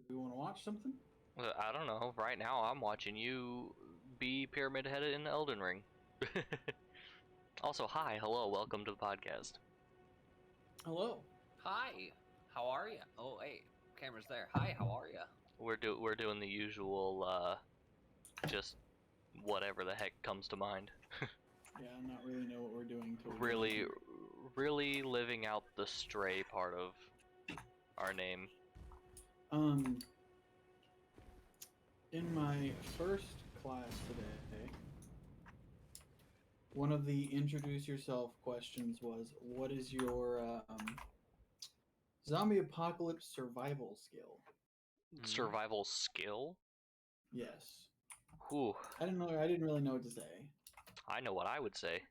we want to watch something? I don't know. Right now, I'm watching you be pyramid headed in Elden Ring. Also, hi, hello, welcome to the podcast. Hello. Hi, how are you? Oh, hey, camera's there. Hi, how are you? We're doing the usual, just whatever the heck comes to mind. Yeah, I'm not really know what we're doing till we get Really, into it. really living out the stray part of our name. Um, in my first class today, one of the introduce yourself questions was, "What is your zombie apocalypse survival skill?" Survival skill? Yes. Whew, I didn't know. I didn't really know what to say. I know what I would say.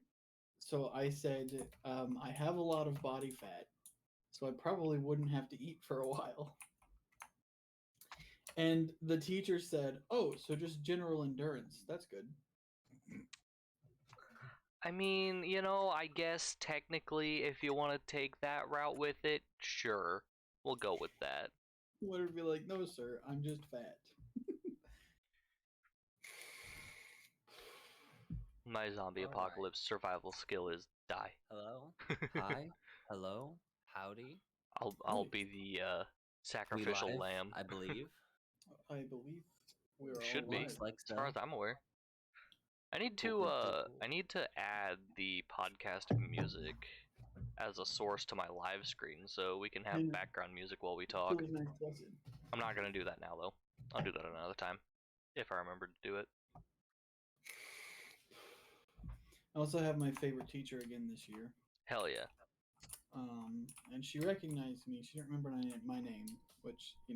So I said, "I have a lot of body fat, so I probably wouldn't have to eat for a while." And the teacher said, "Oh, so just general endurance. That's good." I mean, I guess technically if you want to take that route with it, sure. We'll go with that. Would be like, "No, sir, I'm just fat." My zombie All right. apocalypse survival skill is die. Hello. Hi. Hello. Howdy. I'll Nice. be the We sacrificial live, lamb. I believe. I believe we are all Should be, live. Looks like as far so. as I'm aware. Cool, cool, cool, cool. I need to add the podcast music as a source to my live screen so we can have And background music while we it talk. feels nice blessed. I'm not gonna do that now though. I'll do that another time if I remember to do it. I also have my favorite teacher again this year. Hell yeah. And she recognized me. She didn't remember my name, which, a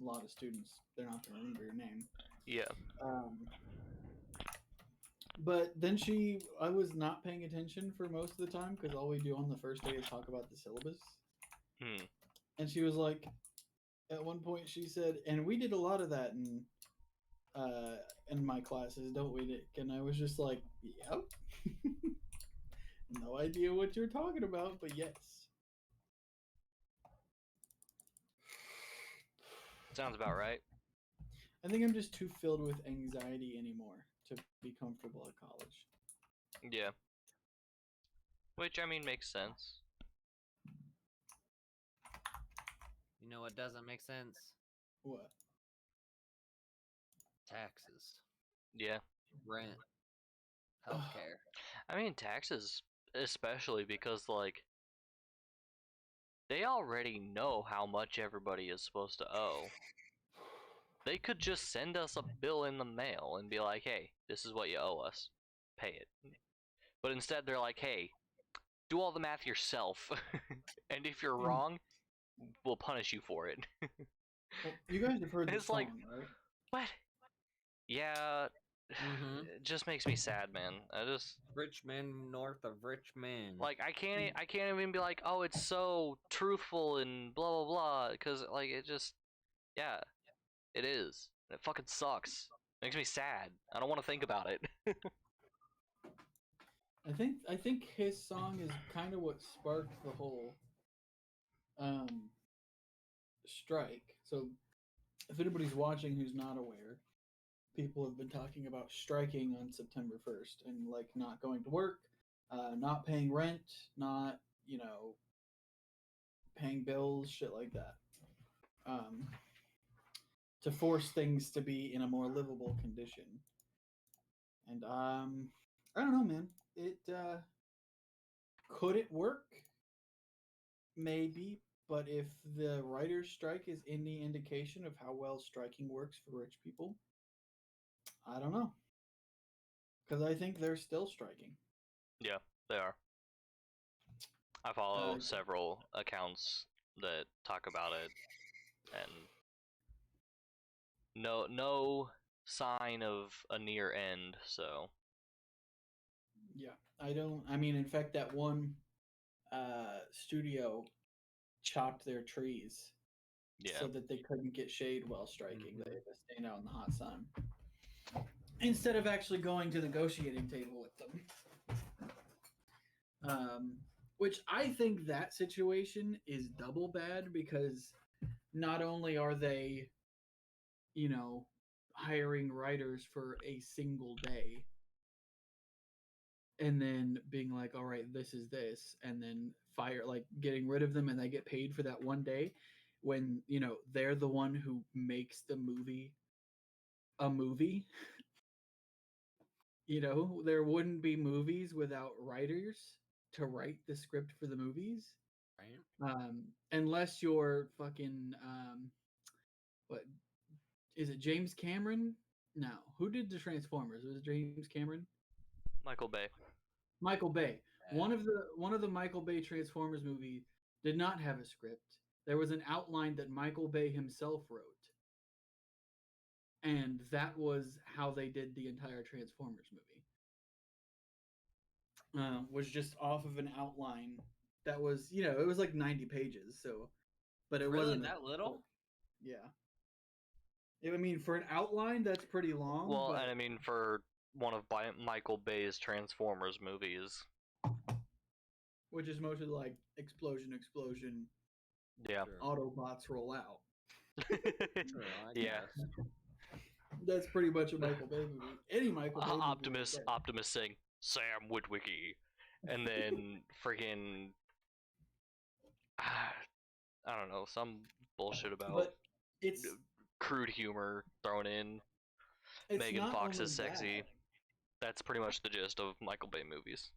lot of students, they're not going to remember your name. Yeah. Um, but then I was not paying attention for most of the time because all we do on the first day is talk about the syllabus. Hmm. And she was like, at one point, she said, and we did a lot of that in my classes, don't we, Nick? And I was just like, yep. No idea what you're talking about, but yes. Sounds about right. I think I'm just too filled with anxiety anymore to be comfortable at college. Yeah. Which I mean makes sense. You know what doesn't make sense? What? Taxes, Yeah. rent, Ugh. healthcare. I mean taxes especially because like they already know how much everybody is supposed to owe. They could just send us a bill in the mail and be like, hey, this is what you owe us. Pay it. But instead, they're like, hey, do all the math yourself. And if you're wrong, we'll punish you for it. Well, you guys have heard the It's like, song, right? what? Yeah, Mm-hmm. it just makes me sad, man. I just Richmond, north of Richmond. like I can't even be like, oh, it's so truthful and blah blah blah, because like it just yeah, it is. It fucking sucks. Makes me sad. I don't want to think about it. I think his song is kind of what sparked the whole um, strike. So if anybody's watching who's not aware, people have been talking about striking on September 1st and like not going to work, not paying rent, not paying bills, shit like that. Um, to force things to be in a more livable condition. And I don't know, man. It could it work? Maybe, but if the writer's strike is any indication of how well striking works for rich people, I don't know. Because I think they're still striking. Yeah, they are. I Uh, follow several accounts that talk about it, and no sign of a near end. So yeah, I don't. I mean, in fact, that one studio chopped their trees yeah, so that they couldn't get shade while striking. Mm-hmm. They had to stand out in the hot sun instead of actually going to the negotiating table with them. Um, which I think that situation is double bad because not only are they you know, hiring writers for a single day and then being like, all right, this is this, and then getting rid of them and they get paid for that one day when, they're the one who makes the movie a movie. There wouldn't be movies without writers to write the script for the movies. Right. Unless you're fucking what is it, James Cameron? No, who did the Transformers? Was it James Cameron? Michael Bay. Michael Bay. Yeah. One of the Michael Bay Transformers movie did not have a script. There was an outline that Michael Bay himself wrote, and that was how they did the entire Transformers movie. Was just off of an outline that was, it was like 90 pages. So, but it Really wasn't that little? Yeah. I mean, for an outline, that's pretty long. Well, but... and I mean, for one of Michael Bay's Transformers movies, which is mostly like explosion, yeah, Autobots roll out. True, I yeah. guess. That's pretty much a Michael Bay movie. Any Michael Bay movie. Optimus saying Sam Witwicky, and then freaking I don't know, some bullshit about But it's crude humor thrown in. Megan Fox is sexy. That's pretty much the gist of Michael Bay movies.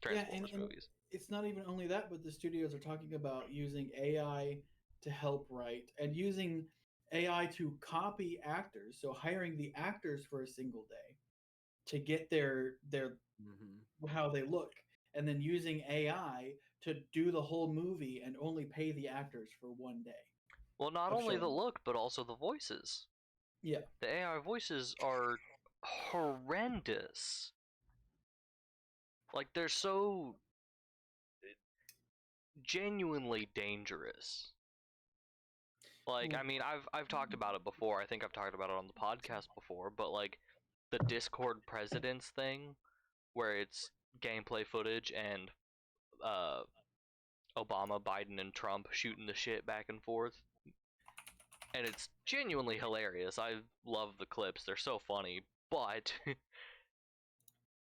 Transformers movies. It's not even only that, but the studios are talking about using AI to help write and using AI to copy actors. So hiring the actors for a single day to get their how they look, and then using AI to do the whole movie and only pay the actors for one day. Well, not only the look, but also the voices. Yeah. The AI voices are horrendous. Like, they're so genuinely dangerous. Like, I mean, I've talked about it before. I think I've talked about it on the podcast before, but like the Discord presidents thing, where it's gameplay footage and Obama, Biden, and Trump shooting the shit back and forth. And it's genuinely hilarious. I love the clips. They're so funny. But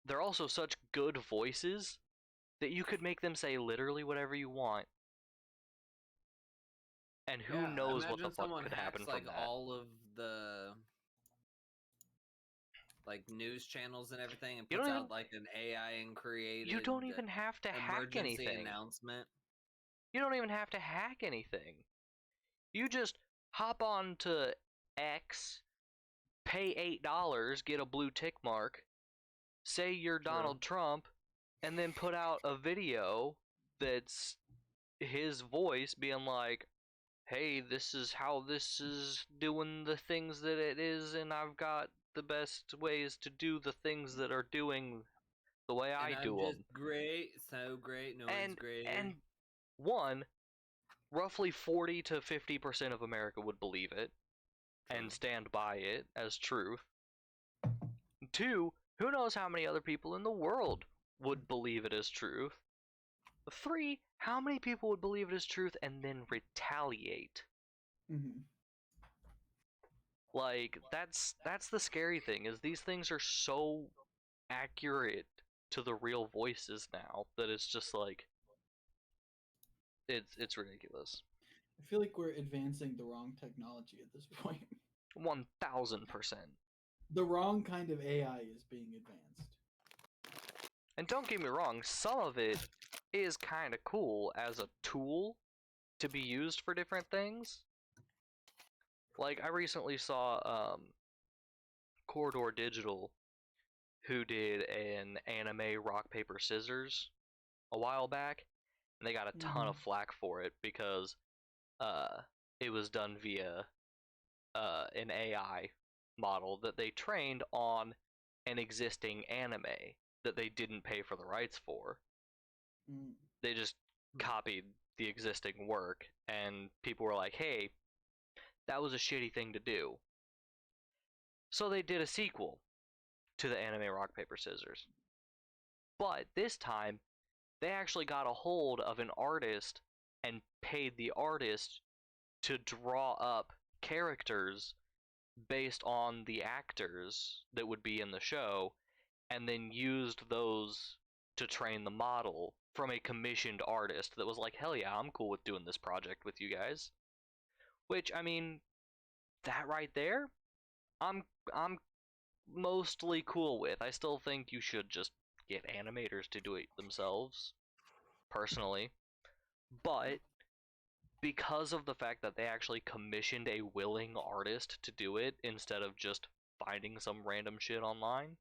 they're also such good voices that you could make them say literally whatever you want. And who knows what the fuck could happen from that. All of the like news channels and everything, and puts out like an AI and created. You don't even have to hack anything. Announcement. You don't even have to hack anything. You just hop on to X, pay $8, get a blue tick mark, say you're Donald Trump, and then put out a video that's his voice being like, hey, this is how this is doing the things that it is, and I've got the best ways to do the things that are doing the way I do them. Great, so great, no one's great. And roughly 40 to 50% of America would believe it and stand by it as truth. 2, who knows how many other people in the world would believe it as truth. 3, how many people would believe it as truth and then retaliate? Like, that's the scary thing, is these things are so accurate to the real voices now that it's just like, it's ridiculous. I feel like we're advancing the wrong technology at this point. 1000%. The wrong kind of AI is being advanced. And don't get me wrong, some of it is kind of cool as a tool to be used for different things. Like, I recently saw Corridor Digital, who did an anime rock, paper, scissors a while back, and they got a ton of flack for it because it was done via an AI model that they trained on an existing anime that they didn't pay for the rights for. They just copied the existing work, and people were like, hey, that was a shitty thing to do. So they did a sequel to the anime rock, paper, scissors. But this time, they actually got a hold of an artist and paid the artist to draw up characters based on the actors that would be in the show, and then used those to train the model from a commissioned artist that was like, hell yeah, I'm cool with doing this project with you guys. Which, I mean, that right there, I'm mostly cool with. I still think you should just get animators to do it themselves, personally. But because of the fact that they actually commissioned a willing artist to do it instead of just finding some random shit online,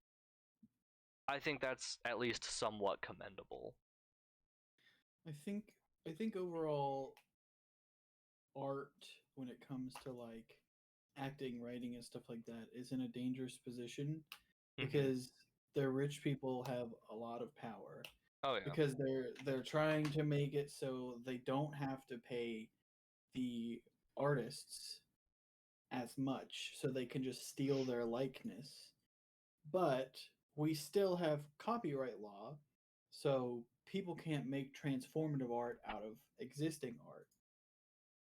I think that's at least somewhat commendable. I think I think overall art when it comes to like acting, writing and stuff like that is in a dangerous position because the rich people have a lot of power Oh yeah. because they're trying to make it so they don't have to pay the artists as much so they can just steal their likeness. But we still have copyright law, so people can't make transformative art out of existing art.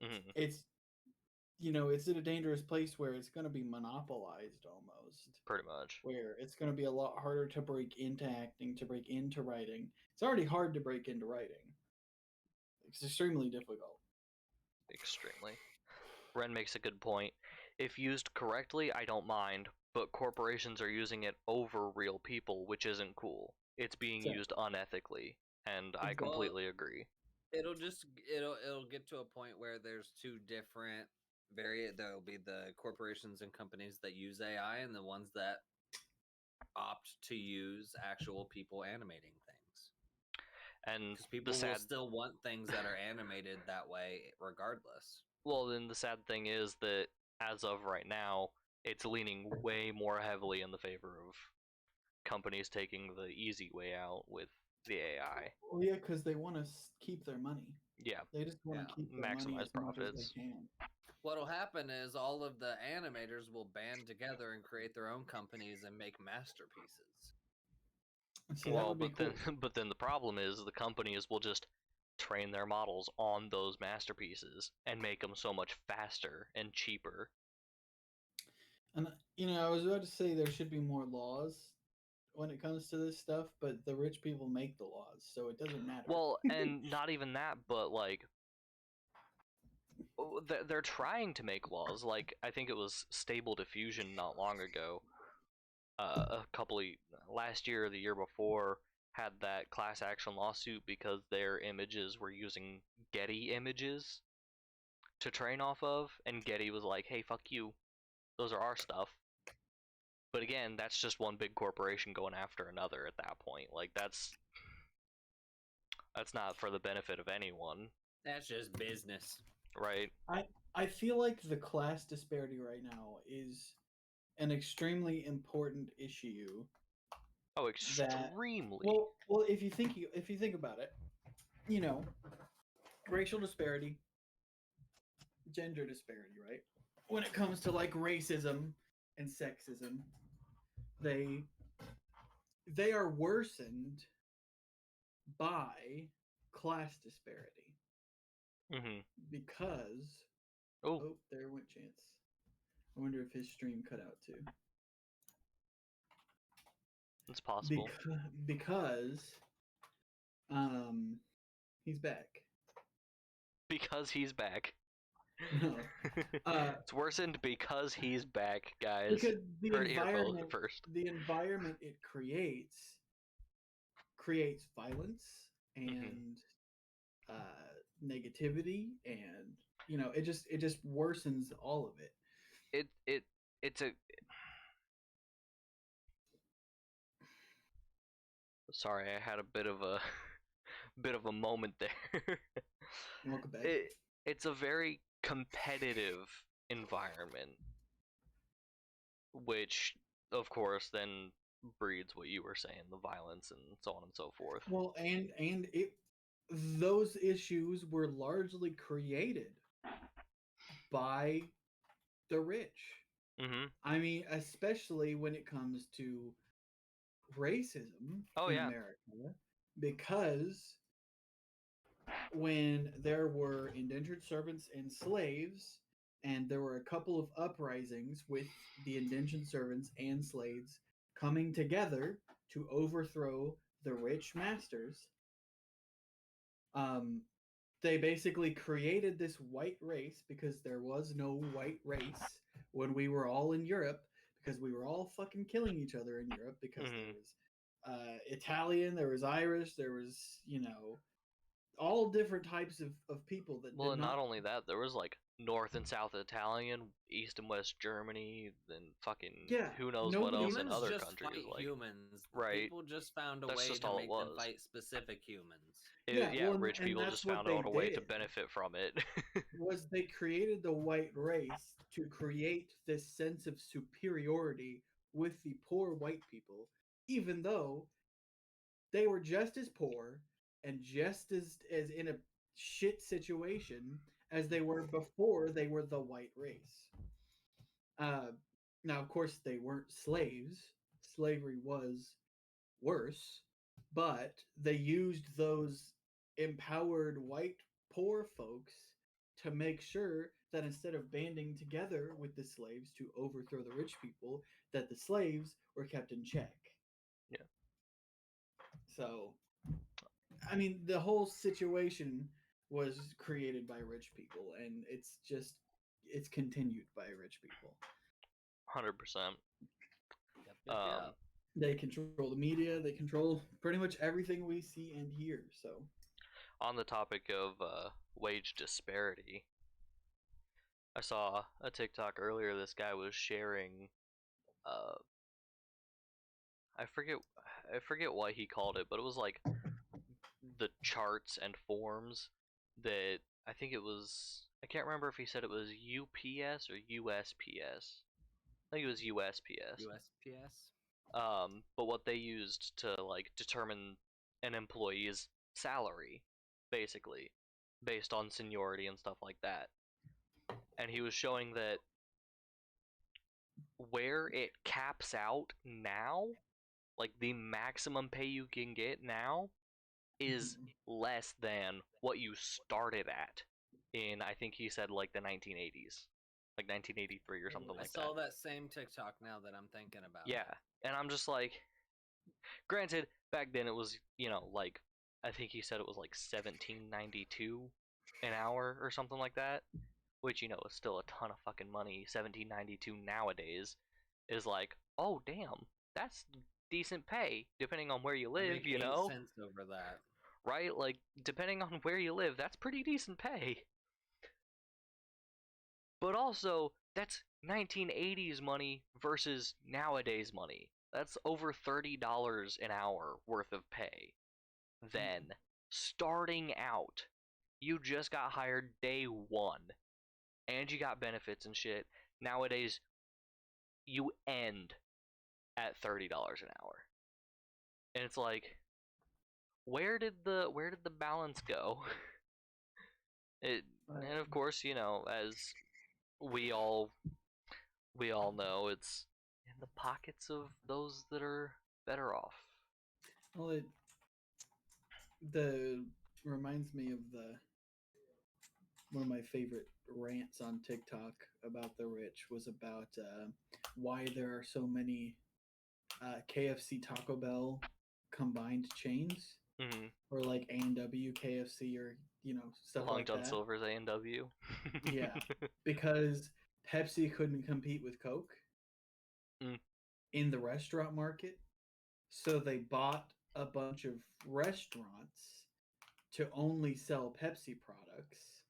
Mhm. It's it's in a dangerous place where it's going to be monopolized almost, Pretty much. where it's going to be a lot harder to break into acting, to break into writing. It's already hard to break into writing. It's extremely difficult. Extremely. Ren makes a good point. If used correctly, I don't mind, but corporations are using it over real people, which isn't cool. It's being Exactly. used unethically, and I Exactly. completely agree. It'll get to a point where there's two different there'll be the corporations and companies that use AI and the ones that opt to use actual people animating things. And Because the people will sad, still want things that are animated that way regardless. well, then the sad thing is that as of right now, it's leaning way more heavily in the favor of companies taking the easy way out with the AI. Well, yeah, because they want to keep their money. Yeah, They just want Yeah. to keep their money maximize as much as they profits. can. What'll happen is all of the animators will band together and create their own companies and make masterpieces. See, that Well, would be but cool. then but then the problem is the companies will just train their models on those masterpieces and make them so much faster and cheaper. And I was about to say there should be more laws when it comes to this stuff, but the rich people make the laws, so it doesn't matter. Well, and not even that, but like they're trying to make laws. Like I think it was Stable Diffusion not long ago, a couple of last year or the year before, had that class action lawsuit because their images were using Getty images to train off of, and Getty was like, "Hey, fuck you. Those are our stuff." But again, that's just one big corporation going after another at that point. Like that's not for the benefit of anyone, That's just business. right? I feel like the class disparity right now is an extremely important issue. Oh, That extremely. well, if you think about it, you know, racial disparity, gender disparity, right? When it comes to like racism and sexism, they they are worsened by class disparity Mm-hmm. because Oh, there went Chance. I wonder if his stream cut out too. it's possible. Because he's back. Because he's back. No. It's worsened because he's back, guys. Because the Heard it here environment first. the environment it creates violence and negativity, and it just worsens all of it. It's a. Sorry, I had a bit of a bit of a moment there. Welcome back. It's a very competitive environment, which of course then breeds what you were saying, the violence and so on and so forth. Well, and it those issues were largely created by the rich. Mm-hmm. I mean, especially when it comes to racism Oh in yeah. America, because when there were indentured servants and slaves, and there were a couple of uprisings with the indentured servants and slaves coming together to overthrow the rich masters. Um, they basically created this white race because there was no white race when we were all in Europe, because we were all fucking killing each other in Europe, because there was Italian, there was Irish, there was, all different types of people that Well, did and not. not only that, there was like North and South Italian, East and West Germany, then fucking Yeah, who knows what nobody- else in Humans other just countries. fight Like, humans. right. People just found a That's way just to all it make them was. fight specific humans. Yeah, Yeah, well, rich and people that's just what found they out a way to did. benefit from it. Was they created the white race to create this sense of superiority with the poor white people, even though they were just as poor and just as in a shit situation as they were before they were the white race. Uh, Now, of course, they weren't slaves. Slavery was worse, but they used those empowered white poor folks to make sure that instead of banding together with the slaves to overthrow the rich people, that the slaves were kept in check. Yeah. So, I mean, the whole situation was created by rich people, and it's continued by rich people. 100%. Yep. They control the media, they control pretty much everything we see and hear. So, On the topic of wage disparity, I saw a TikTok earlier. This guy was sharing, uh, I forget what he called it, but it was like the charts and forms that I think it was. I can't remember if he said it was UPS or USPS. I think it was USPS. USPS. But what they used to like determine an employee's salary, basically, based on seniority and stuff like that. And he was showing that where it caps out now, like the maximum pay you can get now, is less than what you started at in, I think he said, like the 1980s, like 1983 or something I like saw that. that same TikTok now that I'm thinking about. Yeah, and I'm just like, granted, back then it was, like, I think he said it was like 17.92 an hour or something like that, which, is still a ton of fucking money. 17.92 nowadays is like, oh damn, that's decent pay depending on where you I live, make 8 cents over that. right? Like, depending on where you live, that's pretty decent pay. But also, that's 1980s money versus nowadays money. That's over $30 an hour worth of pay. Then, starting out, you just got hired day one, and you got benefits and shit. Nowadays, you end at $30 an hour. And it's like, where did the balance go? And of course, as we all know, it's in the pockets of those that are better off. well, the reminds me of one of my favorite rants on TikTok about the rich was about why there are so many KFC Taco Bell combined chains, or like A&W KFC, or stuff Long like John that. Silver's A&W. Yeah, because Pepsi couldn't compete with Coke in the restaurant market, so they bought a bunch of restaurants to only sell Pepsi products.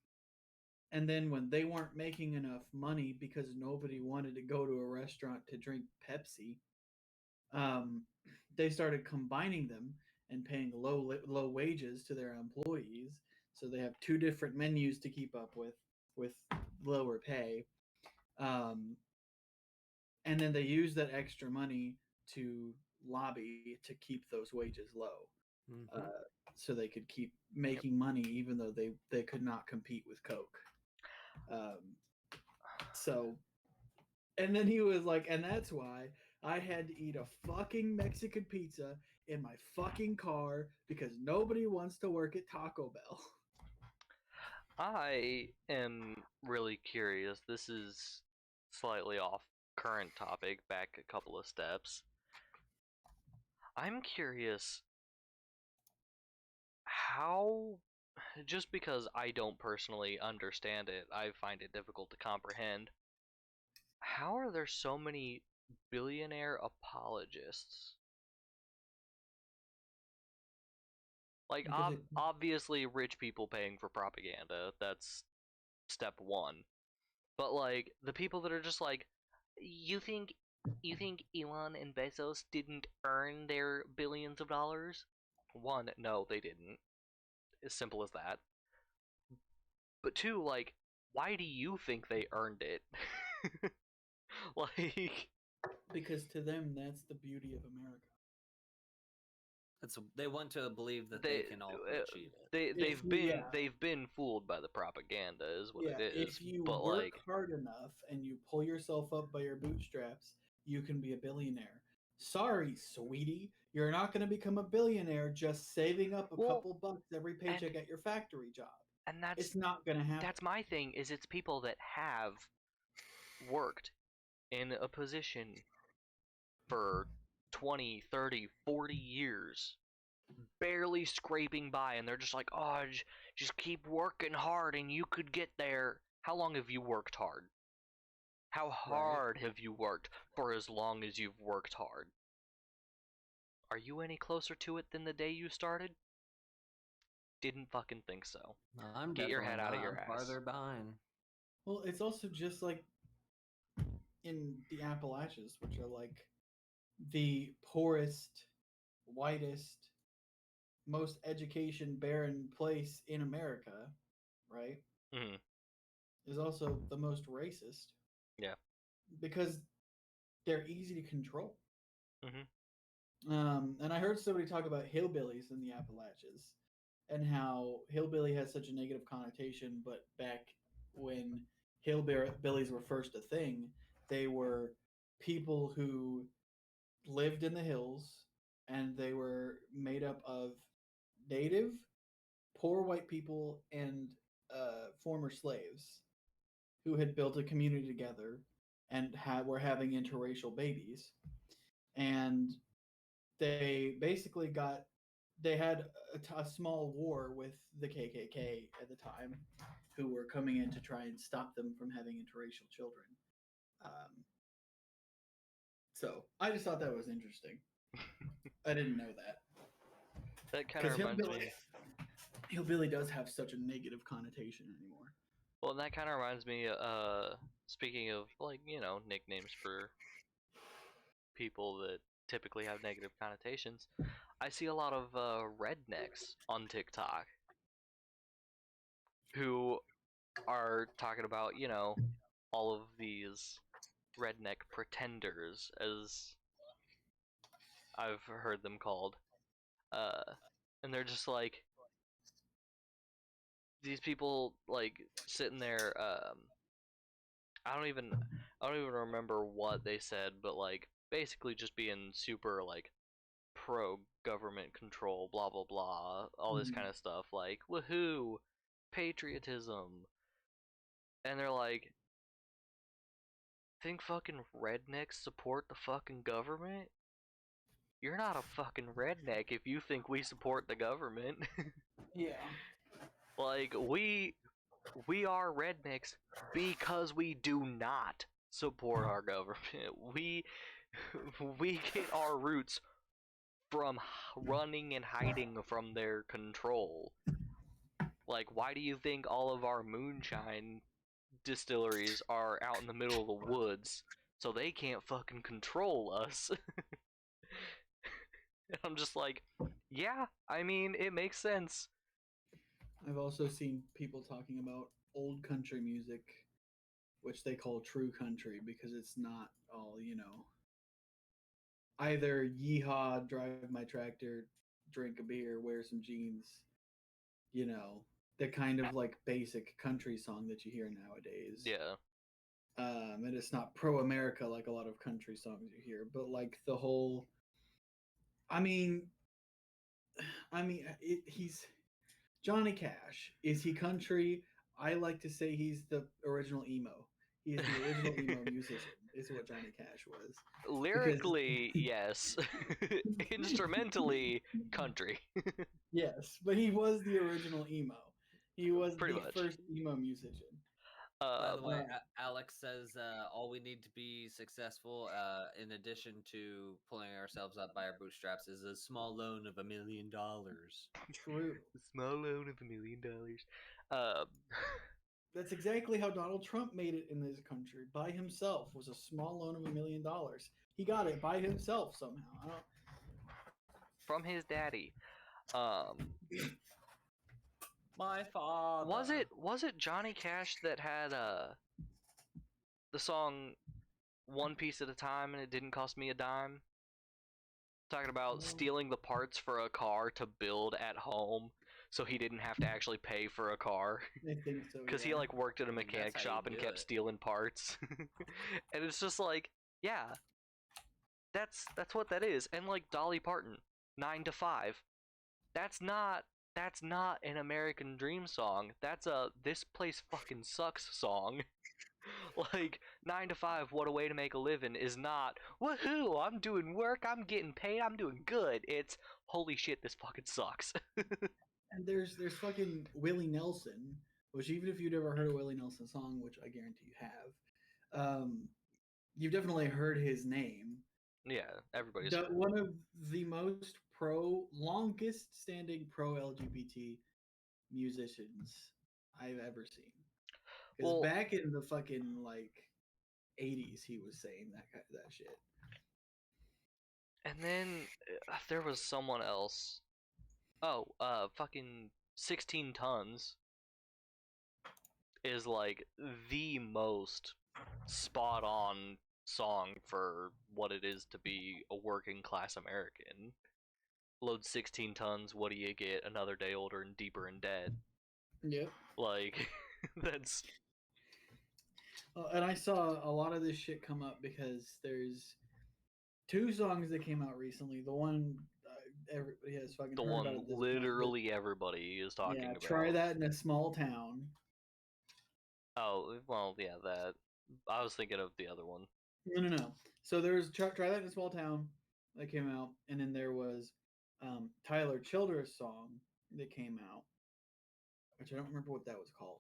And then when they weren't making enough money because nobody wanted to go to a restaurant to drink Pepsi, they started combining them and paying low wages to their employees. So they have two different menus to keep up with lower pay. And then they use that extra money to lobby to keep those wages low. So they could keep making money even though they could not compete with Coke. So, and then he was like, and that's why I had to eat a fucking Mexican pizza in my fucking car because nobody wants to work at Taco Bell. I am really curious. This is slightly off current topic, back a couple of steps. I'm curious how, just because I don't personally understand it, I find it difficult to comprehend. How are there so many billionaire apologists? Like, Because it, obviously, rich people paying for propaganda, that's step one. But, like, the people that are just like, you think, you think Elon and Bezos didn't earn their billions of dollars? One, no, they didn't. As simple as that. But two, like, why do you think they earned it? Like, because to them that's the beauty of America. They want to believe that they can also achieve it. If you, yeah, they've been fooled by the propaganda, is what yeah, it is. if you But work like, hard enough and you pull yourself up by your bootstraps, you can be a billionaire. Sorry, sweetie, you're not going to become a billionaire just saving up a well, couple bucks every paycheck at your factory job. and It's not going to happen. that's my thing. Is it's people that have worked in a position for 20, 30, 40 years, barely scraping by, and they're just like, oh, just keep working hard and you could get there. How long have you worked hard? How hard have you worked for as long as you've worked hard? Are you any closer to it than the day you started? Didn't fucking think so. I'm Get your definitely head out of not. your I'm ass. farther behind. Well, it's also just like in the Appalachians, which are like the poorest, whitest, most education barren place in America, right? Mm-hmm. Is also the most racist. Yeah. Because they're easy to control. Mm-hmm. And I heard somebody talk about hillbillies in the Appalachians and how hillbilly has such a negative connotation, but back when hillbillies were first a thing, they were people who lived in the hills and they were made up of native, poor white people, and former slaves who had built a community together and were having interracial babies. And they basically they had a small war with the KKK at the time, who were coming in to try and stop them from having interracial children. So I just thought that was interesting. I didn't know that. That kind of reminds me. Hillbilly does have such a negative connotation anymore. Well, that kind of reminds me. Speaking of like nicknames for people that typically have negative connotations, I see a lot of rednecks on TikTok who are talking about all of these redneck pretenders, as I've heard them called, uh, and they're just like these people like sitting there. I don't even remember what they said, but like basically just being super like pro government control, blah blah blah, all this kind of stuff, like woohoo, patriotism, and they're like, think fucking rednecks support the fucking government? You're not a fucking redneck if you think we support the government. Yeah. Like we are rednecks because we do not support our government. We get our roots from running and hiding from their control. Like, why do you think all of our moonshine distilleries are out in the middle of the woods? So they can't fucking control us. And I'm just like, yeah, I mean, it makes sense. I've also seen people talking about old country music, which they call true country because it's not all, either yeehaw, drive my tractor, drink a beer, wear some jeans, the kind of like basic country song that you hear nowadays. Yeah. And it's not pro America like a lot of country songs you hear, but like the whole. I mean, he's Johnny Cash. Is he country? I like to say he's the original emo. He is the original emo musician. Is what Johnny Cash was. Lyrically, yes. Instrumentally, country. Yes, but he was the original emo. He was Pretty the much. first emo musician. By the way, Uh, Alex says all we need to be successful, in addition to pulling ourselves up by our bootstraps, is a small loan of $1 million. True. A small loan of $1 million. Um, That's exactly how Donald Trump made it in this country by himself. Was a small loan of $1 million. He got it by himself somehow. I don't, from his daddy. My father. Was it Johnny Cash that had the song One Piece at a Time and it didn't cost me a dime? Talking about stealing the parts for a car to build at home so he didn't have to actually pay for a car. I think so. Because yeah. he like worked at a I mean, mechanic that's how you shop and do kept it. stealing parts. And it's just like, yeah, that's what that is. And like Dolly Parton, 9 to 5. That's not an American Dream song. That's a This Place Fucking Sucks song. Like 9 to 5, what a way to make a living is not woohoo, I'm doing work, I'm getting paid, I'm doing good. It's holy shit, this fucking sucks. And there's fucking Willie Nelson, which even if you've never heard a Willie Nelson song, which I guarantee you have, you've definitely heard his name. Yeah, everybody's heard. One of the most longest standing pro LGBT musicians I've ever seen. Because Well, back in the fucking like 80s, he was saying that shit. and then there was someone else. Oh, fucking 16 Tons is like the most spot on song for what it is to be a working class American. Load 16 tons, what do you get? Another day older and deeper in debt. Yep. Like, that's. And I saw a lot of this shit come up because there's two songs that came out recently. The one everybody has fucking The heard one about at this literally point, everybody is talking yeah, about. Try That in a Small Town. Oh, well, yeah, that. I was thinking of the other one. No. So there's Try That in a Small Town that came out, and then there was Tyler Childers' song that came out, which I don't remember what that was called.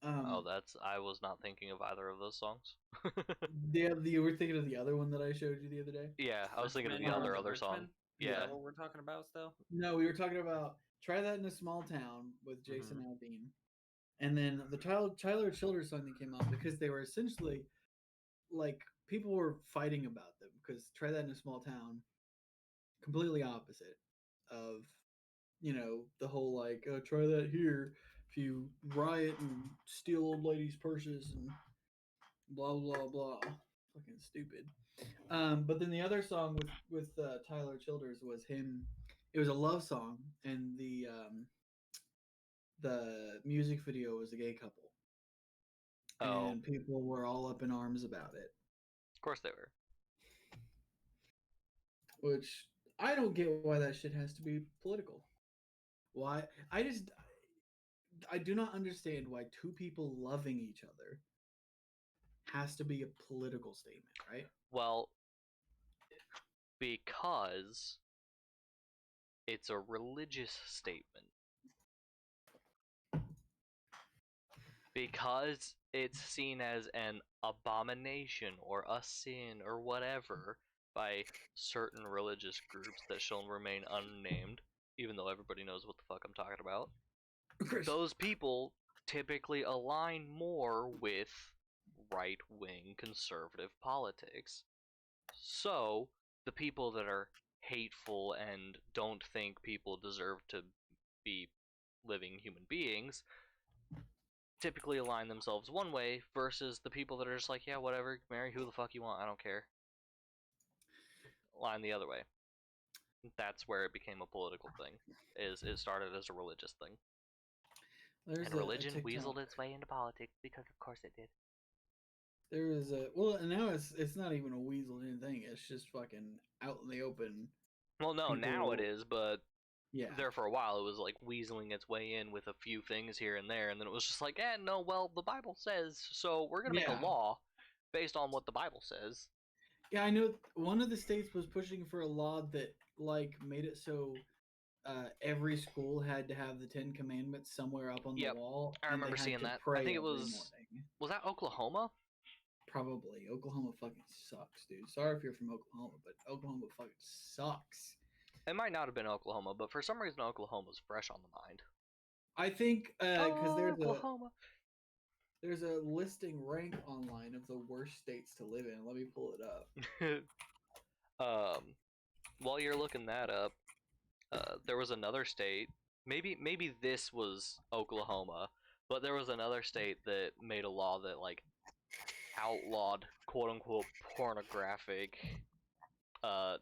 Oh, I was not thinking of either of those songs. You were thinking of the other one that I showed you the other day? Yeah, I was thinking of the Richmond, other song. Richmond? Is Yeah. that what we're talking about still? No, we were talking about Try That in a Small Town with Jason Aldean. And then the Tyler Childers song that came out, because they were essentially like people were fighting about them because Try That in a Small Town, completely opposite of, the whole like, try that here if you riot and steal old ladies' purses and blah blah blah. Fucking stupid. But then the other song with Tyler Childers was him. It was a love song, and the music video was a gay couple, Oh, and people were all up in arms about it. of course they were. Which I don't get why that shit has to be political. Why? I do not understand why two people loving each other has to be a political statement, right? Well, because it's a religious statement. Because it's seen as an abomination or a sin or whatever by certain religious groups that shall remain unnamed, even though everybody knows what the fuck I'm talking about. Those people typically align more with right-wing conservative politics. So, the people that are hateful and don't think people deserve to be living human beings typically align themselves one way versus the people that are just like, yeah, whatever, marry who the fuck you want, I don't care. Align the other way. That's where it became a political thing. It started as a religious thing. There's and religion a weaseled its way into politics because of course it did. There is and now it's not even a weasel thing. It's just fucking out in the open. Well, no, now it is, but Yeah. there for a while. It was like weaseling its way in with a few things here and there, and then it was just like, no, well, the Bible says, so we're gonna make a Yeah. law based on what the Bible says. Yeah, I know one of the states was pushing for a law that like made it so every school had to have the Ten Commandments somewhere up on the Yep, wall, I and remember they had seeing to that. pray I think it every was morning. that Oklahoma? Probably. Oklahoma fucking sucks, dude. Sorry if you're from Oklahoma, but Oklahoma fucking sucks. It might not have been Oklahoma, but for some reason Oklahoma's fresh on the mind. I think because Oklahoma. there's a listing rank online of the worst states to live in. Let me pull it up. While you're looking that up, there was another state. Maybe this was Oklahoma, but there was another state that made a law that like outlawed quote unquote pornographic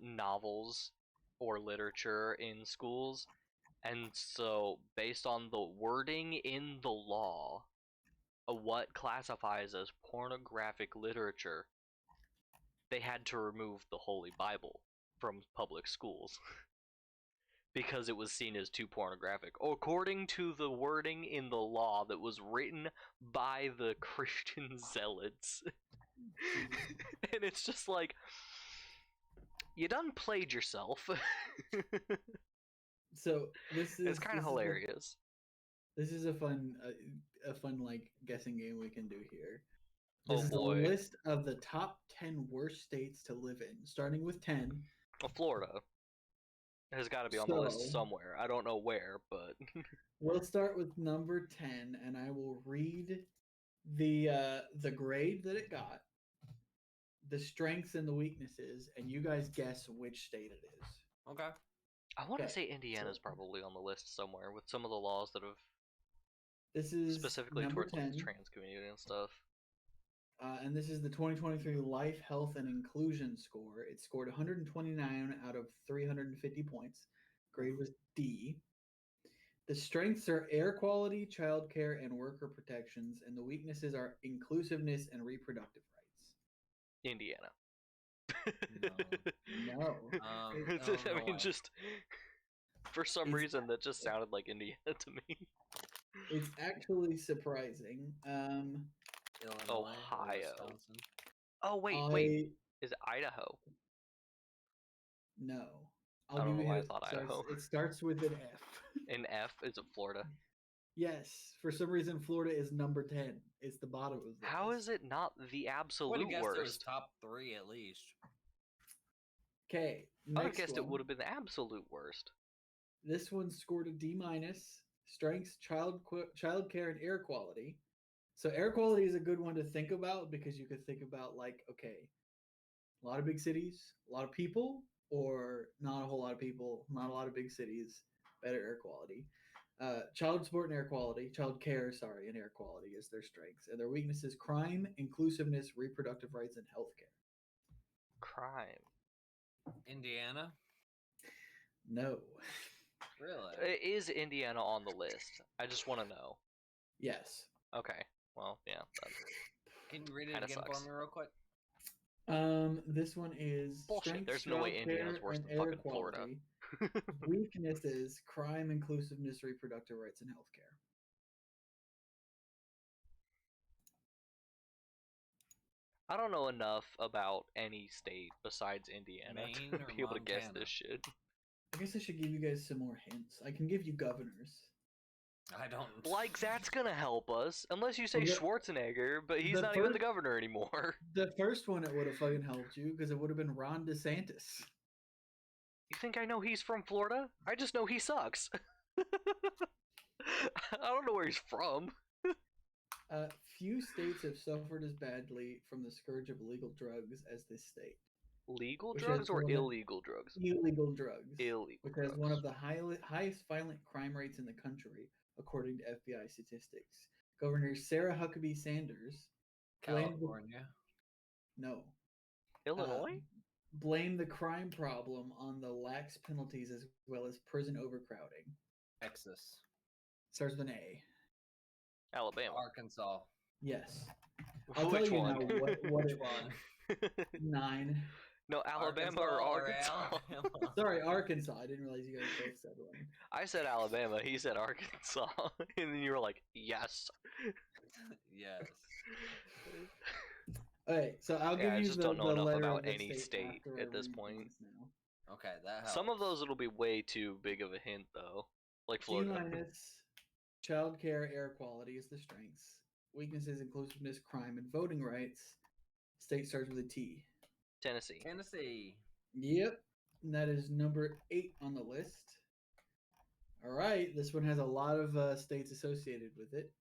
novels or literature in schools. And so, based on the wording in the law, what classifies as pornographic literature, they had to remove the Holy Bible from public schools because it was seen as too pornographic, according to the wording in the law that was written by the Christian zealots. And it's just like, you done played yourself. So this is It's kind of hilarious. This is a fun like guessing game we can do here. Oh This is boy. a list of the top 10 worst states to live in, starting with 10. Well, Florida has got to be on the list somewhere. I don't know where, but we'll start with number 10, and I will read the grade that it got, the strengths and the weaknesses, and you guys guess which state it is. Okay. I want to say Indiana's probably on the list somewhere with some of the laws that have this is specifically number towards 10. like, the trans community and stuff. And this is the 2023 Life, Health, and Inclusion score. It scored 129 out of 350 points. Grade was D. The strengths are air quality, childcare, and worker protections, and the weaknesses are inclusiveness and reproductive rights. Indiana. No. I mean, just for some reason that just sounded like Indiana to me. It's actually surprising. Illinois, Ohio. Wisconsin. Oh wait, is it Idaho? No. I don't know why I thought Idaho. It starts with an F. An F? Is it Florida? Yes. For some reason, Florida is number 10. It's the bottom of the list. How is it not the absolute worst? It was top 3 at least. Okay. I would have guessed it would have been the absolute worst. This one scored a D-. Strengths, childcare, and air quality. So air quality is a good one to think about because you could think about like, okay, a lot of big cities, a lot of people, or not a whole lot of people, not a lot of big cities, better air quality. Child support and air quality, child care, sorry, and air quality is their strengths. And their weaknesses: crime, inclusiveness, reproductive rights, and healthcare. Crime. Indiana? No. Really? Is Indiana on the list? I just want to know. Yes. Okay. Well, yeah. Can you read it again for me real quick? This one is bullshit. There's no way Indiana's worse than fucking Florida. Weaknesses: crime, inclusiveness, reproductive rights, and healthcare. I don't know enough about any state besides Indiana to be able to guess this shit. I guess I should give you guys some more hints. I can give you governors. I don't... Like, that's gonna help us. Unless you say Schwarzenegger, but he's not even the governor anymore. The first one, it would have fucking helped you, because it would have been Ron DeSantis. You think I know he's from Florida? I just know he sucks. I don't know where he's from. Few states have suffered as badly from the scourge of illegal drugs as this state. Legal drugs or illegal drugs? Illegal drugs. Illegal which drugs. has one of the highest violent crime rates in the country, according to FBI statistics. Governor Sarah Huckabee Sanders. California? No. Illinois? Blame the crime problem on the lax penalties as well as prison overcrowding. Texas. Starts with an A. Alabama. Arkansas. Yes. Which one? Now what Which one? 9. No, Alabama or Arkansas. Alabama. Sorry, Arkansas. I didn't realize you guys both said one. I said Alabama. He said Arkansas, and then you were like, "Yes." Yes. Okay, so I'll Yeah, give I you just the, don't know the enough letter about of the any state after I at this read point. these now. Okay, that helps. Some of those it'll be way too big of a hint though, like D Florida. minus, child care, air quality is the strengths. Weaknesses, inclusiveness, crime, and voting rights. State starts with a T. Tennessee. Tennessee. Yep, and that is number 8 on the list. All right, this one has a lot of states associated with it.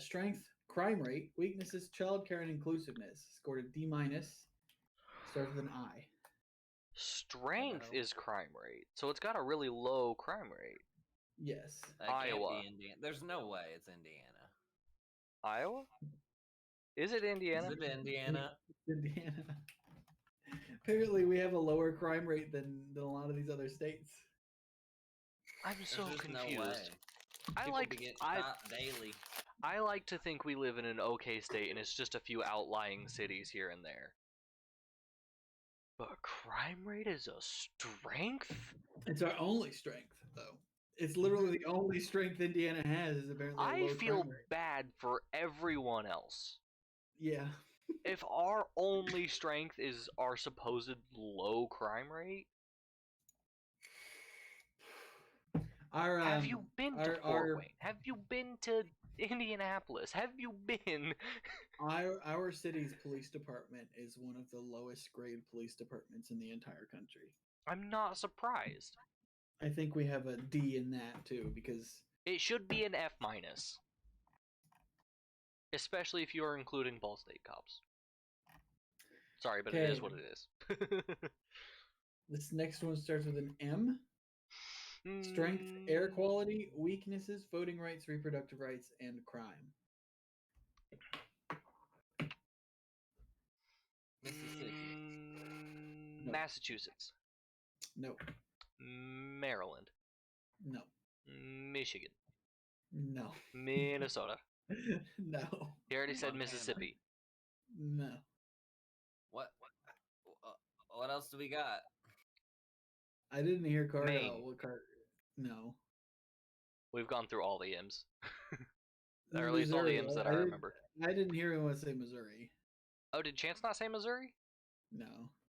Strength, crime rate, weaknesses, child care, and inclusiveness. Scored a D minus. Starts with an I. Strength Idaho. is crime rate, so it's got a really low crime rate. Yes. That can't Iowa. be Indiana. There's no way it's Indiana. Iowa? Is it Indiana? Is it Indiana? Indiana. Apparently, we have a lower crime rate than a lot of these other states. I'm so There's just confused. no way. I People like be getting I shot daily. I like to think we live in an okay state and it's just a few outlying cities here and there. But crime rate is a strength? It's our only strength, though. It's literally the only strength Indiana has is apparently a I low feel crime rate. bad for everyone else. Yeah. If our only strength is our supposed low crime rate, have you been to Fort Wayne? Have you been to Indianapolis? Have you been? Our city's police department is one of the lowest grade police departments in the entire country. I'm not surprised. I think we have a D in that too because It should be an F minus. Especially if you are including Ball State cops. Sorry, but it is what it is. This next one starts with an M. Strength, air quality, weaknesses, voting rights, reproductive rights, and crime. Mississippi. No. Massachusetts. No. Maryland. No. Michigan. No. Minnesota. No. You already said Montana. Mississippi. No. What else do we got? I didn't hear Cardell. Maine. What card? No. We've gone through all the M's. Or at Missouri. least all the M's that I remember. I didn't hear anyone say Missouri. Oh, did Chance not say Missouri? No.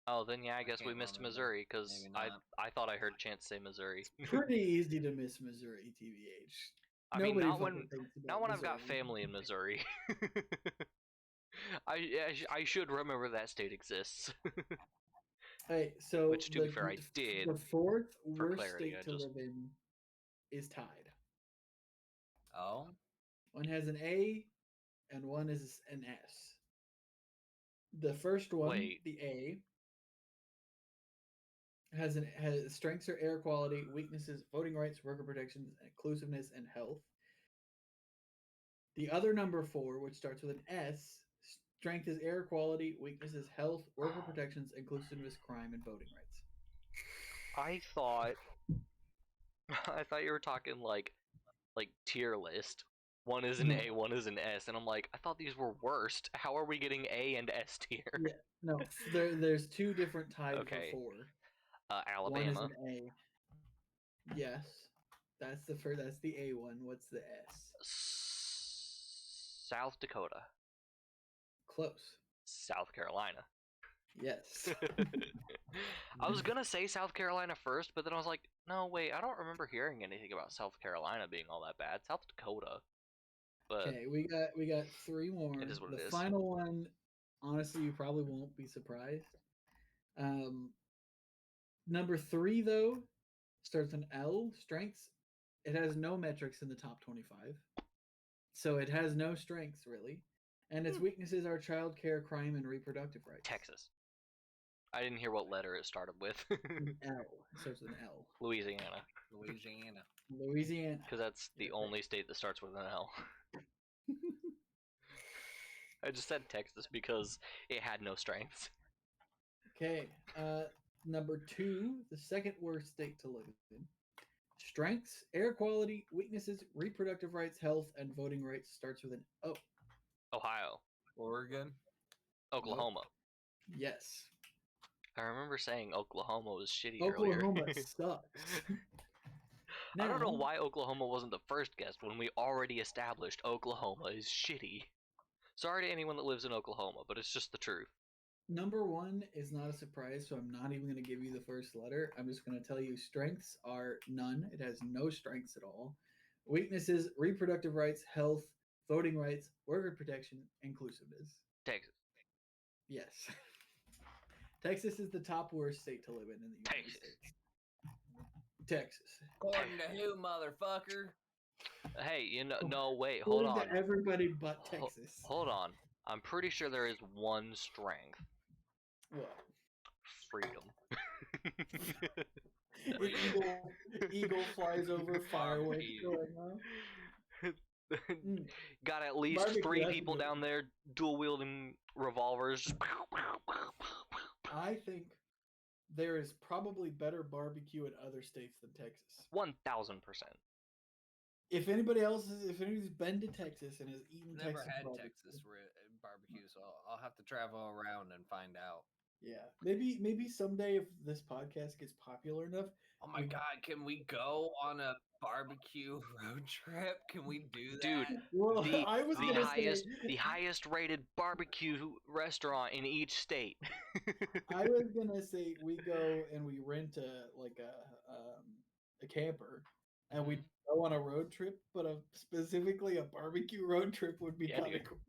Oh, then yeah, I guess we can't missed remember. Missouri because Maybe I not. thought I heard Chance say Missouri. Pretty easy to miss Missouri, TBH. I mean, Nobody not when fucking thinks about not when I've got Missouri. family in Missouri. I should remember that state exists. Hey, so Which, to be fair, I did. The fourth For worst clarity, state I to just- live in is tied. Oh, One has an A, and one is an S. The first one, Wait. the A, has strengths are air quality, weaknesses, voting rights, worker protections, inclusiveness, and health. The other number 4, which starts with an S, strength is air quality, weaknesses, health, worker protections, inclusiveness, crime, and voting rights. I thought you were talking like tier list. One is an A, one is an S, and I'm like, I thought these were worst. How are we getting A and S tier? Yeah, no, there's 2 different tied Okay. for 4. Alabama. One is an A. Yes, that's the first. That's the A one. What's the S? South Dakota. Close. South Carolina. Yes. I was gonna say South Carolina first, but then I was like, no, wait, I don't remember hearing anything about South Carolina being all that bad. South Dakota. But Okay, we got 3 more. It is what the it is. final one, honestly, you probably won't be surprised. Number 3 though starts with an L. Strengths. It has no metrics in the top 25, so it has no strengths really, and its weaknesses are child care, crime, and reproductive rights. Texas. I didn't hear what letter it started with. An L. It starts with an L. Louisiana. Louisiana. Because that's the only state that starts with an L. I just said Texas because it had no strengths. Okay, number 2, the second worst state to live in. Strengths, air quality, weaknesses, reproductive rights, health, and voting rights starts with an O. Ohio. Oregon. Oklahoma. Yes. I remember saying Oklahoma was shitty Oklahoma earlier. sucks. I don't know Now, why Oklahoma wasn't the first guest when we already established Oklahoma is shitty. Sorry to anyone that lives in Oklahoma, but it's just the truth. number one is not a surprise, so I'm not even going to give you the first letter. I'm just going to tell you strengths are none. It has no strengths at all. Weaknesses: reproductive rights, health, voting rights, worker protection, inclusiveness. Texas. Yes. Texas is the top worst state to live in the United Texas. States. Texas. According to who, motherfucker? Hey, no, wait, hold According on. to everybody but Texas. Hold on. I'm pretty sure there is one strength. What? Freedom. Eagle flies over, fireworks going on. Got at least Barbecue, 3 that's a people good down one. there dual wielding revolvers. I think there is probably better barbecue in other states than Texas. 1000%. If anybody's been to Texas and has eaten Never Texas had barbecue, Texas barbecue, so I'll have to travel around and find out. yeah, maybe someday if this podcast gets popular enough, Oh my god, can we go on a barbecue road trip? Can we do that? Dude, well, the I was gonna the highest rated barbecue restaurant in each state. I was gonna say we go and we rent a camper and we go on a road trip, but specifically a barbecue road trip would be Yeah, kind of dude. cool.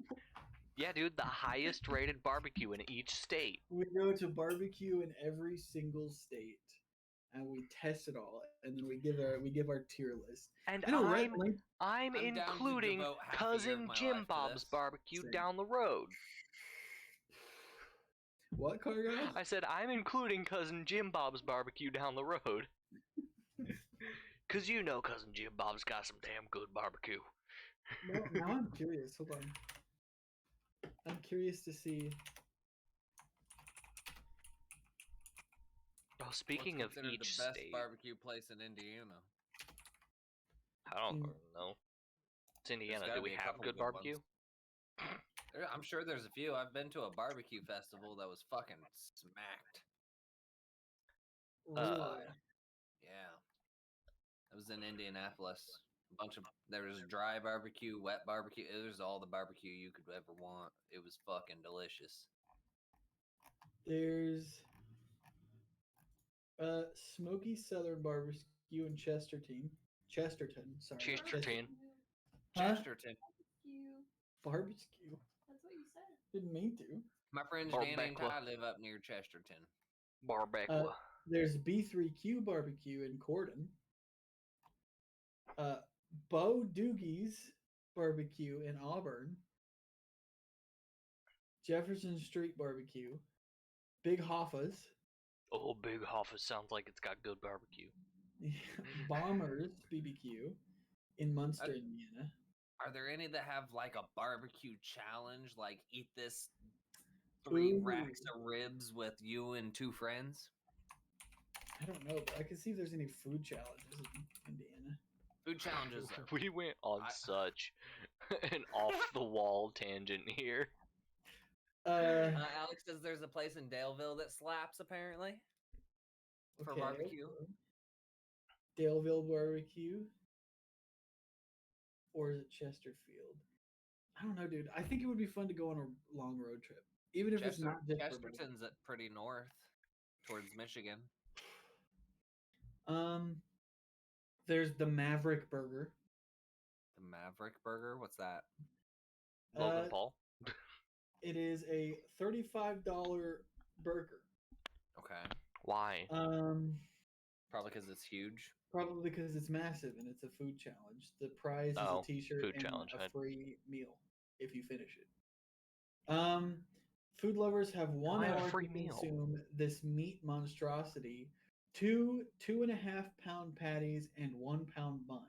Yeah, dude, the highest rated barbecue in each state. We go to barbecue in every single state, and we test it all, and then we give our tier list. And I know, right? I'm I'm down to including devote half a year of Cousin my Jim life to Bob's this. barbecue Same. down the road. What, car guy? I said I'm including Cousin Jim Bob's barbecue down the road. Cause you know Cousin Jim Bob's got some damn good barbecue. Now I'm curious. Hold on. I'm curious to see. Oh, speaking What's of considered each the best state, barbecue place in Indiana? I don't Mm. know. It's Indiana. gotta Do we be a have couple good good ones. barbecue? I'm sure there's a few. I've been to a barbecue festival that was fucking smacked. Really? Yeah. It was in Indianapolis. There was dry barbecue, wet barbecue. It was all the barbecue you could ever want. It was fucking delicious. There's Smoky Southern Barbecue in Chesterton. Sorry. Chesterton. Huh? Chesterton. Barbecue. That's what you said. Didn't mean to. My friends Danny and Barbecue. Ty live up near Chesterton. Barbecue. There's B3Q Barbecue in Corden. Bo Doogie's Barbecue in Auburn. Jefferson Street Barbecue. Big Hoffa's. Oh, Big Hoffa sounds like it's got good barbecue. Bombers BBQ in Munster, Indiana. Are there any that have like a barbecue challenge? Like eat this 3 Ooh. racks of ribs with you and 2 friends? I don't know, but I can see if there's any food challenges in Indiana. Food challenges. We went on such an off-the-wall tangent here. Alex says there's a place in Daleville that slaps apparently for barbecue. Daleville Barbecue. Or is it Chesterfield? I don't know, dude. I think it would be fun to go on a long road trip. Even if it's not just for barbecue. Chesterton's at pretty north towards Michigan. There's the Maverick Burger. The Maverick Burger? What's that? Logan Paul. It is a $35 burger. Okay. Why? Probably because it's huge. Probably because it's massive and it's a food challenge. The prize is a T-shirt food and challenge. a free meal if you finish it. Food lovers have 1 hour free to meal. consume this meat monstrosity: 2 2.5 pound patties and 1 pound bun.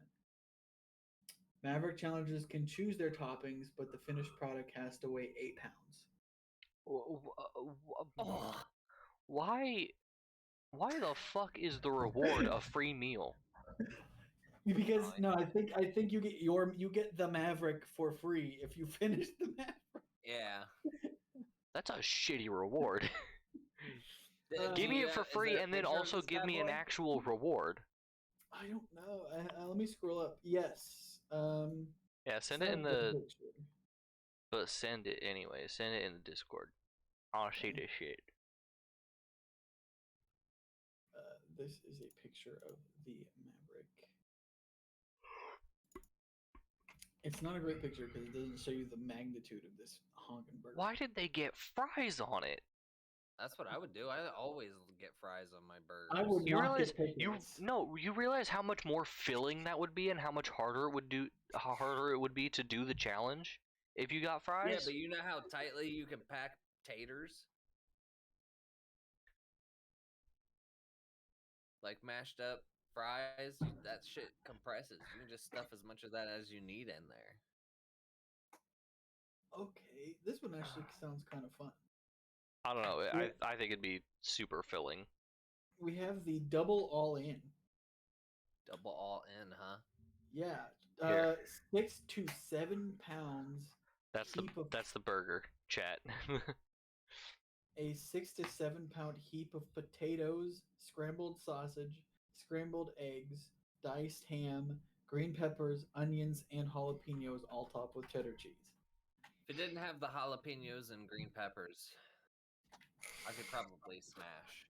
Maverick challengers can choose their toppings, but the finished product has to weigh 8 pounds. Why the fuck is the reward a free meal? Because I think you get the Maverick for free if you finish the Maverick. Yeah. That's a shitty reward. Give me it for is free, there a and then picture of also this give bad me an boy? actual reward. I don't know. Let me scroll up. Yes. Yeah, It's send not it a in good the. picture. But send it anyway. Send it in the Discord. I'll see Okay. this shit. This is a picture of the Maverick. It's not a great picture because it doesn't show you the magnitude of this honking burger. Why did they get fries on it? That's what I would do. I always get fries on my burgers. I would You not realize get pickles. you realize how much more filling that would be, and how much harder it would be to do the challenge if you got fries. Yeah, but you know how tightly you can pack taters? Like mashed up fries, that shit compresses. You can just stuff as much of that as you need in there. Okay, this one actually sounds kind of fun. I don't know. Yeah. I think it'd be super filling. We have the double all in. Double all in, huh? Yeah, Here. 6 to 7 pounds. That's the burger, chat. A 6 to 7 pound heap of potatoes, scrambled sausage, scrambled eggs, diced ham, green peppers, onions, and jalapenos, all topped with cheddar cheese. If it didn't have the jalapenos and green peppers, I could probably smash.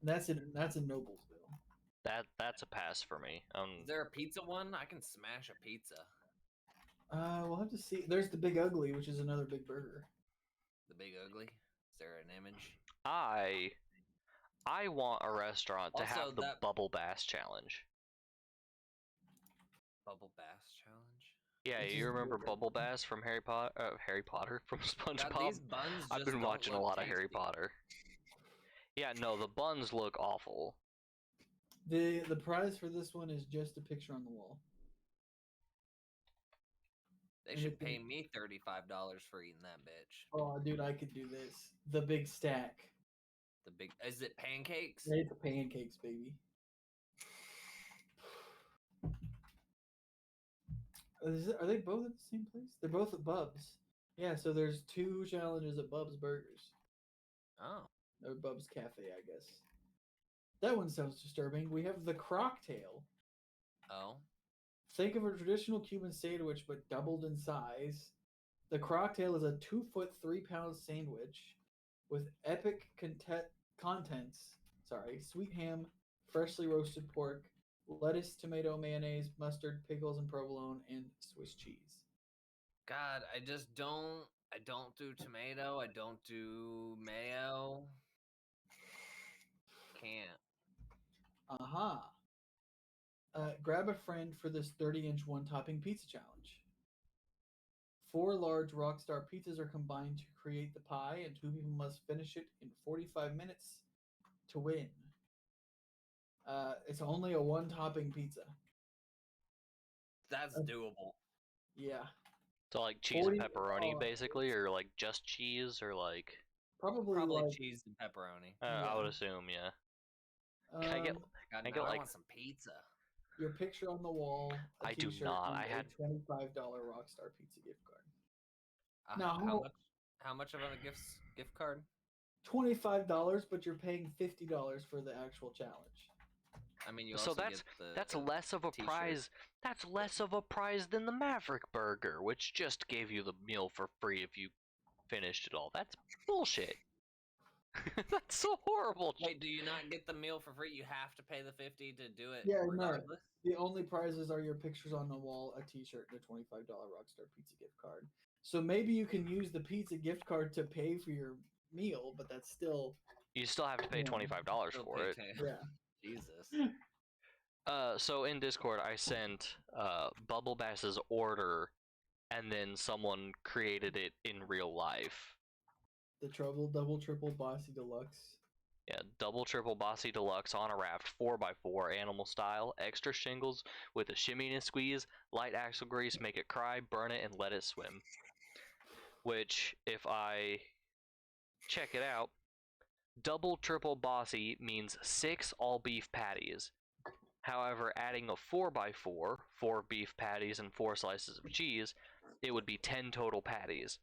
That's in Noblesville. That's a pass for me. Is there a pizza one? I can smash a pizza. We'll have to see. There's the Big Ugly, which is another big burger. The Big Ugly? Is there an image? I want a restaurant to Also, have the that- Bubble Bass Challenge. Bubble Bass Challenge? Yeah, Which you is remember good. Bubble Bass from Harry Potter from God, SpongeBob? these buns I've just been don't watching a look lot of Harry tasty. Potter. Yeah, no, the buns look awful. The prize for this one is just a picture on the wall. They And should it's a- pay me $35 for eating that bitch. Oh, dude, I could do this. The big stack. The big is it pancakes? It's pancakes, baby. Are they both at the same place? They're both at Bub's. Yeah, so there's 2 challenges at Bub's Burgers. Oh. Or Bub's Cafe, I guess. That one sounds disturbing. We have the Crocktail. Oh. Think of a traditional Cuban sandwich, but doubled in size. The Crocktail is a 2-foot, 3-pound sandwich with epic contents. Sweet ham, freshly roasted pork, lettuce, tomato, mayonnaise, mustard, pickles, and provolone, and Swiss cheese. God, I don't do tomato, I don't do mayo. Can't. Grab a friend for this 30-inch one-topping pizza challenge. 4 large Rockstar pizzas are combined to create the pie, and 2 people must finish it in 45 minutes to win. It's only a one-topping pizza. That's doable. Yeah. So like cheese and 40 pepperoni, basically, or like just cheese, or like. Probably like, cheese and pepperoni. I would assume, yeah. Can I get? God, I now get, I like- want some pizza. your picture on the wall, a I do t-shirt, not. and I had- a $25 Rockstar pizza gift card. Now, how much of a gift card? $25, but you're paying $50 for the actual challenge. I mean, you So also that's get the that's less of a t-shirt. prize. That's less of a prize than the Maverick Burger, which just gave you the meal for free if you finished it all. That's bullshit. That's so horrible. Wait, do you not get the meal for free? You have to pay the $50 to do it Yeah, no. regardless? The only prizes are your pictures on the wall, a t-shirt, and a $25 Rockstar Pizza gift card. So maybe you can use the pizza gift card to pay for your meal, but that's still... You still have to pay $25 Still for pay it. Yeah. Jesus. So in Discord, I sent Bubble Bass's order, and then someone created it in real life. The double, triple Bossy Deluxe. Yeah, double, triple Bossy Deluxe on a raft, 4x4, animal style, extra shingles with a shimmy and squeeze, light axle grease, make it cry, burn it, and let it swim. Which, if I check it out, double, triple Bossy means 6 all beef patties. However, adding a 4x4, 4 beef patties and 4 slices of cheese, it would be 10 total patties.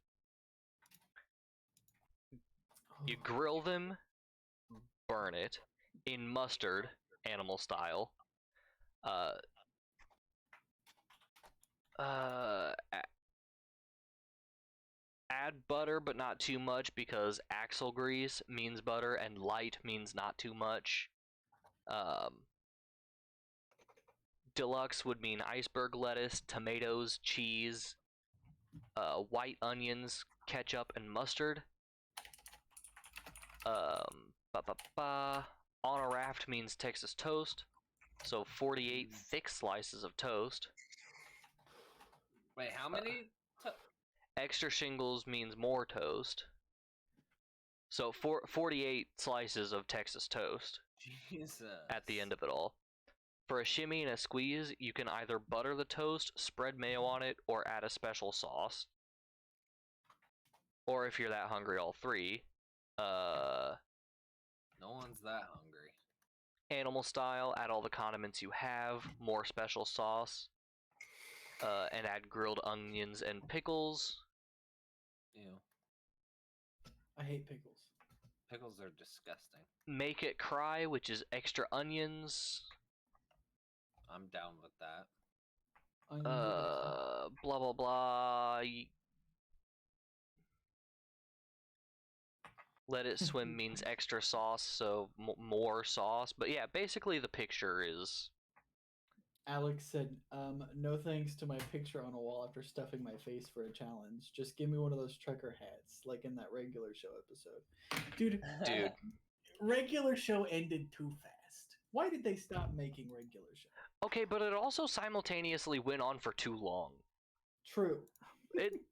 You grill them, burn it. In mustard, animal style. Add butter, but not too much, because axle grease means butter and light means not too much. Deluxe would mean iceberg lettuce, tomatoes, cheese, white onions, ketchup, and mustard. On a raft means Texas toast, so 48 thick slices of toast. Wait, how many? Extra shingles means more toast. So 48 slices of Texas toast Jesus. at the end of it all. For a shimmy and a squeeze, you can either butter the toast, spread mayo on it, or add a special sauce. Or if you're that hungry, all three. No one's that hungry. Animal style, add all the condiments you have, more special sauce, and add grilled onions and pickles. Ew. I hate pickles. Pickles are disgusting. Make it cry, which is extra onions. I'm down with that. Onions are decent. Blah blah blah. Let it swim means extra sauce, so more sauce. But yeah, basically the picture is... Alex said, no thanks to my picture on a wall after stuffing my face for a challenge. Just give me one of those trucker hats, like in that regular show episode. Dude, regular show ended too fast. Why did they stop making regular show? Okay, but it also simultaneously went on for too long. True.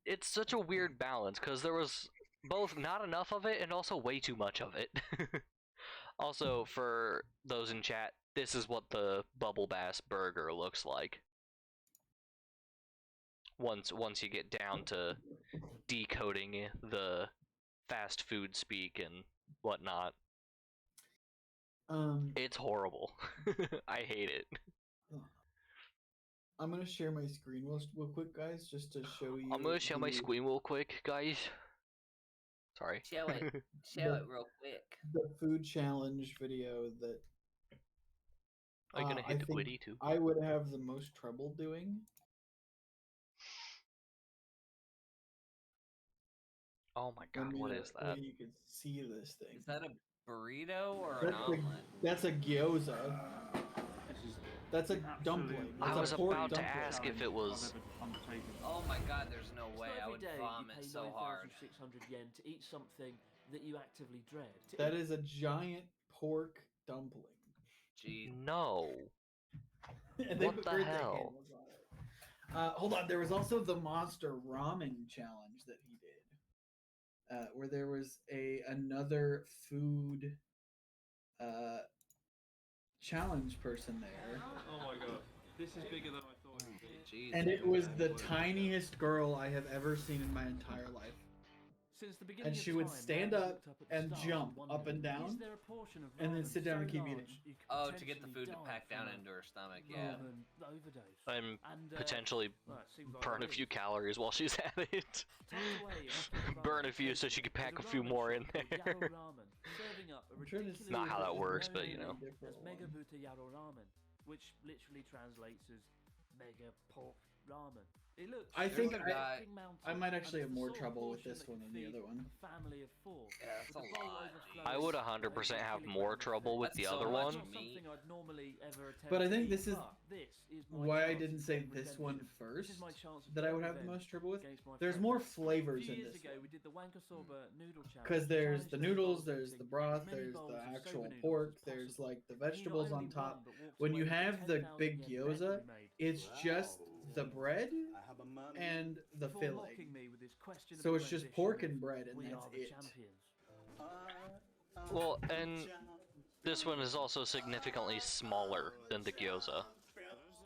It's such a weird balance, because there was both not enough of it and also way too much of it. Also, for those in chat, this is what the Bubble Bass burger looks like. Once you get down to decoding the fast food speak and whatnot. It's horrible. I hate it. I'm gonna share my screen real quick, guys, just to show you. I'm gonna share my screen real quick, guys. Sorry. Show it. Show it real quick. The food challenge video that I'm gonna hit the quitty too. I would have the most trouble doing. Oh my god, what is that? You can see this thing. Is that a burrito or an omelet? That's a gyoza. That's a dumpling. I was about to dumpling. ask if it was... Oh my god, there's no way. I would Every day vomit you pay so hard. 9,600 yen to eat something that you actively dread. That is a giant pork dumpling. Gee. No. And they What put the birthday hell? candles on it. Hold on, there was also the Monster Ramen challenge that he did, where there was another food challenge person there. Oh my god, this is bigger than I thought it would be. Jeez. And it was the tiniest girl I have ever seen in my entire life. Since the beginning And of she would time, stand man has up looked at the and stars jump wondered, up and down, is there a portion of and then ramen sit down and so keep large eating. you could Oh, to get the potentially food to die pack down from into her stomach, rather yeah. than overdose? And And, potentially well, it seems like burn a it few is. calories while she's at it. Tucked away in a big Burn a bar few so she can pack a few ramen more shop in called there. Yarrow Ramen, serving up a I'm trying to ridiculously see Not how that if works, there's but you know. any different That's one. Mega Buta Yarrow Ramen, which literally translates as Mega Pork Ramen. It looks I think like a I- fucking mountain, I might and actually it's have the more sort of trouble with portion this that one could than the feed other one. a family of 4. Yeah, that's With a the bowl lot. overflowing I would with 100% have over a more kilogram of trouble with That's the so other much one. Not meat. something I'd normally ever attempt But I to think eat, this is but this is my why I chance didn't to say take this one redemption. first This is my chance of that I would getting have the revenge most trouble with. against my There's friends. more A flavors few in years this ago, one. we did the Wankosoba noodle challenge. Because there's Challenge the that noodles, involved there's the eating broth, as many there's bowls the of soba actual noodles pork, as there's possible. like the And you not vegetables on only top. won, but walked When away you with a have the 10,000 big yen bet gyoza, we made. it's just the bread and the Before filling. mocking me with his questionable So it's just rendition pork of, and bread, and "We that's are the it. champions." Well, and this one is also significantly smaller than the gyoza.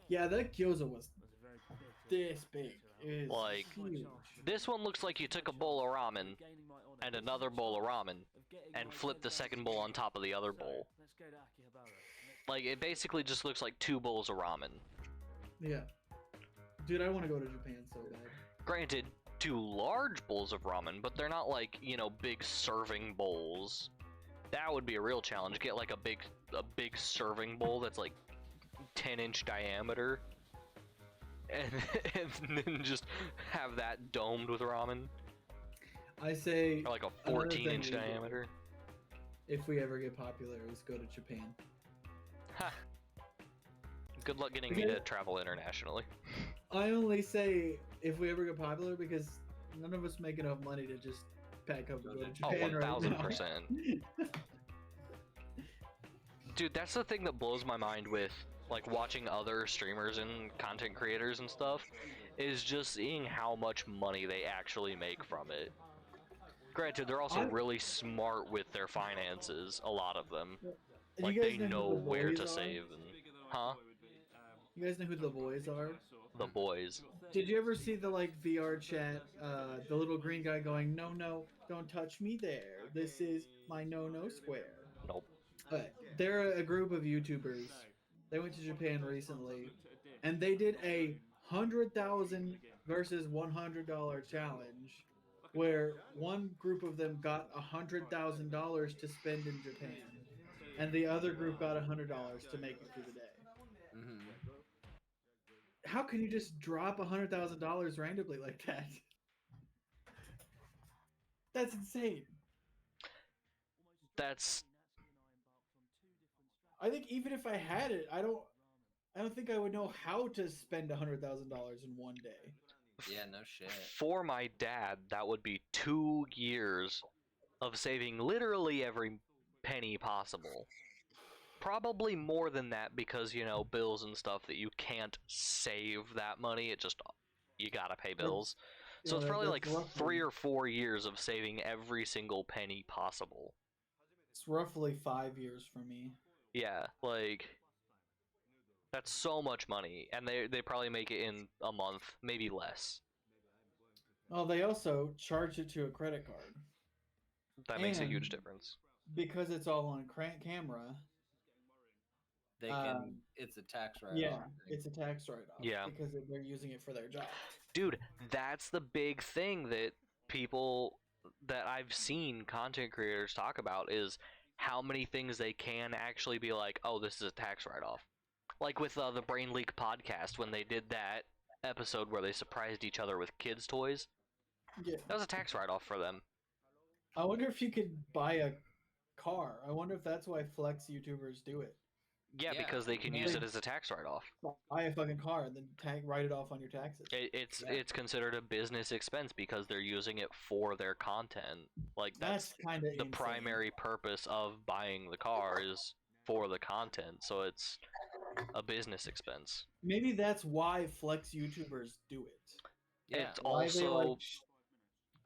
Yeah, that gyoza was It was a very bitter this big. bitter It is Like, huge. This one looks like you took a bowl of ramen gaining my honor. and This is another my bowl of chance ramen of getting and my flipped the 10,000 second bowl on top of the other So, bowl. let's go to Akihabara. Next- Like, it basically just looks like 2 bowls of ramen. Yeah. Dude, I want to go to Japan so bad. Granted, 2 large bowls of ramen, but they're not like, you know, big serving bowls. That would be a real challenge. Get like a big serving bowl that's like 10-inch diameter, and, and then just have that domed with ramen, I say or like a another thing 14-inch we do, diameter. if we ever get popular, is go to Japan. Ha. Good luck getting me to travel internationally. I only say if we ever get popular because none of us make enough money to just pack up and go to Oh, Japan right now. 1000%. Dude, that's the thing that blows my mind with like watching other streamers and content creators and stuff, is just seeing how much money they actually make from it. Granted, they're also really smart with their finances, a lot of them. And Like, you guys they know know who the where boys to are? save and... Huh? You guys know who the boys are? The boys. Did you ever see the like VR chat, the little green guy going, "No, no, don't touch me there. This is my no square." Nope. They're a group of YouTubers. They went to Japan recently, and they did a 100,000 versus $100 challenge, where one group of them got $100,000 to spend in Japan, and the other group got $100 to make it through the day. How can you just drop $100,000 randomly like that? That's insane. That's... I think even if I had it, I don't think I would know how to spend $100,000 in one day. Yeah, no shit. For my dad, that would be 2 years of saving literally every penny possible. Probably more than that because, you know, bills and stuff that you can't save that money. It just, you gotta pay bills. So it's probably like 3 or 4 years of saving every single penny possible. It's roughly 5 years for me. Yeah, like, that's so much money, and they probably make it in a month, maybe less. Well, they also charge it to a credit card. That makes a huge difference. Because it's all on camera. They can. It's a tax write-off. Yeah, it's a tax write-off. Yeah. Because they're using it for their job. Dude, that's the big thing that people that I've seen content creators talk about, is how many things they can actually be like, oh, this is a tax write-off. Like with the Brain Leak podcast, when they did that episode where they surprised each other with kids' toys. Yeah. That was a tax write-off for them. I wonder if you could buy a car. I wonder if that's why flex YouTubers do it. Yeah, because they can use it as a tax write-off. Buy a fucking car and then write it off on your taxes. It's considered a business expense because they're using it for their content. Like that's kind of the primary purpose of buying the car, is for the content. So it's a business expense. Maybe that's why flex YouTubers do it. Yeah. It's Why also they, like,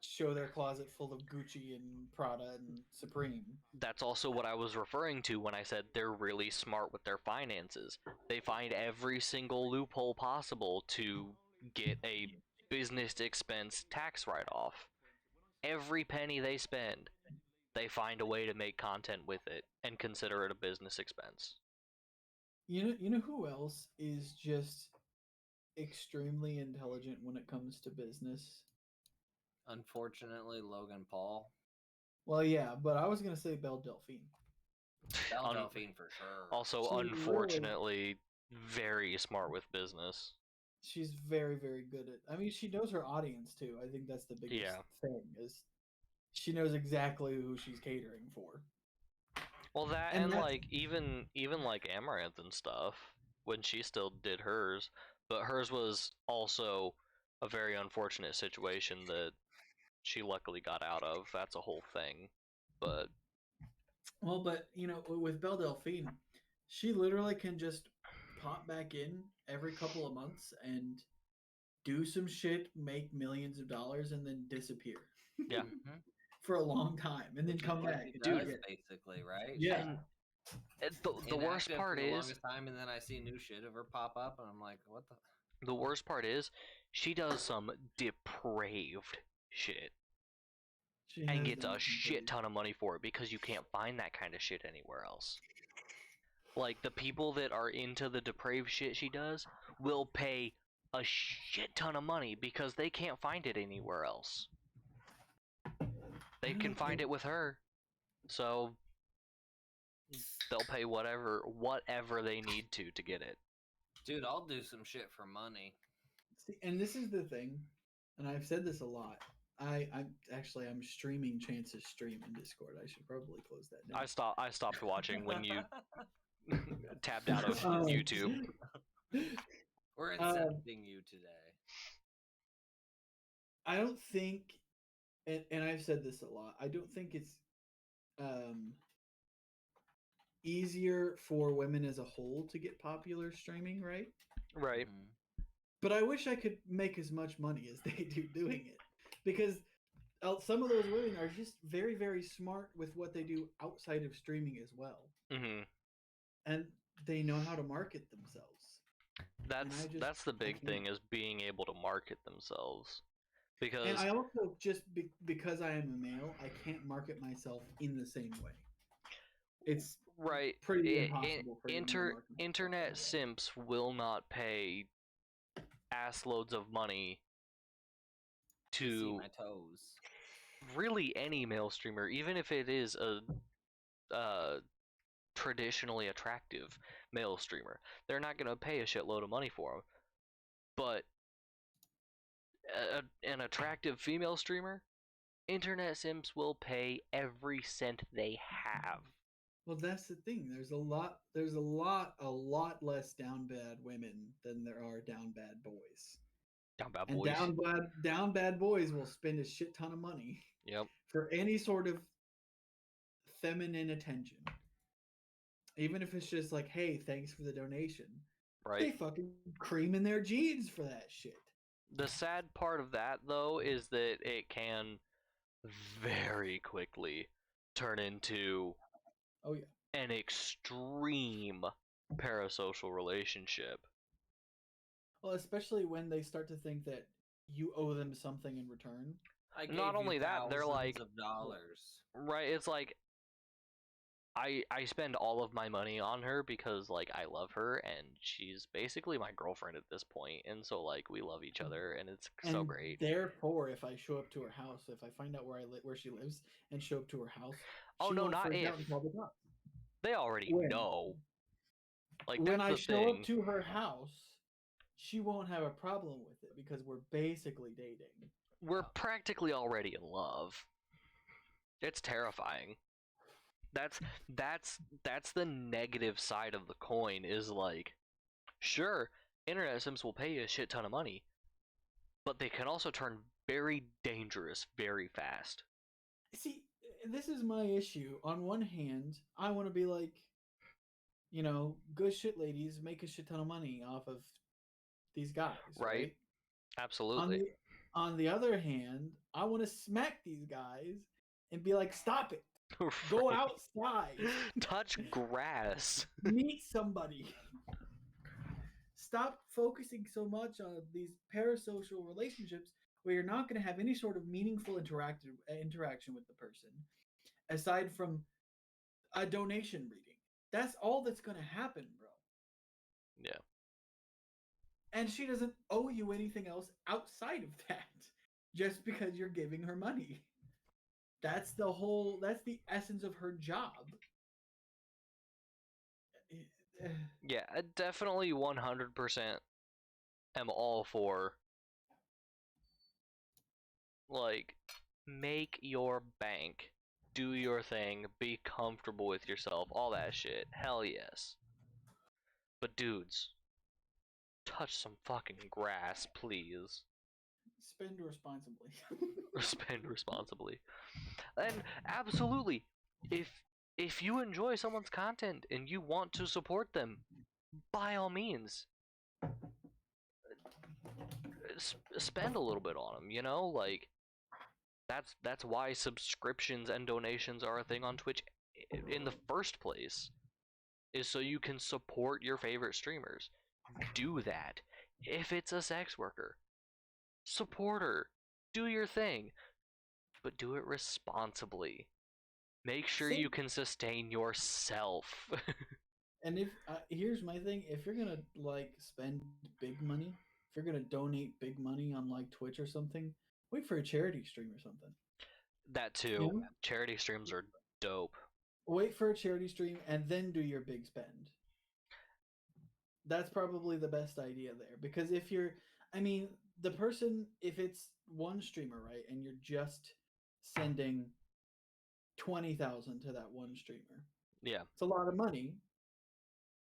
show their closet full of Gucci and Prada and Supreme. That's also what I was referring to when I said they're really smart with their finances. They find every single loophole possible to get a business expense tax write-off. Every penny they spend, they find a way to make content with it and consider it a business expense. You know who else is just extremely intelligent when it comes to business? Unfortunately, Logan Paul. Well, yeah, but I was gonna say Belle Delphine. Belle Delphine for sure. Also, She unfortunately, very smart with business. She's very, very good at. I mean, she knows her audience too. I think that's the biggest thing, is she knows exactly who she's catering for. Well, that and like even like Amaranth and stuff, when she still did hers, but hers was also a very unfortunate situation that she luckily got out of. That's a whole thing. But you know, with Belle Delphine, she literally can just pop back in every couple of months and do some shit, make millions of dollars, and then disappear. Yeah. For a long time, and then come back. Basically, right? Yeah. And the worst part is, longest time, and then I see new shit of her pop up, and I'm like, what the? The worst part is, she does some depraved shit. And gets a shit ton of money for it because you can't find that kind of shit anywhere else. Like, the people that are into the depraved shit she does will pay a shit ton of money because they can't find it anywhere else. They can find it with her. So, they'll pay whatever they need to get it. Dude, I'll do some shit for money. See, and this is the thing, and I've said this a lot. I'm streaming Chance's stream in Discord. I should probably close that down. I stopped watching when you tapped out of YouTube. We're incenting you today. I don't think, and I've said this a lot, I don't think it's easier for women as a whole to get popular streaming, right? Right. But I wish I could make as much money as they do doing it, because some of those women are just very, very smart with what they do outside of streaming as well, and they know how to market themselves. That's the big thing, is being able to market themselves. Because and I also because I am a male, I can't market myself in the same way. It's right. Pretty impossible for internet simps will not pay ass loads of money to see my toes. Really any male streamer, even if it is a traditionally attractive male streamer. They're not going to pay a shitload of money for them. But an attractive female streamer, internet simps will pay every cent they have. Well, that's the thing. There's a lot less down bad women than there are down bad boys. Down bad boys. Down bad boys will spend a shit ton of money. Yep. For any sort of feminine attention. Even if it's just like, hey, thanks for the donation. Right. They fucking cream in their jeans for that shit. The sad part of that, though, is that it can very quickly turn into an extreme parasocial relationship. Well, especially when they start to think that you owe them something in return. Not only that, they're like of dollars. Right, it's like I spend all of my money on her because like I love her and she's basically my girlfriend at this point, and so like we love each other and it's so great. Therefore, if I show up to her house, if I find out where she lives and show up to her house, not if. They already know. Like when I show up to her house, she won't have a problem with it because we're basically dating. We're practically already in love. It's terrifying. That's the negative side of the coin, is like, sure, internet sims will pay you a shit ton of money, but they can also turn very dangerous very fast. See, this is my issue. On one hand, I want to be like, good shit ladies make a shit ton of money off of these guys. Right? Absolutely. On the other hand, I want to smack these guys and be like, stop it. Right. Go outside. Touch grass. Meet somebody. Stop focusing so much on these parasocial relationships where you're not going to have any sort of meaningful interaction with the person, aside from a donation reading. That's all that's going to happen, bro. Yeah. And she doesn't owe you anything else outside of that, just because you're giving her money. That's the essence of her job. Yeah, I definitely 100% am all for, like, make your bank, do your thing, be comfortable with yourself, all that shit. Hell yes. But dudes, touch some fucking grass, please. Spend responsibly. Spend responsibly. And absolutely, if you enjoy someone's content and you want to support them, by all means, spend a little bit on them, like, that's why subscriptions and donations are a thing on Twitch in the first place, is so you can support your favorite streamers. Do that. If it's a sex worker, support her, do your thing, but do it responsibly. Make sure you can sustain yourself. And here's my thing, if you're gonna like spend big money, if you're gonna donate big money on like Twitch or something, wait for a charity stream or something. That too. Charity streams are dope. Wait for a charity stream and then do your big spend. That's probably the best idea there, because if you're, I mean, the person, if it's one streamer, right, and you're just sending 20,000 to that one streamer, Yeah. it's a lot of money.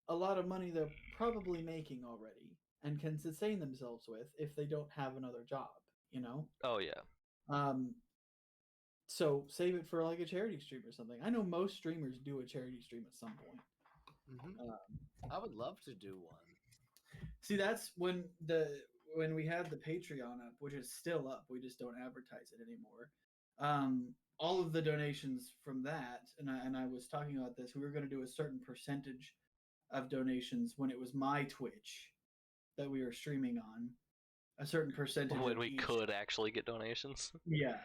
A lot of money they're probably making already and can sustain themselves with if they don't have another job, you know? Oh yeah. Um, so save it for like a charity stream or something. I know most streamers do a charity stream at some point. I would love to do one. See, that's when we had the Patreon up, which is still up. We just don't advertise it anymore. All of the donations from that, and I was talking about this. We were going to do a certain percentage of donations when it was my Twitch that we were streaming on. A certain percentage When of we each, could actually get donations. yeah,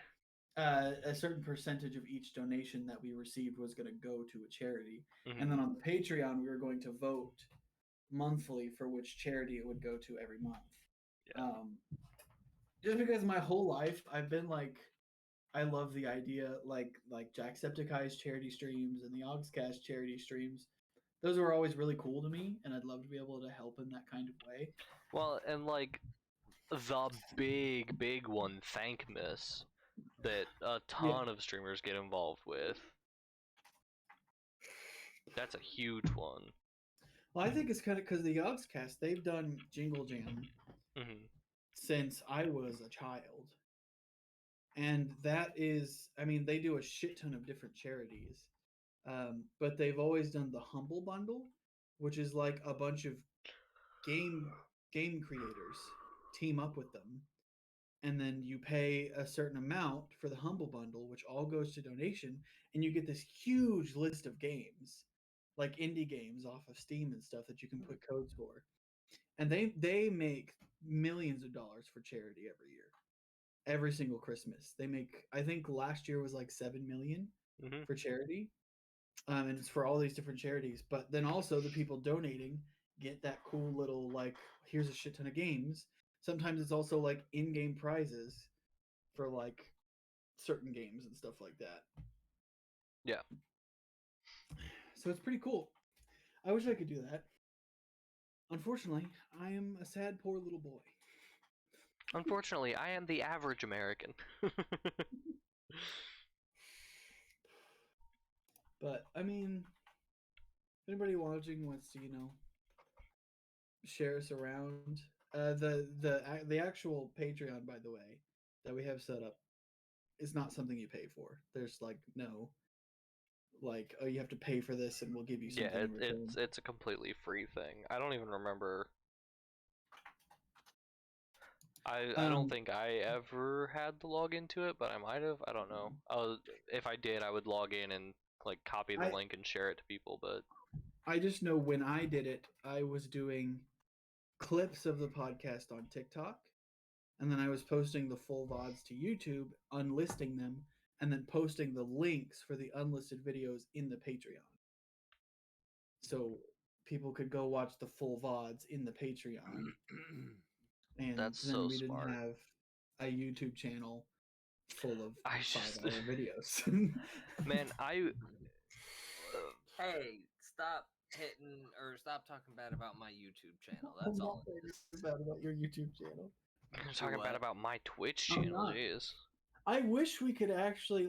a certain percentage of each donation that we received was going to go to a charity, Mhm. and then on the Patreon we were going to vote monthly for which charity it would go to every month. Yeah. Just because my whole life I've been like, I love the idea, like Jacksepticeye's charity streams and the Ogscast charity streams. Those were always really cool to me, and I'd love to be able to help in that kind of way. Well, and like the big one, Thankmas, that a ton of streamers get involved with. That's a huge one. Well, I think it's kind of because the Ogscast, they've done Jingle Jam Mhm. since I was a child. And that is, I mean, they do a shit ton of different charities. But they've always done the Humble Bundle, which is like a bunch of game creators team up with them. And then you pay a certain amount for the Humble Bundle, which all goes to donation, and you get this huge list of games, like indie games off of Steam and stuff that you can put codes for. And they make millions of dollars for charity every year. Every single Christmas. They make, I think last year was like 7 million Mhm. for charity. And it's for all these different charities. But then also the people donating get that cool little, like, here's a shit ton of games. Sometimes it's also like in-game prizes for like certain games and stuff like that. Yeah. So it's pretty cool. I wish I could do that. Unfortunately, I am a sad, poor little boy. Unfortunately, I am the average American. But I mean, if anybody watching wants to, share us around, the actual Patreon, by the way, that we have set up, is not something you pay for. There's like no, like, oh, you have to pay for this and we'll give you something Yeah, in return. it's a completely free thing. I don't even remember. I don't think I ever had to log into it, but I might have. I don't know. If I did, I would log in and like copy the link and share it to people. But I just know when I did it, I was doing clips of the podcast on TikTok, and then I was posting the full VODs to YouTube, unlisting them, and then posting the links for the unlisted videos in the Patreon. So people could go watch the full VODs in the Patreon. And that's then so we didn't smart. have a YouTube channel full of I just 5-hour videos. Man, Hey, stop hitting or stop talking bad about my YouTube channel. I'm That's not all. saying bad about your YouTube channel. I'm talking bad about my Twitch I'm channel. not. Jeez. I wish we could actually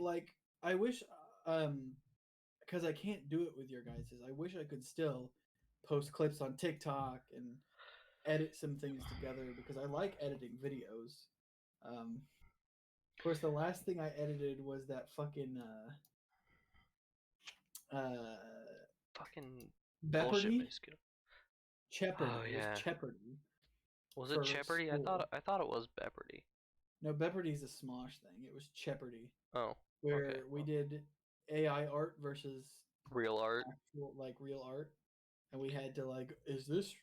I wish because I can't do it with your guys's. I wish I could still post clips on TikTok and edit some things together because I like editing videos. Of course, the last thing I edited was that fucking Fucking bullshit Beppardy? mosquito. Jeopardy. Oh, It yeah. was Jeopardy. Was it for Jeopardy? school. I thought it was Beppardy. No, Beppardy's a Smosh thing. It was Jeopardy, Oh, where okay, we well. did AI art versus Real art. actual, like, real art, and we had to like, is this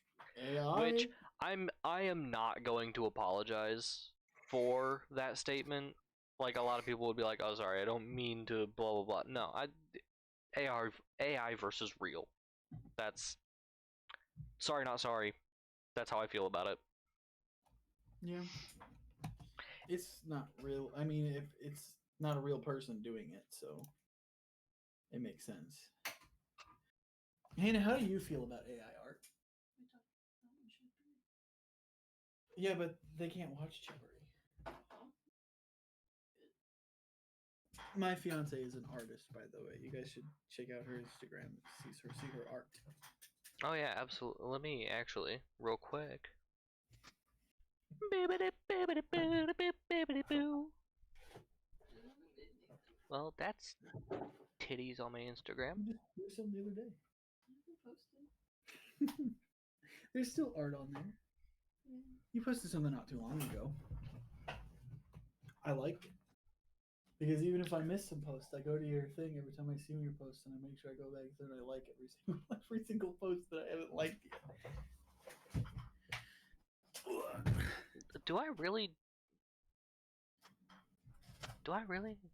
AI? Which I am not going to apologize for that statement. Like a lot of people would be like, "Oh, sorry, I don't mean to blah blah blah." No, AI versus real. That's sorry, not sorry. That's how I feel about it. Yeah, it's not real. I mean, if it's not a real person doing it, so It makes sense. Hannah, how do you feel about AI art? Yeah, but they can't watch Jeopardy. My fiance is an artist, by the way. You guys should check out her Instagram, see her art. Oh yeah, absolutely. Let me actually, real quick. Well, that's titties on my Instagram. You just threw some the other day. There's still art on there. You posted something not too long ago. I liked it. Because even if I miss some posts, I go to your thing every time I see your post and I make sure I go back and I like every single post that I haven't liked yet. Do I really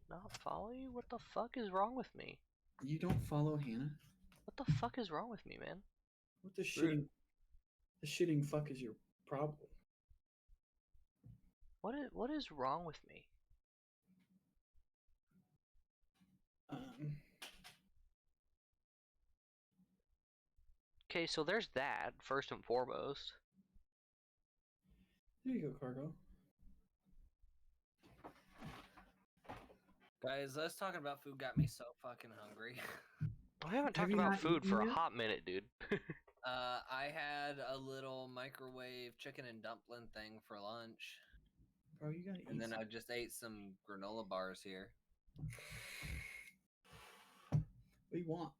not follow you? What the fuck is wrong with me? You don't follow Hannah? What the fuck is wrong with me, man? What the shitting fuck is your problem? What is wrong with me? Okay, so there's that, first and foremost. There you go, Cargo. Guys, us talking about food got me so fucking hungry. We haven't talked about food for a hot minute, dude. I had a little microwave chicken and dumpling thing for lunch. Bro, you gotta eat. And then I just ate some granola bars here. What do you want?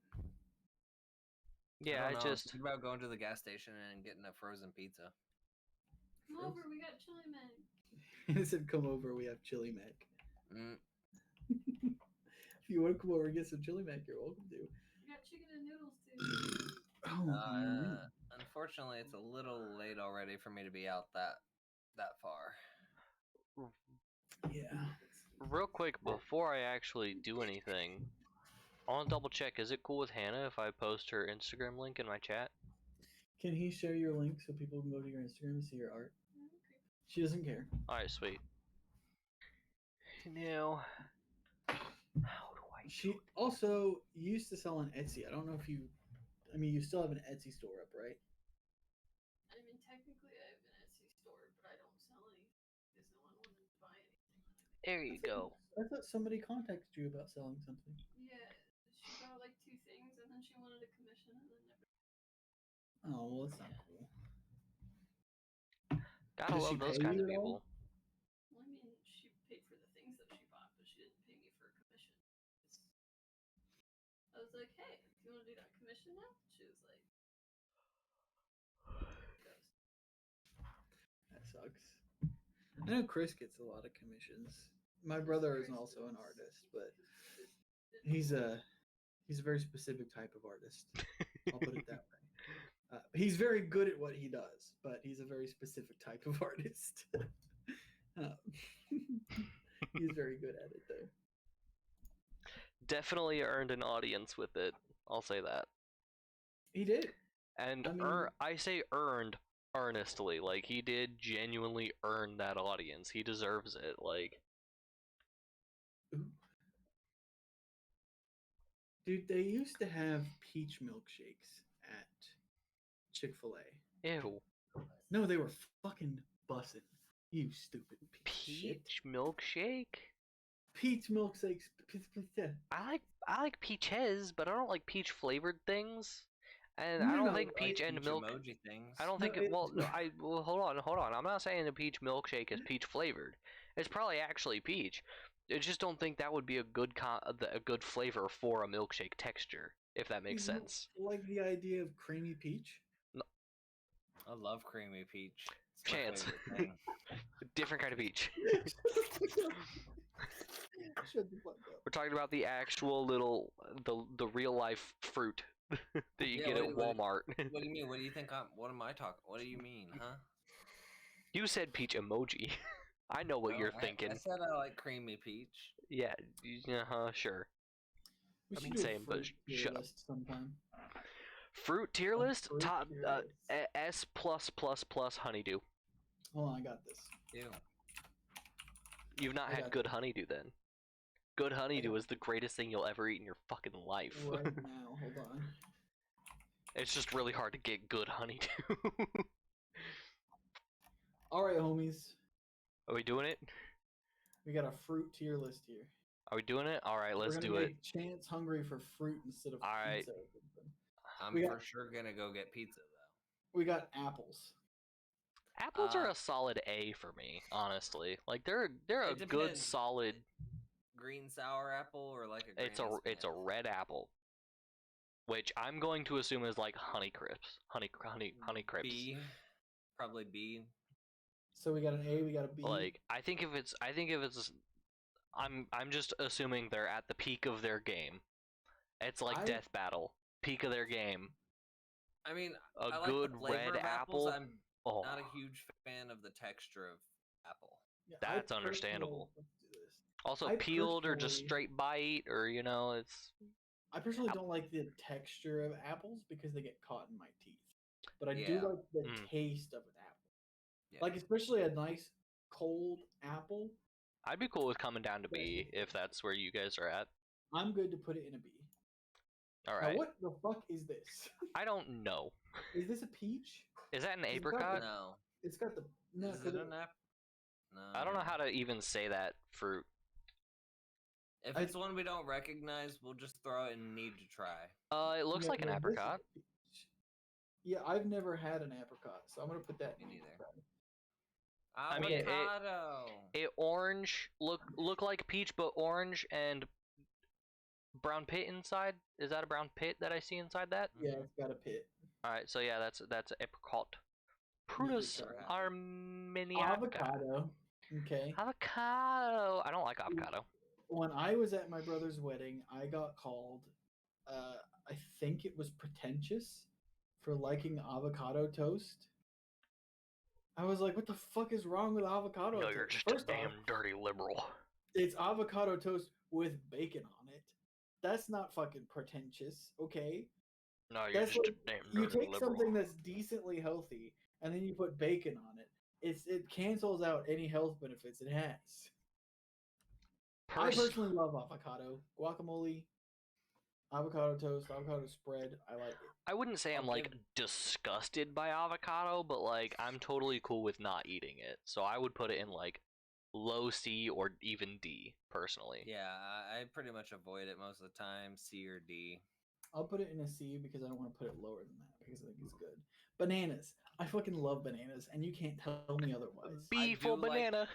Yeah, I just think about going to the gas station and getting a frozen pizza. Come over, we got chili mac. He said, "Come over, we have chili mac." Mm. If you want to come over and get some chili mac, you're welcome to. We got chicken and noodles too. Unfortunately, it's a little late already for me to be out that far. Yeah. real quick before I actually do anything, I want to double check. Is it cool with Hannah if I post her Instagram link in my chat? Can he share your link so people can go to your Instagram and see your art? Okay. She doesn't care. Alright, sweet. Now, how do I? She also used to sell on Etsy. I don't know if you. I mean, you still have an Etsy store up, right? I mean, technically, I have an Etsy store, but I don't sell anything because no one wanted to buy anything. There you go. I thought somebody contacted you about selling something. Yeah, she bought like 2 things, and then she wanted a commission, and then never. Oh, well, that's not cool. Gotta Does she love those pay kinds you of at all? people. Well, I mean, she paid for the things that she bought, but she didn't pay me for a commission. I was like, hey, do you want to do that commission now? She was like, That sucks. I know Chris gets a lot of commissions. My brother is also an artist, but he's a very specific type of artist. I'll put it that way. He's very good at what he does, but he's a very specific type of artist. He's very good at it, though. Definitely earned an audience with it. I'll say that. He did. And I mean- I say earned earnestly. Like, he did genuinely earn that audience. He deserves it. Like, Ooh. Dude, they used to have peach milkshakes at Chick-fil-A. ew. No, they were fucking bussin'. You stupid piece of shit. Peach milkshake? Peach milkshakes. I like peaches, but I don't like peach flavored things. And No, I don't no, think Like peach and milk. emoji things. I don't No, think. Well, hold on. I'm not saying the peach milkshake is peach flavored. It's probably actually peach. I just don't think that would be a good flavor for a milkshake texture, if that makes You don't sense. like the idea of creamy peach? I love creamy peach. It's my Chance. favorite thing. Different kind of peach. Shut the fuck up. We're talking about the actual little, the real life fruit that you Yeah, get at what- Walmart. What do you mean? What do you think? What am I talking? What do you mean, huh? You said peach emoji. I know what No, you're I thinking. said I like creamy peach. Yeah, sure. We I should mean, do a same, but fruit tier shut up. list sometime. Fruit tier A list, fruit top tier list. S plus honeydew. Hold on, I got this. Ew. You've not I had got good honeydew then. Good honeydew is the greatest thing you'll ever eat in your fucking life. Right now, hold on. It's just really hard to get good honeydew. All right, homies. Are we doing it? We got a fruit tier list here. Are we doing it? All right, let's We're do gonna it. make Chance hungry for fruit instead of All right. pizza. or something. I'm We got- for sure gonna go get pizza though. We got apples. Apples are a solid A for me, honestly. Like they're a It good depends. solid. Green sour apple or like a It's a Granny Smith? red apple, which I'm going to assume is like Honey Crisps. Honey Crisps. B, probably B. So we got an A, we got a B. Like I think if it's I'm just assuming they're at the peak of their game. It's like Death Battle, peak of their game. I mean, A I like good the flavor red of apples. apple. I'm Oh, not a huge fan of the texture of apple. Yeah, that's I understandable. let's do this. also I peeled or just personally- straight bite, or you know, it's. I personally don't like the texture of apples because they get caught in my teeth. But I Yeah. do like the Mm. taste of an apple. Yeah. Like especially a nice cold apple. I'd be cool with coming down to B if that's where you guys are at. I'm good to put it in a B. All Now right. what the fuck is this? I don't know. Is this a peach? Is that an It's got apricot? No. It's got the no. Is 'cause it an apple? No. I don't know how to even say that fruit. If it's one we don't recognize, we'll just throw it in need to try. It looks Yeah, like an no, this is apricot. a peach. Yeah, I've never had an apricot, so I'm gonna put that. Me in neither. try. I mean, Avocado. It orange look like peach, but orange and brown pit inside. Is that a brown pit that I see inside that? Yeah, it's got a pit. All right, so yeah, that's apricot. Prunus arminiaca. Avocado. Okay. Avocado. I don't like avocado. When I was at my brother's wedding, I got called. I think it was pretentious for liking avocado toast. I was like, "What the fuck is wrong with avocado No, toast?" you're just First a damn off, dirty liberal. it's avocado toast with bacon on it. That's not fucking pretentious, okay? No, you're That's just a like, damn you dirty take liberal. something that's decently healthy and then you put bacon on it. It cancels out any health benefits it has. I personally love avocado, guacamole, avocado toast, avocado spread. I like it. I wouldn't say I'm like disgusted by avocado, but like I'm totally cool with not eating it. So I would put it in like low C or even D personally. Yeah, I pretty much avoid it most of the time. C or D. I'll put it in a C because I don't want to put it lower than that because I think it's good. Bananas. I fucking love bananas, and you can't tell me otherwise. B for banana.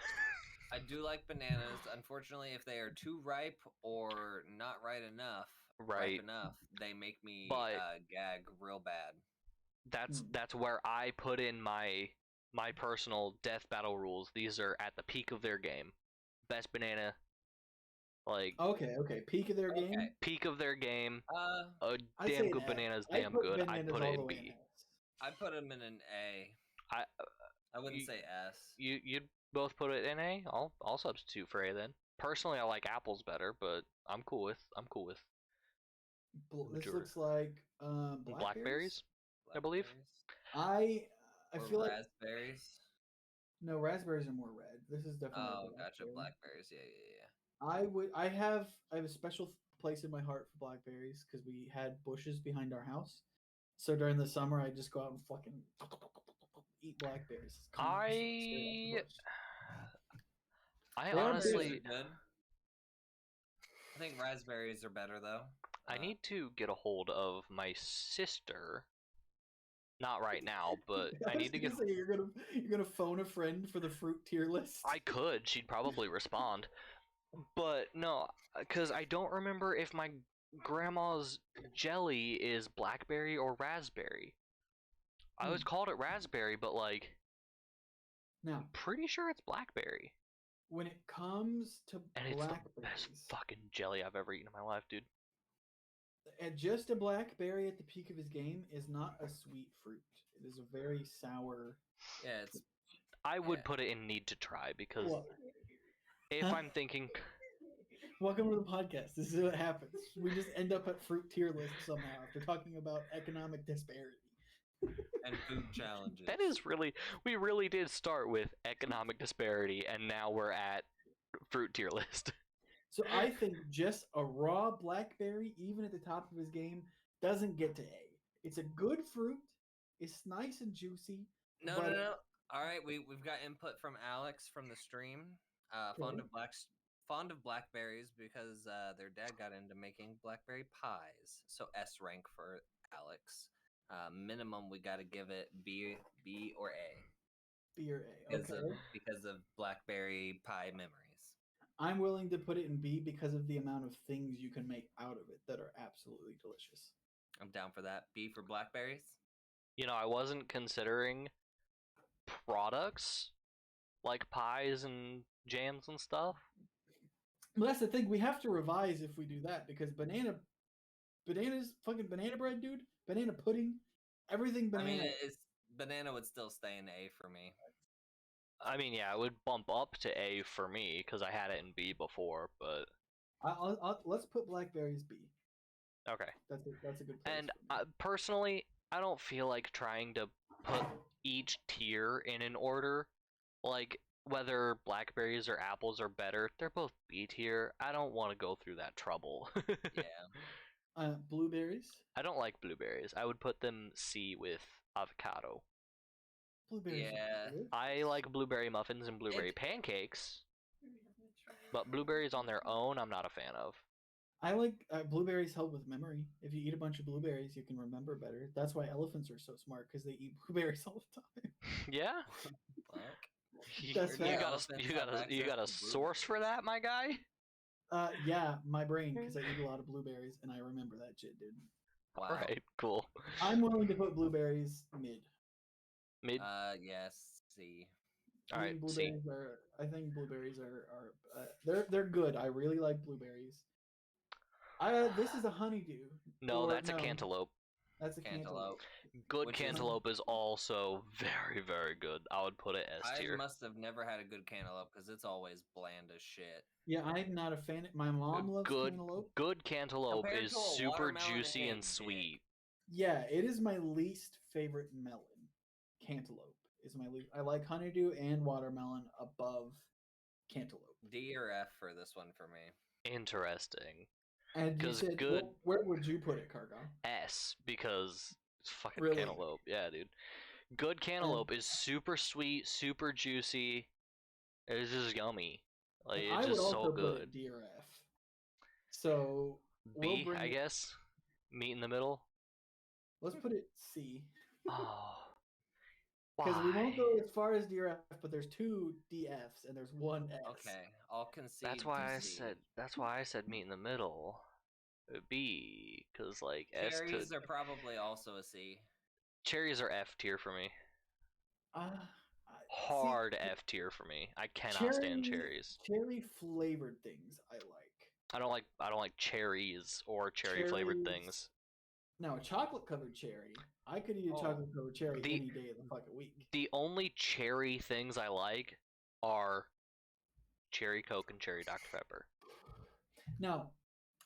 I do like bananas. Unfortunately, if they are too ripe or not ripe enough, they make me gag real bad. That's where I put in my personal death battle rules. These are at the peak of their game. Best banana. Like okay, peak of their game. Peak of their game. I'd damn say good an banana is A. damn good. I'd put it in all the way B. in S. I put them in an A. I wouldn't say S. You'd both put it in A. I'll substitute for A then. Personally, I like apples better, but I'm cool with. This looks like blackberries, I believe. I or feel like raspberries. No, raspberries are more red. This is definitely. Oh, gotcha. Blackberries. Yeah. I have a special place in my heart for blackberries because we had bushes behind our house. So during the summer, I just go out and fucking eat blackberries. I Blackberries honestly are good. I think raspberries are better though. I need to get a hold of my sister. Not right now, but I need to get. Say you're gonna phone a friend for the fruit tier list. I could. She'd probably respond, but no, because I don't remember if my grandma's jelly is blackberry or raspberry. I always called it raspberry, but like, now I'm pretty sure it's blackberry. When it comes to And it's blackberries, the best fucking jelly I've ever eaten in my life, dude. And just a blackberry at the peak of his game is not a sweet fruit. It is a very sour. Yeah, it's. I would put it in need to try because if I'm thinking. Welcome to the podcast. This is what happens. We just end up at fruit tier list somehow after talking about economic disparity. And food challenges. That is really, we really did start with economic disparity, and now we're at fruit tier list. So I think just a raw blackberry, even at the top of his game, doesn't get to A. It's a good fruit. It's nice and juicy. No, but no, no. All right, we've got input from Alex from the stream. Fond Okay. of blackberries because their dad got into making blackberry pies. So S rank for Alex. Minimum, we got to give it B or A B or A. Okay. because of blackberry pie memories. I'm willing to put it in B because of the amount of things you can make out of it that are absolutely delicious. I'm down for that. B for blackberries. You know, I wasn't considering products like pies and jams and stuff. But that's the thing. We have to revise if we do that because bananas, fucking banana bread, dude. Banana pudding, everything banana. I mean, it's banana would still stay in A for me. I mean, yeah, it would bump up to A for me because I had it in B before, but let's put blackberries B. okay. That's a good place. And personally, I don't feel like trying to put each tier in an order. Like, whether blackberries or apples are better, they're both B tier. I don't want to go through that trouble. Yeah. Blueberries. I don't like blueberries. I would put them C with avocado. Blueberries. Yeah. I like blueberry muffins and blueberry pancakes, but blueberries on their own, I'm not a fan of. I like blueberries help with memory. If you eat a bunch of blueberries, you can remember better. That's why elephants are so smart because they eat blueberries all the time. Yeah? Fuck. That's you fact. got a source for that, my guy? Yeah, my brain because I eat a lot of blueberries and I remember that shit, dude. Wow. Alright, cool. I'm willing to put blueberries mid. Mid? Yes. C. Alright, C. I think blueberries are they're good. I really like blueberries. This is a honeydew. No, that's a cantaloupe. That's a cantaloupe. Good Which is- cantaloupe is also very, very good. I would put it S I tier. must have never had a good cantaloupe because it's always bland as shit. Yeah, I'm not a fan. My mom loves cantaloupe. Good cantaloupe Compared is to a super watermelon, it juicy ain't and sweet. Yeah, it is my least favorite melon. Cantaloupe is my least. I like honeydew and watermelon above cantaloupe. D or F for this one for me. Interesting. And you 'Cause said, good- where would you put it, Cargo? S, because it's fucking Really? cantaloupe. Yeah, dude. Good cantaloupe is super sweet, super juicy. It's just yummy. Like, And it's I would just also so put good. it D or F. So we'll B, bring I it- guess. Meet in the middle. Let's put it C. Oh. Because we won't Why? go as far as DRF, but there's 2 DFs and there's 1 S. Okay, I'll concede. That's why I C. said. That's why I said meet in the middle. B, because like S Cherries could. are probably also a C. Cherries are F tier for me. See, Hard F tier for me. I cannot stand cherries. Cherry flavored things I like. I don't like cherries or cherry flavored Cherries- things. Now, a chocolate covered cherry, I could eat a chocolate covered cherry The- any day of the fucking week. The only cherry things I like are cherry Coke and cherry Dr Pepper. Now,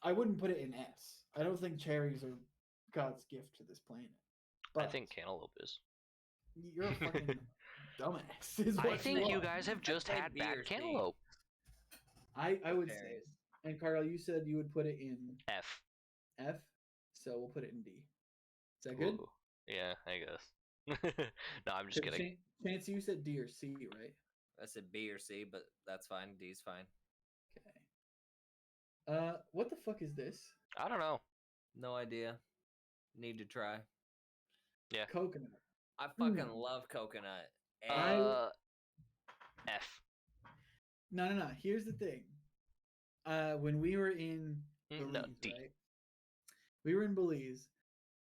I wouldn't put it in S. I don't think cherries are God's gift to this planet. But I think cantaloupe is. you're a fucking dumbass. Is I what think you are. guys have just say had B or bad C. cantaloupe. I would say. Cherries. And Carl, you said you would put it in F. F, so we'll put it in D. Is that good? Ooh. Yeah, I guess. No, I'm just kidding. Chance, you said D or C, right? I said B or C, but that's fine. D's fine. Okay. What the fuck is this? I don't know. No idea. Need to try. Yeah. Coconut. I fucking love coconut. F. No. Here's the thing. When we were in Belize, No, D. right? We were in Belize.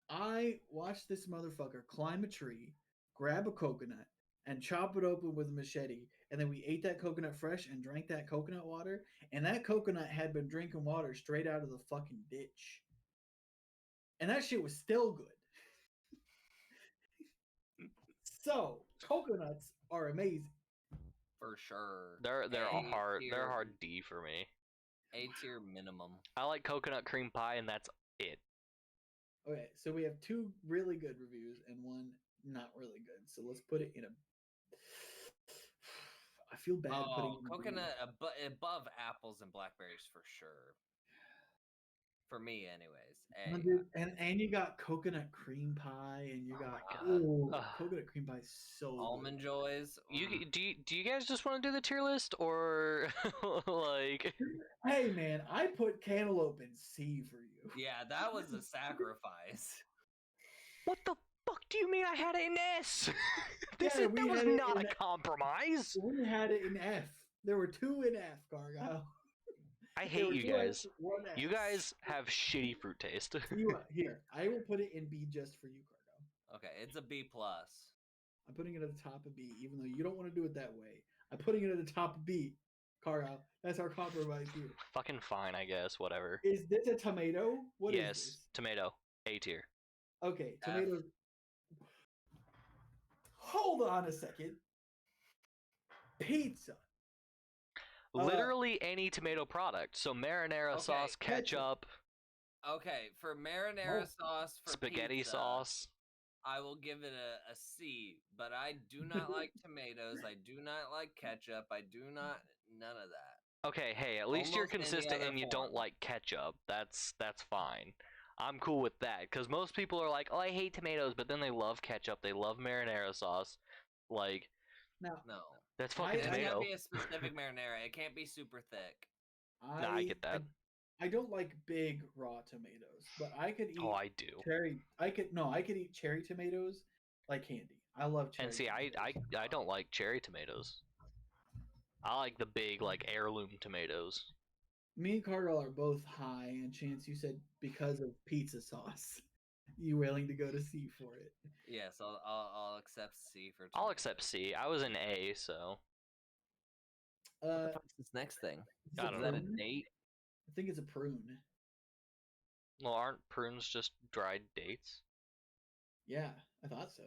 I watched this motherfucker climb a tree, grab a coconut, and chop it open with a machete. And then we ate that coconut fresh and drank that coconut water. And that coconut had been drinking water straight out of the fucking ditch. And that shit was still good. So, coconuts are amazing. For sure. They're A hard. tier- They're hard D for me. A tier minimum. I like coconut cream pie, and that's it. Okay, so we have 2 really good reviews and 1 not really good. So let's put it in a. I feel bad putting Oh, it in B. coconut above apples and blackberries for sure. For me, anyways. Dude, and you got coconut cream pie, and you got God. coconut cream pie is so Almond good. Joys. Do you guys just want to do the tier list, or like? Hey man, I put cantaloupe in C for you. Yeah, that was a sacrifice. What the fuck do you mean I had it in S? Yeah, we that was had it not in a compromise. We had it in F. There were 2 in F, Cargyle. I There hate were you 2 Fs, guys. 1 You S. guys have shitty fruit taste. You what? Here, I will put it in B just for you, Cargo. Okay, it's a B plus. I'm putting it at the top of B, even though you don't want to do it that way. I'm putting it at the top of B, Cargyle. That's our compromise here. Fucking fine, I guess. Whatever. Is this a tomato? What is Yes, this? tomato. A tier. Okay, F. tomatoes. Hold on a second. Pizza. Literally any tomato product. So marinara Okay, sauce, ketchup, Okay, for marinara Oh, sauce for spaghetti pizza, sauce. I will give it a C. But I do not like tomatoes. I do not like ketchup. I do not none of that. Okay, hey, at least you're Almost any consistent other and you don't form. like ketchup. That's fine. I'm cool with that because most people are like, "Oh, I hate tomatoes," but then they love ketchup. They love marinara sauce. Like, now No. that's fucking It's tomato. gotta be a specific marinara. It can't be super thick. Nah, I get that. I don't like big raw tomatoes, but I could eat Oh, I do. cherry. I could eat cherry tomatoes like candy. I love cherry. And see, tomatoes. I don't like cherry tomatoes. I like the big like heirloom tomatoes. Me and Carl are both high, and Chance, you said because of pizza sauce, you willing to go to C for it. Yes, I'll accept C for. I'll accept C. I was in A, so What the Uh, fuck is this next thing? is I it don't Is that a prune? date? I think it's a prune. well, aren't prunes just dried dates? Yeah, I thought so.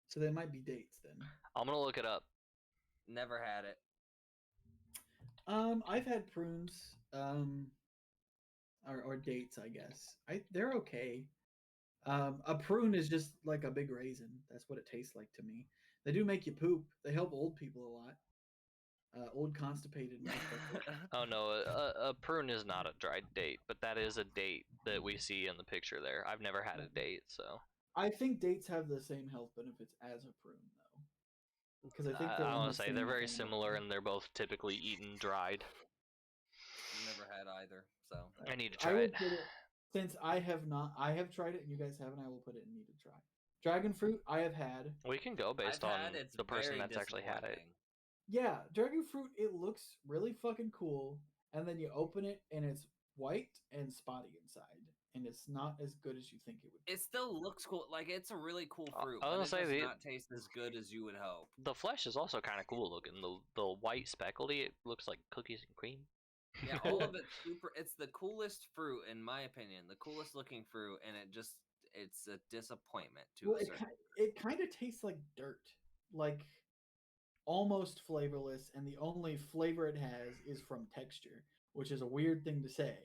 So they might be dates then. I'm gonna look it up. Never had it. I've had prunes, or dates, I guess. They're okay. A prune is just like a big raisin. That's what it tastes like to me. They do make you poop. They help old people a lot. Old constipated motherfuckers. Oh no, a prune is not a dried date, but that is a date that we see in the picture there. I've never had a date, so I think dates have the same health benefits as a prune, though, because I think they're I in want the to say same they're very family. similar and they're both typically eaten dried. Never had either. So I need to I try will it. put it since I have not. I have tried it, and you guys haven't. I will put it in need to try. Dragon fruit, I have had. We can go based I've on had, it's the person very that's actually had it. disappointing. Yeah, dragon fruit. It looks really fucking cool, and then you open it, and it's white and spotty inside, and it's not as good as you think it would be. It still looks cool. Like it's a really cool fruit, I but was it gonna does say not taste as good as you would hope. The flesh is also kind of cool looking. The white speckledy, it looks like cookies and cream. Yeah, all of it's super. It's the coolest fruit in my opinion, the coolest looking fruit, and it's a disappointment to Well, a certain. it kind of tastes like dirt, like almost flavorless, and the only flavor it has is from texture, which is a weird thing to say,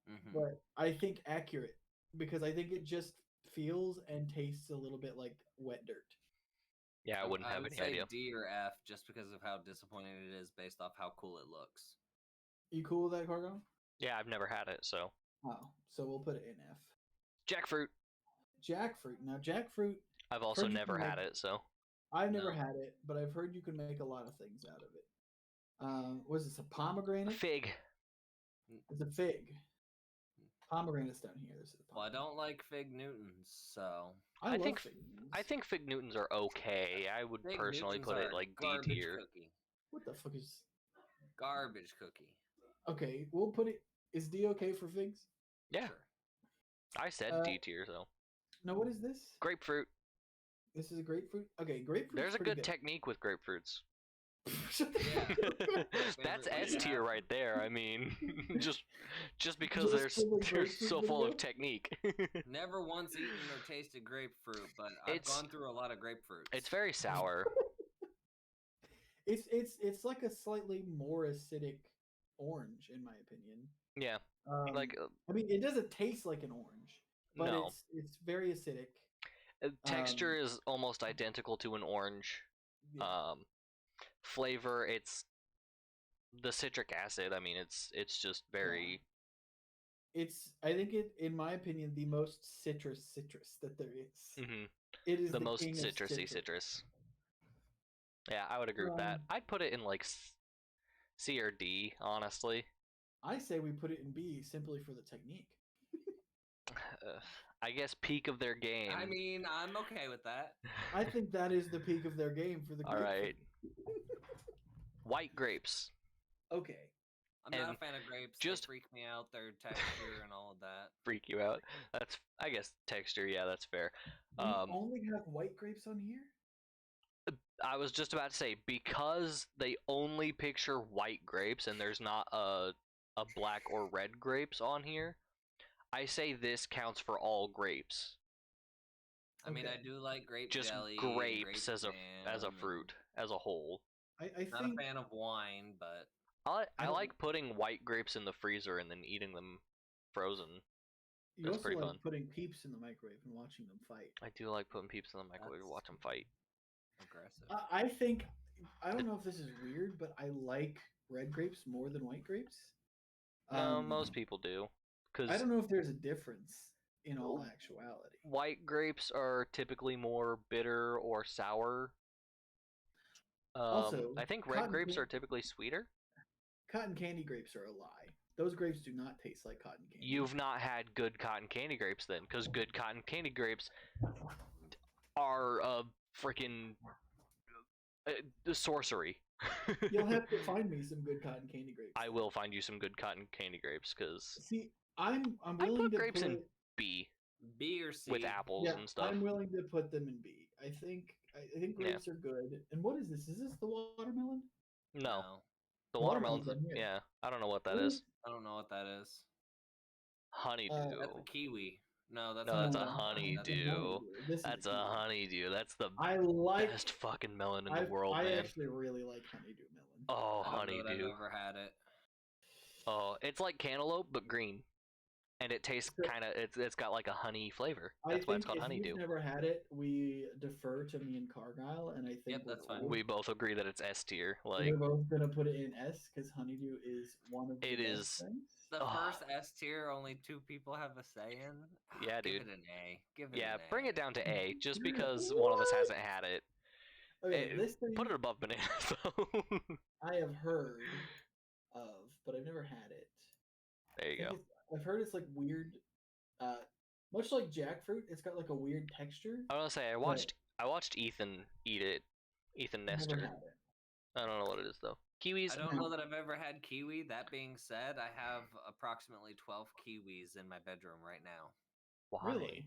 Mhm. but I think accurate because I think it just feels and tastes a little bit like wet dirt. Yeah, I wouldn't have would any say idea. D or F just because of how disappointing it is based off how cool it looks. You cool with that, Cargo? Yeah, I've never had it, so. Oh, so we'll put it in F. Jackfruit. Jackfruit. Now, jackfruit. I've also heard you never can had make- it, so. I've never No. had it, but I've heard you can make a lot of things out of it. Was this a pomegranate? Fig. It's a fig. Pomegranate's down here. This is a Well, I pomegranate. don't like fig Newtons, so I think love fig Newtons. I think Fig Newtons are okay. I would Fig personally Newtons put are it a like D garbage tier. cookie. What the fuck is? Garbage cookie. Okay, we'll put it. Is D okay for figs? Yeah, Sure. I said Uh, D tier, so. No, what is this? Grapefruit. This is a grapefruit. Okay, grapefruit. There's a good technique with grapefruits. Shut the Yeah. fuck up. That's Favorite S way to tier have right there. I mean, just because Just there's for the they're grapefruit so full video? of technique. Never once eaten or tasted grapefruit, but I've It's- gone through a lot of grapefruits. It's very sour. It's like a slightly more acidic orange, in my opinion. Yeah, like I mean, it doesn't taste like an orange, but no. it's very acidic. Texture is almost identical to an orange. Yeah. flavor. It's the citric acid. I mean, it's just very. It's, I think it, in my opinion, the most citrus that there is. Mhm. It is The most king of citrusy citrus. Yeah, I would agree with that. I'd put it in like C or D, honestly. I say we put it in B simply for the technique. I guess peak of their game. I mean, I'm okay with that. I think that is the peak of their game for the All grapefruit. right. White grapes. Okay. I'm not And a fan of grapes. just- They freak me out, their texture and all of that. Freak you out. That's, I guess, texture. Yeah, that's fair. We only have white grapes on here? I was just about to say, because they only picture white grapes and there's not a black or red grapes on here, I say this counts for all grapes. I mean, Okay. I do like grape Just jelly, grapes grape as a jam, fruit as a whole. I Not think a fan of wine, but I don't- like putting white grapes in the freezer and then eating them frozen. you That's also pretty like fun. putting peeps in the microwave and watching them fight. I do like putting peeps in the microwave to That's- watch them fight. aggressive. I think, I don't know if this is weird, but I like red grapes more than white grapes. No, most people do. I Because don't know if there's a difference in all actuality. white grapes are typically more bitter or sour. Also, I think red cotton grapes candy- are typically sweeter. Cotton candy grapes are a lie. Those grapes do not taste like cotton candy. You've not had good cotton candy grapes then, because good cotton candy grapes are freaking sorcery. You'll have to find me some good cotton candy grapes. I will find you some good cotton candy grapes, because See, I'm I willing put to grapes put in B B or C? with apples yeah, and stuff. I'm willing to put them in B. I think grapes are good. And what is this? Is this the watermelon? No, the Watermelon's watermelons. on here. Yeah, I don't know what that What is. I don't know what that is. Honeydew. That's a kiwi. No, that's No, not that's a That's honeydew. This is That's a kiwi. honeydew. That's the I like. best fucking melon in the world, I man. actually really like honeydew melon. Oh, I don't know that I've honeydew. ever had it. Oh, it's like cantaloupe but green, and it tastes So- kind of. It's got like a honey flavor. I That's why it's think called if honeydew. you've never had it, we defer to me and Cargyle, and I think Yep, that's fine. We both agree that it's S tier. Like we're both gonna put it in S because honeydew is one of the It best is- things. The Ugh. first S tier, only 2 people have a say in. Yeah, Give dude. it an A. Give it yeah, an A. bring it down to A just because one of us hasn't had it. Okay, Eh, this thing Put it above banana. though. I have heard of, but I've never had it. There you go. I've heard it's like weird, much like jackfruit. It's got like a weird texture. I want to say I watched Ethan eat it. Ethan Never Nestor. had it. I don't know what it is though. Kiwis. I don't know that I've ever had kiwi. That being said, I have approximately 12 kiwis in my bedroom right now. Why? Really?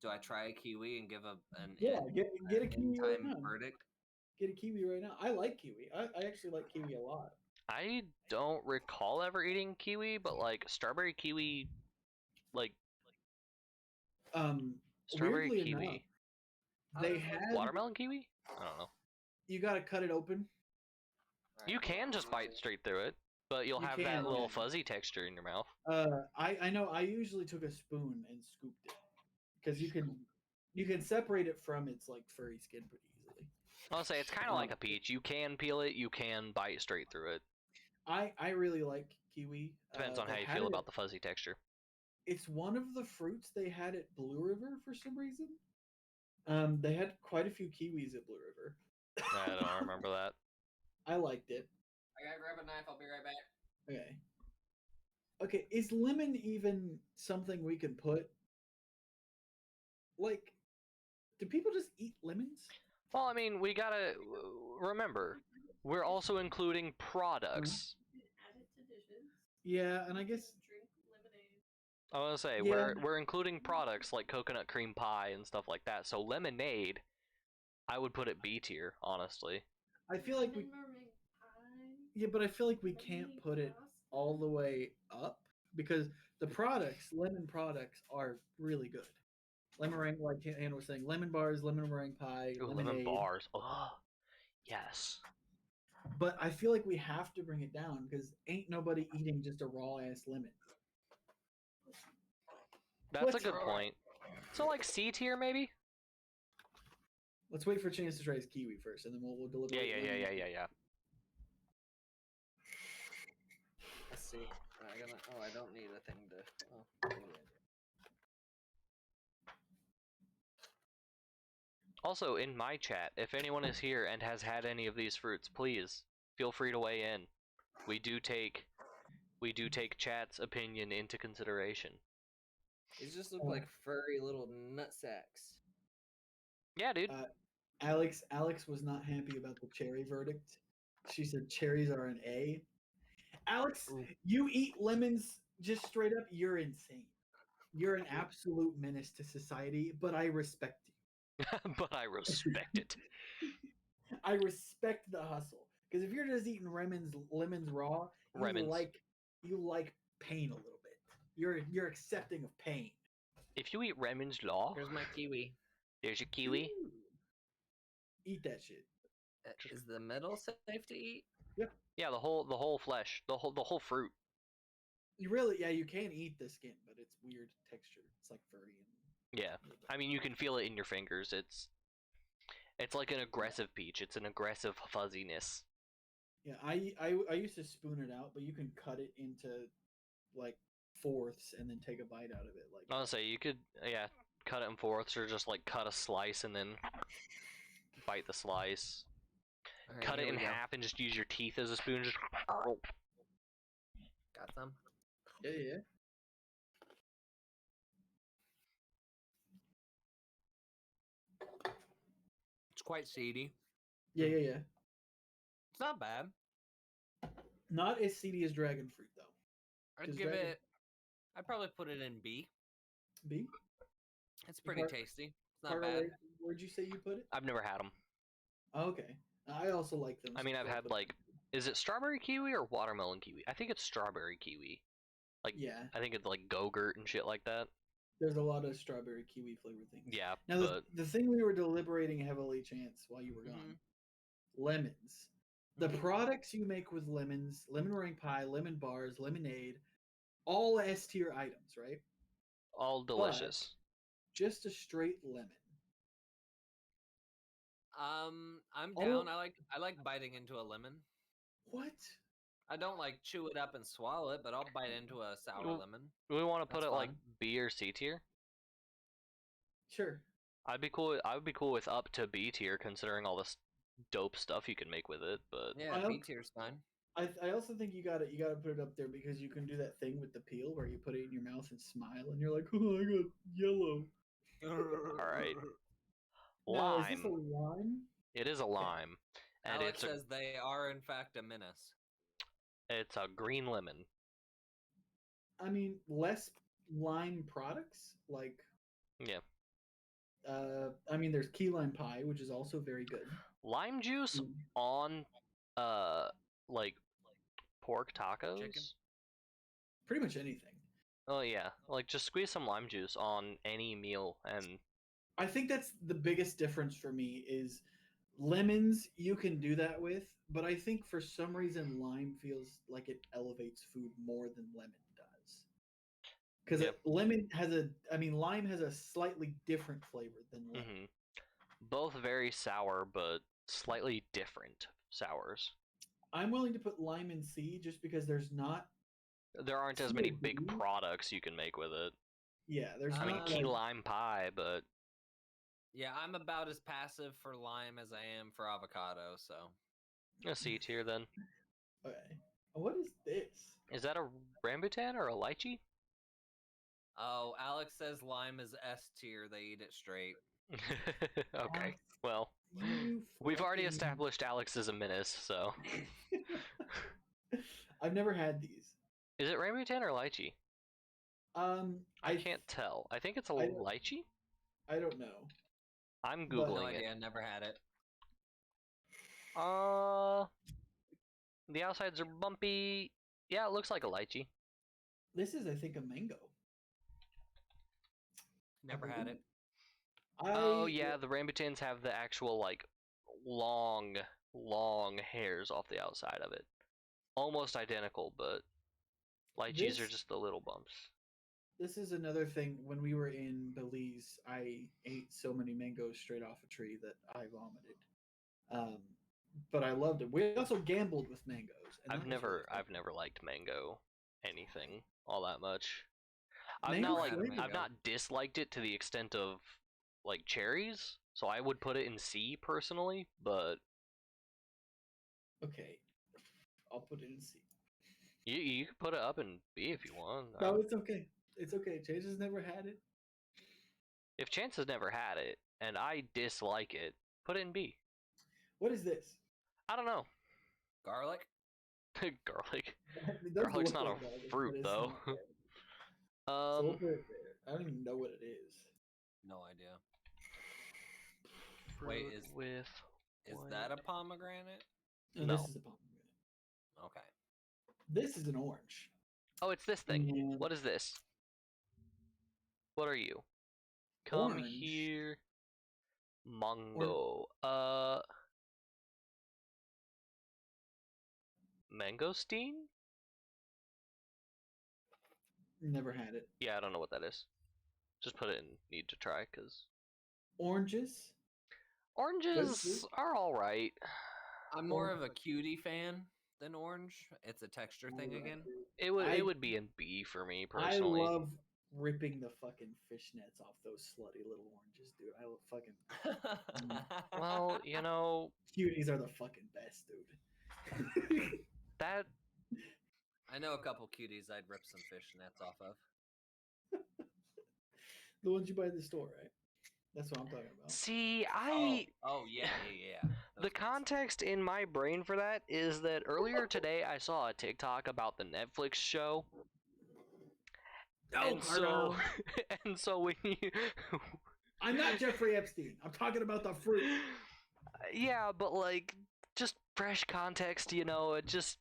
Do I try a kiwi and give an Yeah, get a an kiwi right in-time now. verdict? Get a kiwi right now. I like kiwi. I actually like kiwi a lot. I don't recall ever eating kiwi, but like strawberry kiwi, like strawberry Weirdly kiwi, enough, they had watermelon kiwi. I don't know. You gotta cut it open. You can just bite straight through it, but you'll You have can, that little yeah. fuzzy texture in your mouth. I know. I usually took a spoon and scooped it because you can separate it from its like furry skin pretty easily. I'll say it's kind of like a peach. You can peel it. You can bite straight through it. I really like kiwi. Depends on they how you had feel it- about the fuzzy texture. It's one of the fruits they had at Blue River for some reason. They had quite a few kiwis at Blue River. I don't remember that. I liked it. I gotta grab a knife. I'll be right back. Okay. Okay, is lemon even something we can put? Like, do people just eat lemons? Well, I mean, we gotta remember, we're also including products. Add it to dishes. Yeah, and I guess Drink lemonade. I want to say Yeah. we're including products like coconut cream pie and stuff like that. So lemonade, I would put it B tier, honestly. I feel like we Lemon meringue pie. yeah, but I feel like we can't lemonade put it pasta. all the way up because the lemon products are really good. Lemon meringue, like Hannah was saying, lemon bars, lemon meringue pie, Ooh, lemon lemonade. bars. Oh, yes. But I feel like we have to bring it down because ain't nobody eating just a raw ass lemon. That's a What's good wrong? point. So like C tier maybe? Let's wait for Chance to try his kiwi first, and then we'll deliberate. Yeah. Let's see. I don't need a thing to. Oh, maybe I do. Also, in my chat, if anyone is here and has had any of these fruits, please feel free to weigh in. We do take chat's opinion into consideration. These just look like furry little nut sacks. Yeah, dude. Alex was not happy about the cherry verdict. She said cherries are an A. Alex, you eat lemons just straight up. You're insane. You're an absolute menace to society, but I respect you. But I respect it. I respect the hustle. Because if you're just eating lemons raw, you like pain a little bit. You're accepting of pain. If you eat Remens Law, Here's my kiwi. there's your kiwi. Ooh. Eat that shit. Is the middle safe to eat? Yep. Yeah, the whole flesh, the whole fruit. You can eat the skin, but it's weird texture. It's like furry and Yeah, I mean you can feel it in your fingers. It's like an aggressive peach. It's an aggressive fuzziness. Yeah, I used to spoon it out, but you can cut it into like fourths and then take a bite out of it. Like I'll say you could, cut it in fourths or just like cut a slice and then bite the slice. All right, Cut it here in we go. half and just use your teeth as a spoon. Just Got some. yeah. It's quite seedy. Yeah. It's not bad. Not as seedy as dragon fruit though. I'd 'Cause give dragon- it. I'd probably put it in B. B. It's pretty Car- tasty. It's not Carter, bad. where'd you say you put it? I've never had them. Oh, okay. I also like them. I mean, I've so I had put- like, is it strawberry kiwi or watermelon kiwi? I think it's strawberry kiwi. Like, Yeah, I think it's like Go-Gurt and shit like that. there's a lot of strawberry kiwi flavor things. Yeah, Now but the thing we were deliberating heavily, Chance, while you were gone, lemons. The products you make with lemons, lemon meringue pie, lemon bars, lemonade, all S tier items, right? all delicious. Just a straight lemon. I'm Oh. down. I like biting into a lemon. What? I don't like chew it up and swallow it, but I'll bite into a sour Well, lemon. We want to put That's it like fun. B or C tier. Sure. I would be cool with up to B tier, considering all this dope stuff you can make with it. But Yeah, I B don't- tier's fine. I also think you gotta put it up there because you can do that thing with the peel where you put it in your mouth and smile and you're like, oh, I got yellow. all right, Now, is this a lime. lime? It is a lime, and Alex it's says they are in fact a menace. a green lemon. I mean, less lime products like. Yeah, I mean, there's key lime pie, which is also very good. lime juice Mm. on like pork tacos. Chicken? Pretty much anything. Oh yeah, like just squeeze some lime juice on any meal and I think that's the biggest difference for me is lemons you can do that with, but I think for some reason lime feels like it elevates food more than lemon does. Because Yep. lime has a slightly different flavor than lemon. both very sour but slightly different sours. I'm willing to put lime in C just because there's not. There aren't as C many or big D? products you can make with it. Yeah, there's. I mean, not, key like- lime pie, but Yeah, I'm about as passive for lime as I am for avocado, so. a C tier then. Okay. What is this? Is that a rambutan or a lychee? Oh, Alex says lime is S tier. They eat it straight. Okay, well, You we've already fucking- established Alex is a menace, so. I've never had these. Is it rambutan or lychee? I I can't tell. I think it's a I don't- lychee? I don't know. I'm But- No Googling it. idea. Never had it. The outsides are bumpy. Yeah, it looks like a lychee. This is, I think, a mango. Never had it. Oh yeah, the rambutans have the actual like long hairs off the outside of it. Almost identical, but lychees are This- just the little bumps. This is another thing. When we were in Belize, I ate so many mangoes straight off a tree that I vomited. Um, but I loved it. We also gambled with mangoes, and that was really fun. I've never liked mango anything all that much. I've Mango not like flavor. I've not disliked it to the extent of like cherries, so I would put it in C personally, but Okay, I'll put it in C. you can put it up in B if you want. No, it's okay. It's okay. Chase has never had it. If Chance has never had it and I dislike it, put it in B. What is this? I don't know. Garlic? Garlic. It does Garlic's look not like a garlic, fruit but it's though. not garlic. So we'll put it there. I don't even know what it is. No idea. Fruit Wait, with is what? that a pomegranate? No, No. this is a pomegranate. Okay. This is an orange. Oh, it's this thing. And What is this? What are you? Come Orange. here. Mango. Mangosteen? Never had it. Yeah, I don't know what that is. Just put it in need to try, because Oranges. oranges are alright. I'm more of a cutie fan than orange. It's a texture thing again. It would be in B for me I personally. love ripping the fucking fishnets off those slutty little oranges, dude. I love fucking Well, you know, cuties are the fucking best, dude. that I know a couple cuties I'd rip some fishnets off of. The ones you buy at the store, right? That's what I'm talking about. see, Oh yeah. the context in my brain for that is that earlier today I saw a TikTok about the Netflix show. Oh, And so when you I'm not Jeffrey Epstein. I'm talking about the fruit. yeah, but like just fresh context, you know, it just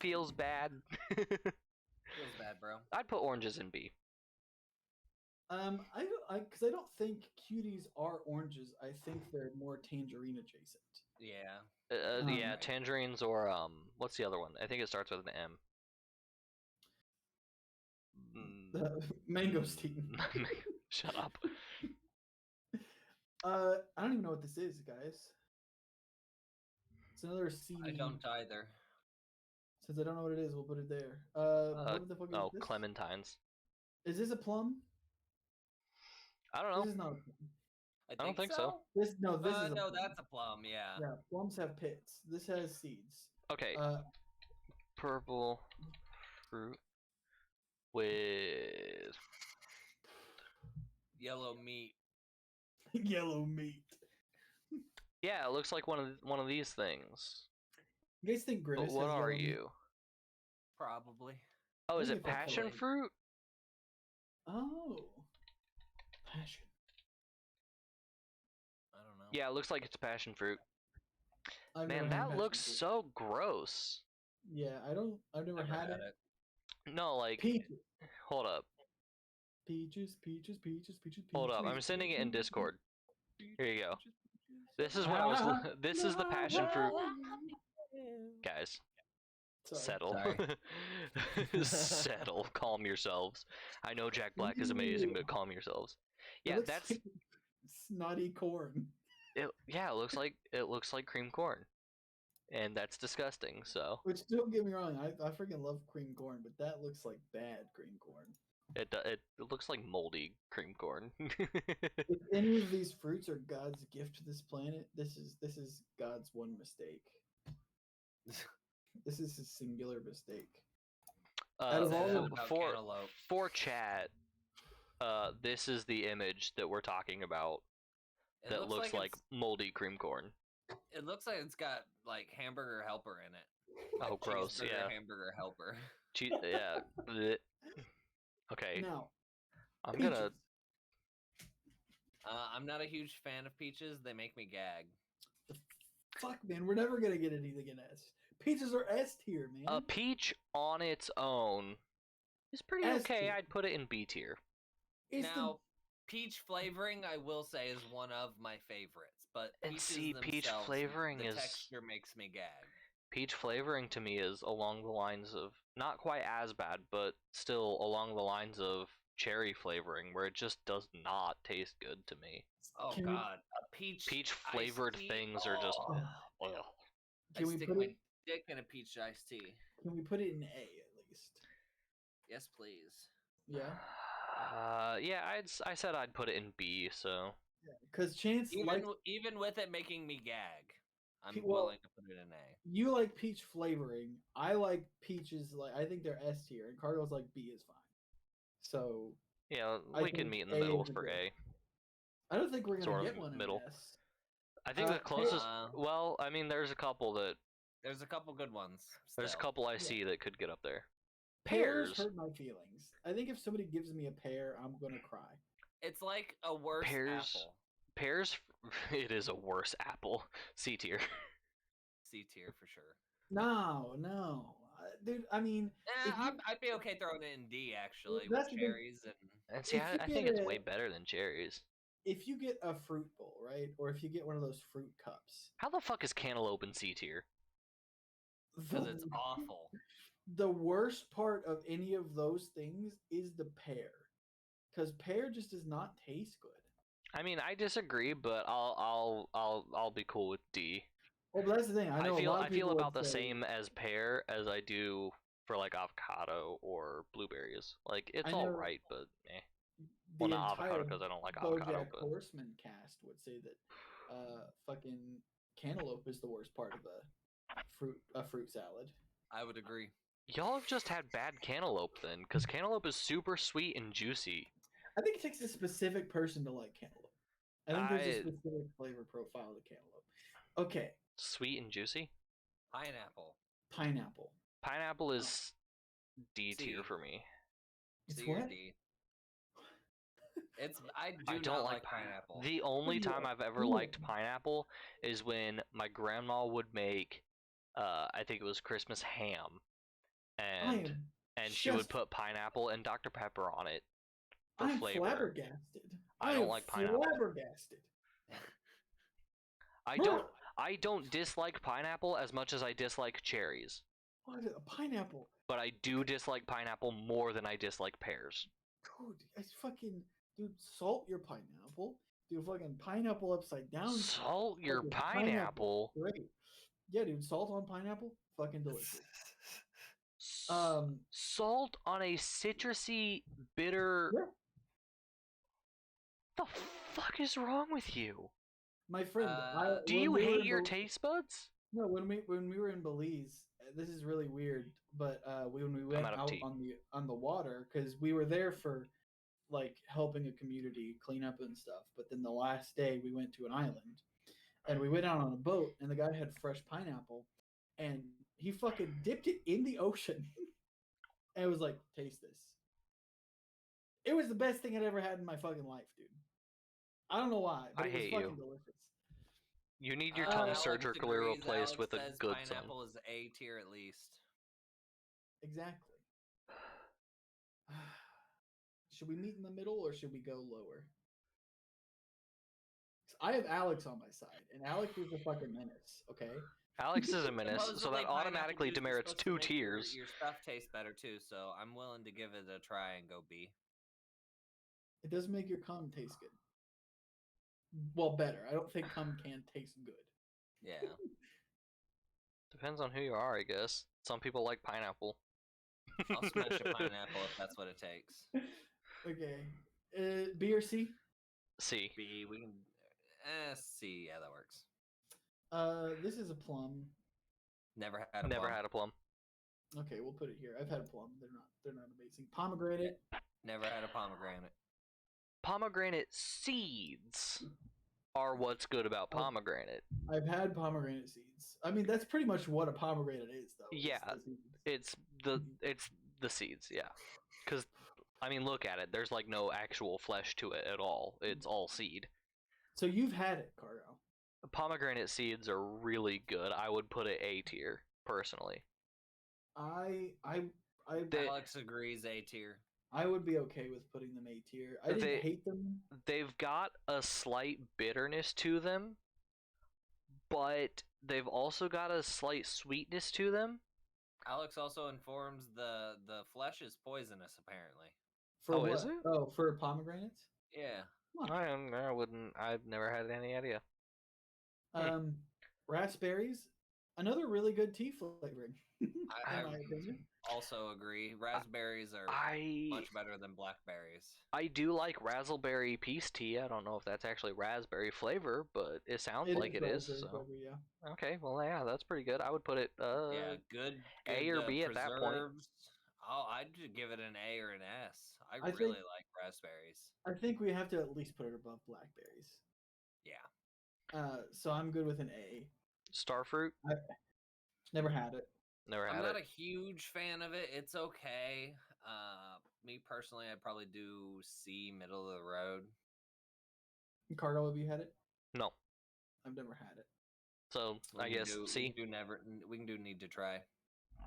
feels bad. Feels bad, bro. I'd put oranges in B. Because I don't think cuties are oranges. I think they're more tangerine adjacent. Yeah. Yeah, tangerines or what's the other one? I think it starts with an M. Mangosteen. Shut up. I don't even know what this is, guys. It's another CD. I don't either. Since I don't know what it is, we'll put it there. What the fuck is this? Clementines. Is this a plum? I don't know. This is not a plum. I don't think so. This is a no, plum. that's a plum. Yeah. Yeah, plums have pits. This has seeds. Okay. Purple fruit with Yellow meat. Yellow meat. yeah, it looks like one of these things. You guys think Grimace But what has are yellow meat? you? Probably. Oh, is Maybe it if I passion collate- fruit? Oh. Passion. I don't know. Yeah, it looks like it's passion fruit. I've Man, never had that passion looks fruit. so gross. Yeah, I've never had it. No, like, Peaches. hold up. Peaches. Hold up. I'm sending it in Discord. Here you go. This is what I was. This is the passion fruit. Guys, Sorry. settle. Sorry. Settle. Calm yourselves. I know Jack Black is amazing, but calm yourselves. It Yeah, looks that's like snotty corn. yeah, it looks like cream corn. And that's disgusting, so Which, don't get me wrong, I freaking love cream corn, but that looks like bad cream corn. it looks like moldy cream corn. If any of these fruits are God's gift to this planet, this is God's one mistake. This is his singular mistake. Out of all so the- for chat, this is the image that we're talking about that looks like moldy cream corn. It looks like it's got like hamburger helper in it. Oh, gross! Cheeseburger Yeah, hamburger helper. yeah. Blech. Okay, Now, I'm peaches. gonna. I'm not a huge fan of peaches. They make me gag. Fuck, man, we're never gonna get anything in S. Peaches are S tier, man. A peach on its own is pretty S okay. tier. I'd put it in B tier. It's Now, peach flavoring, I will say, is one of my favorites. But And peaches see, peach themselves, flavoring the is- texture makes me gag. Peach flavoring to me is along the lines of not quite as bad, but still along the lines of cherry flavoring where it just does not taste good to me. Oh Can we- god, a peach Peach iced flavored tea? things are just. Oh, Ugh. Can I'd we stick put my it? dick in a peach iced tea. Can we put it in A at least? Yes, please. Yeah. Yeah, I said I'd put it in B, so Because Chance like Even with it making me gag, I'm Well, willing to put it in A. you like peach flavoring. I like peaches. Like I think they're S tier, and Cargill's like B is fine. So yeah, I we can think meet in the A middle is a for good- A. I don't think we're gonna Sort of get one middle. in S. I think the Pear- closest. Well, I mean, there's a couple that. There's a couple good ones. There's a still. couple I see that could get up there. Pears Pears. hurt my feelings. I think if somebody gives me a pear, I'm gonna cry. It's like a worse Pears. apple. Pears. It is a worse apple. C tier. C tier for sure. No, dude. I mean, if you- I'd be okay throwing it in D actually that's with the thing. cherries and. And see, If you I think get it's a- way better than cherries. if you get a fruit bowl, right, or if you get one of those fruit cups, How the fuck is cantaloupe in C tier? Because it's awful. The worst part of any of those things is the pear, because pear just does not taste good. I mean, I disagree, but I'll be cool with D. Well, but that's the thing. I know a lot of I feel people would about the say- same as pear as I do for like avocado or blueberries. Like it's I all know right, but eh. The Well, not avocado entire because I don't like avocado. BoJack But Horseman cast would say that fucking cantaloupe is the worst part of a fruit salad. I would agree. y'all have just had bad cantaloupe then, because cantaloupe is super sweet and juicy. I think it takes a specific person to like cantaloupe. I think there's a I- specific flavor profile to cantaloupe. Okay, Sweet and juicy. Pineapple. pineapple. Pineapple is D C. tier for me. It's C or what? D. I I do don't not like like pineapple. The only Yeah, time I've ever yeah. liked pineapple is when my grandma would make, I think it was Christmas ham, I and am she would just- put pineapple and Dr. Pepper on it for I'm flavor. flabbergasted. I don't am like pineapple. Flabbergasted. I don't dislike pineapple as much as I dislike cherries, What a pineapple, but I do dislike pineapple more than I dislike pears. dude! It's fucking dude. Salt your pineapple. Do fucking pineapple upside down. Salt your Fucking pineapple. Great. Yeah, dude. Salt on pineapple, fucking delicious. Salt on a citrusy, bitter. Yeah. The fuck is wrong with you? My friend, Do when you we were hate in your Bel- taste buds? No, when we were in Belize, this is really weird. But when we went out of out tea. on the water, because we were there for like helping a community clean up and stuff. But then the last day we went to an island, and we went out on a boat, and the guy had fresh pineapple, and he fucking dipped it in the ocean, and it was like, taste this. It was the best thing I'd ever had in my fucking life, dude. I don't know why, but I it was hate fucking you. delicious. You need your Uh, tongue Alex surgically agrees. replaced Alex with a says good pineapple tongue. is A tier at least. Exactly. Should we meet in the middle or should we go lower? 'Cause I have Alex on my side, and Alex is a fucking menace. Okay. Alex is a menace, so Supposedly that pineapple automatically juice is demerits supposed to 2 make tiers. Your stuff tastes better too, so I'm willing to give it a try and go B. It does make your cum taste good. Well, better. I don't think cum can taste good. Yeah. Depends on who you are, I guess. Some people like pineapple. I'll smash a pineapple if that's what it takes. Okay. B or C? C. B, we can. C, yeah, that works. This is a plum. Never had a Never plum. had a plum. Okay, we'll put it here. I've had a plum. They're not amazing. Pomegranate. Never had a pomegranate. Pomegranate seeds are what's good about Oh. pomegranate. I've had pomegranate seeds. I mean, that's pretty much what a pomegranate is, though. is Yeah. the seeds. It's the seeds, yeah. Because I mean, look at it. There's like no actual flesh to it at all. It's all seed. So you've had it, Cargo. Pomegranate seeds are really good. I would put it A tier personally. I They- Alex agrees A tier. I would be okay with putting them A tier. I didn't They- hate them. They've got a slight bitterness to them, but they've also got a slight sweetness to them. Alex also informs the flesh is poisonous apparently. For Oh, what? is it? Oh, for pomegranates? Yeah. Huh. I wouldn't. I've never had any idea. Raspberries, another really good tea flavoring, in I my opinion. also agree. Raspberries are much better than blackberries. I do like raspberry peace tea. I don't know if that's actually raspberry flavor, but it sounds like it is. raspberry So flavor, yeah. okay, well yeah, that's pretty good. I would put it Yeah, good A or B at that point. preserves. Oh, I'd just give it an A or an S. I I really think- like raspberries. I think we have to at least put it above blackberries. Yeah. So I'm good with an A. Starfruit, Never had it. never I'm had not it. a huge fan of it. It's okay. Me personally, I'd probably do C, middle of the road. Cargo, have you had it? No, I've never had it. so I guess We C. can do never. We can do need to try.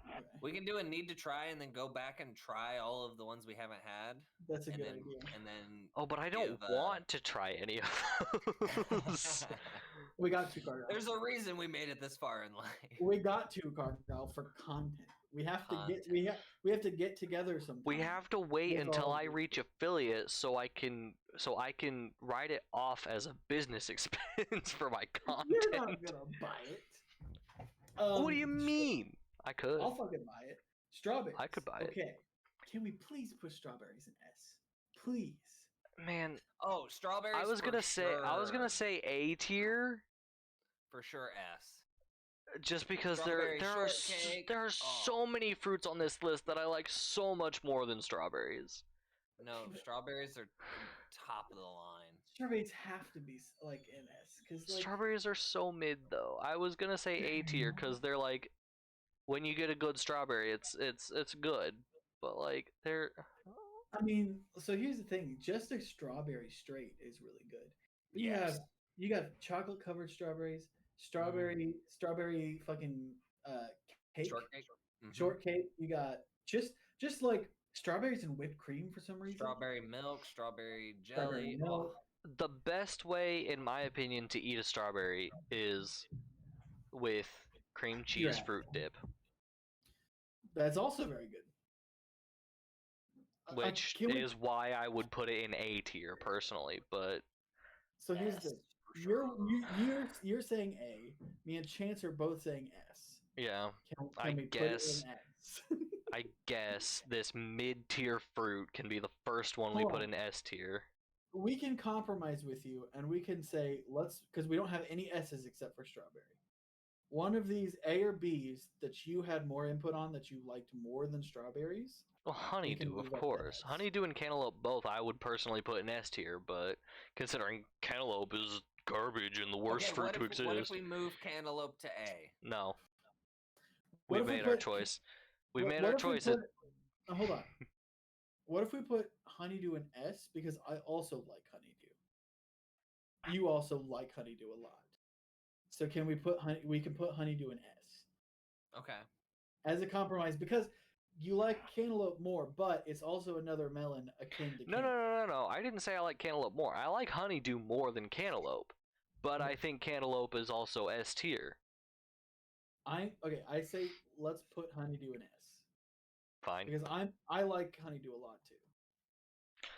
Okay. We can do a need to try and then go back and try all of the ones we haven't had. That's a and good then, idea. And then. Oh, but I don't give, want to try any of those. We got to Cargo. There's a reason we made it this far in life. We got to Cargo for content. We have to get we have to get together sometime. We have to wait With until all I of reach affiliate so I can write it off as a business expense for my content. You're not gonna buy it. What do you mean? I could. I'll fucking buy it. Strawberries. I could buy it. Okay. Can we please put strawberries in S? Please. Man, Oh, strawberries. I was for gonna say A tier for sure S. just because Strawberry there are shortcake. there are so many fruits on this list that I like so much more than strawberries. No, strawberries are top of the line. Strawberries have to be like in S because like Strawberries are so mid though. I was gonna say A tier because they're like, when you get a good strawberry, it's good, but like they're. I mean, so here's the thing: just a strawberry straight is really good. You got chocolate covered strawberries, strawberry fucking cake, Shortcake. shortcake. You got just like strawberries and whipped cream for some reason. Strawberry milk, strawberry Strawberry jelly. milk. The best way, in my opinion, to eat a strawberry is with cream cheese Yeah. fruit dip, That's also very good. which can we- is why I would put it in A tier personally. But So here's the you're saying A. Me and Chance are both saying S. yeah, Can I we guess- put it in S? I guess this mid tier fruit can be the first one we Hold put on. in S tier. We can compromise with you, and we can say because we don't have any S's except for strawberry. One of these A or B's that you had more input on that you liked more than strawberries. Well, honeydew, move of up to course. S. Honeydew and cantaloupe both I would personally put in S tier, but considering cantaloupe is garbage and the worst Okay, fruit what to if, exist. What if we move cantaloupe to A? No. What We if we made our put- choice. We What- made what our if we choice. hold on. What if we put honeydew in S because I also like honeydew. You also like honeydew a lot. So can we put we can put honeydew in S Okay. as a compromise because you like cantaloupe more, but it's also another melon akin to No. I didn't say I like cantaloupe more. I like honeydew more than cantaloupe. But I think cantaloupe is also S tier. I say let's put honeydew in S Fine. because I like honeydew a lot too.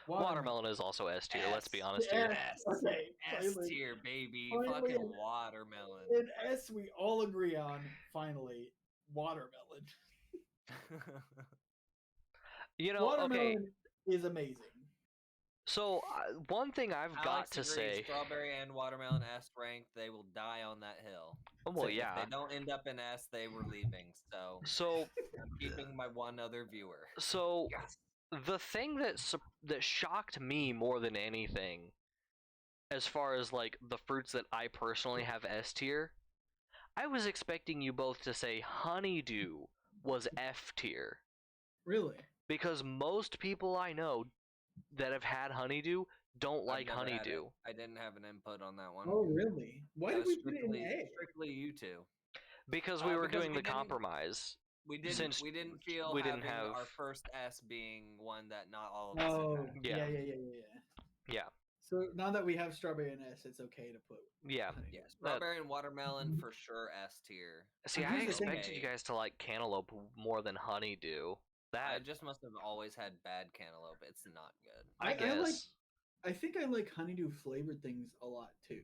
Watermelon is also S tier, let's be honest Yeah. here. S. Okay, S finally. tier, baby. Finally, Fucking in- watermelon. In S, we all agree on finally watermelon. You know, Watermelon okay, is amazing. so one thing I've got Alex to agrees, say. strawberry and watermelon S ranked. They will die on that hill. Well, If yeah. they don't end up in S, they were leaving. So So, I'm keeping my one other viewer. so Yes. the thing that shocked me more than anything, as far as like the fruits that I personally have S tier, I was expecting you both to say honeydew was F tier. Really? Because most people I know that have had honeydew don't I've like never had it. honeydew. I didn't have an input on that one. Oh, really? Why That did was we put it in A? strictly you two. Because we were Because doing we the didn't- compromise. We didn't. Since We didn't feel we didn't having our have- first S being one that not all of us. Oh, had had. Yeah. yeah. Yeah, So now that we have strawberry and S, it's okay to put. yeah. honeydew. Yeah, strawberry and watermelon for sure S tier. See, And I here's the thing- expected you guys to like cantaloupe more than honeydew. I That just must have always had bad cantaloupe. It's not good. I I like- guess I think I like honeydew flavored things a lot too.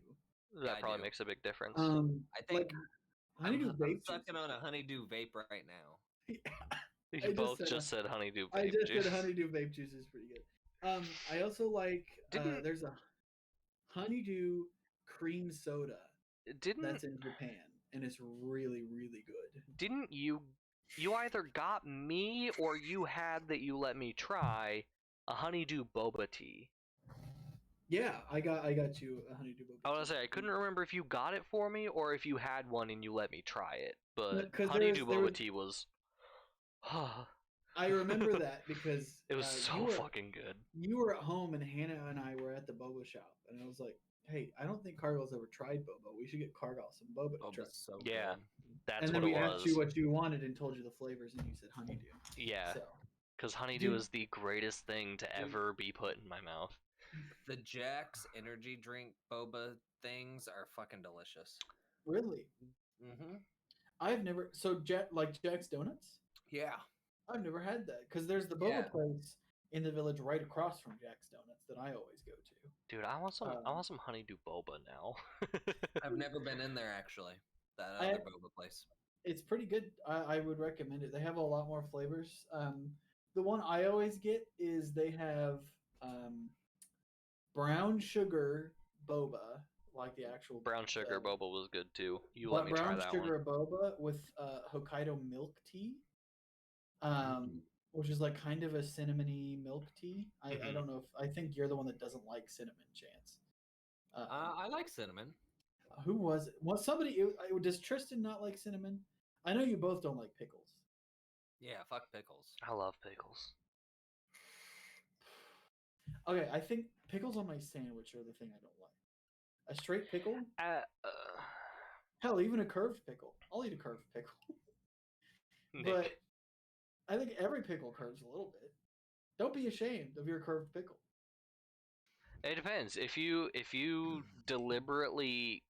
that I probably do. makes a big difference. I think like honeydew I'm vape sucking juice. on a honeydew vape right now. You I just both said just said honeydew I vape just juice. said honeydew vape juice is pretty good. I also like Didn't- there's a honeydew cream soda Didn't that's in Japan and it's really really good. didn't you either got me or you had that you let me try a honeydew boba tea. Yeah, I got you a honeydew boba. I want tea. to say I couldn't remember if you got it for me or if you had one and you let me try it. But 'cause honeydew there boba was- tea was I remember that because it was you so were, fucking good. You were at home and Hannah and I were at the boba shop and I was like, "Hey, I don't think Cargill's ever tried boba. We should get Cargill some boba to try." Boba's so Yeah. good. That's And then what we it asked was. you what you wanted and told you the flavors and you said honeydew. Yeah, So because honeydew Dude. is the greatest thing to ever be put in my mouth. The Jack's energy drink boba things are fucking delicious. really, Mm-hmm. I've never Jack's Donuts. Yeah. I've never had that because there's the boba Yeah. place in the village right across from Jack's Donuts that I always go to. Dude, I want some Um, honeydew boba now. I've never been in there actually. That I- other boba place. It's pretty good. I would recommend it. They have a lot more flavors. The one I always get is they have brown sugar boba, like the actual Brown sugar uh, boba was good too. You let me brown try that sugar one. boba with Hokkaido milk tea, which is like kind of a cinnamony milk tea. I Mhm. don't know if I think you're the one that doesn't like cinnamon, Chance. I like cinnamon. Who was it? Was somebody? Does Tristan not like cinnamon? I know you both don't like pickles. Yeah, fuck pickles. I love pickles. Okay, I think pickles on my sandwich are the thing I don't like. A straight pickle? Hell, even a curved pickle. I'll eat a curved pickle. Nick, But I think every pickle curves a little bit. Don't be ashamed of your curved pickle. it depends. If you deliberately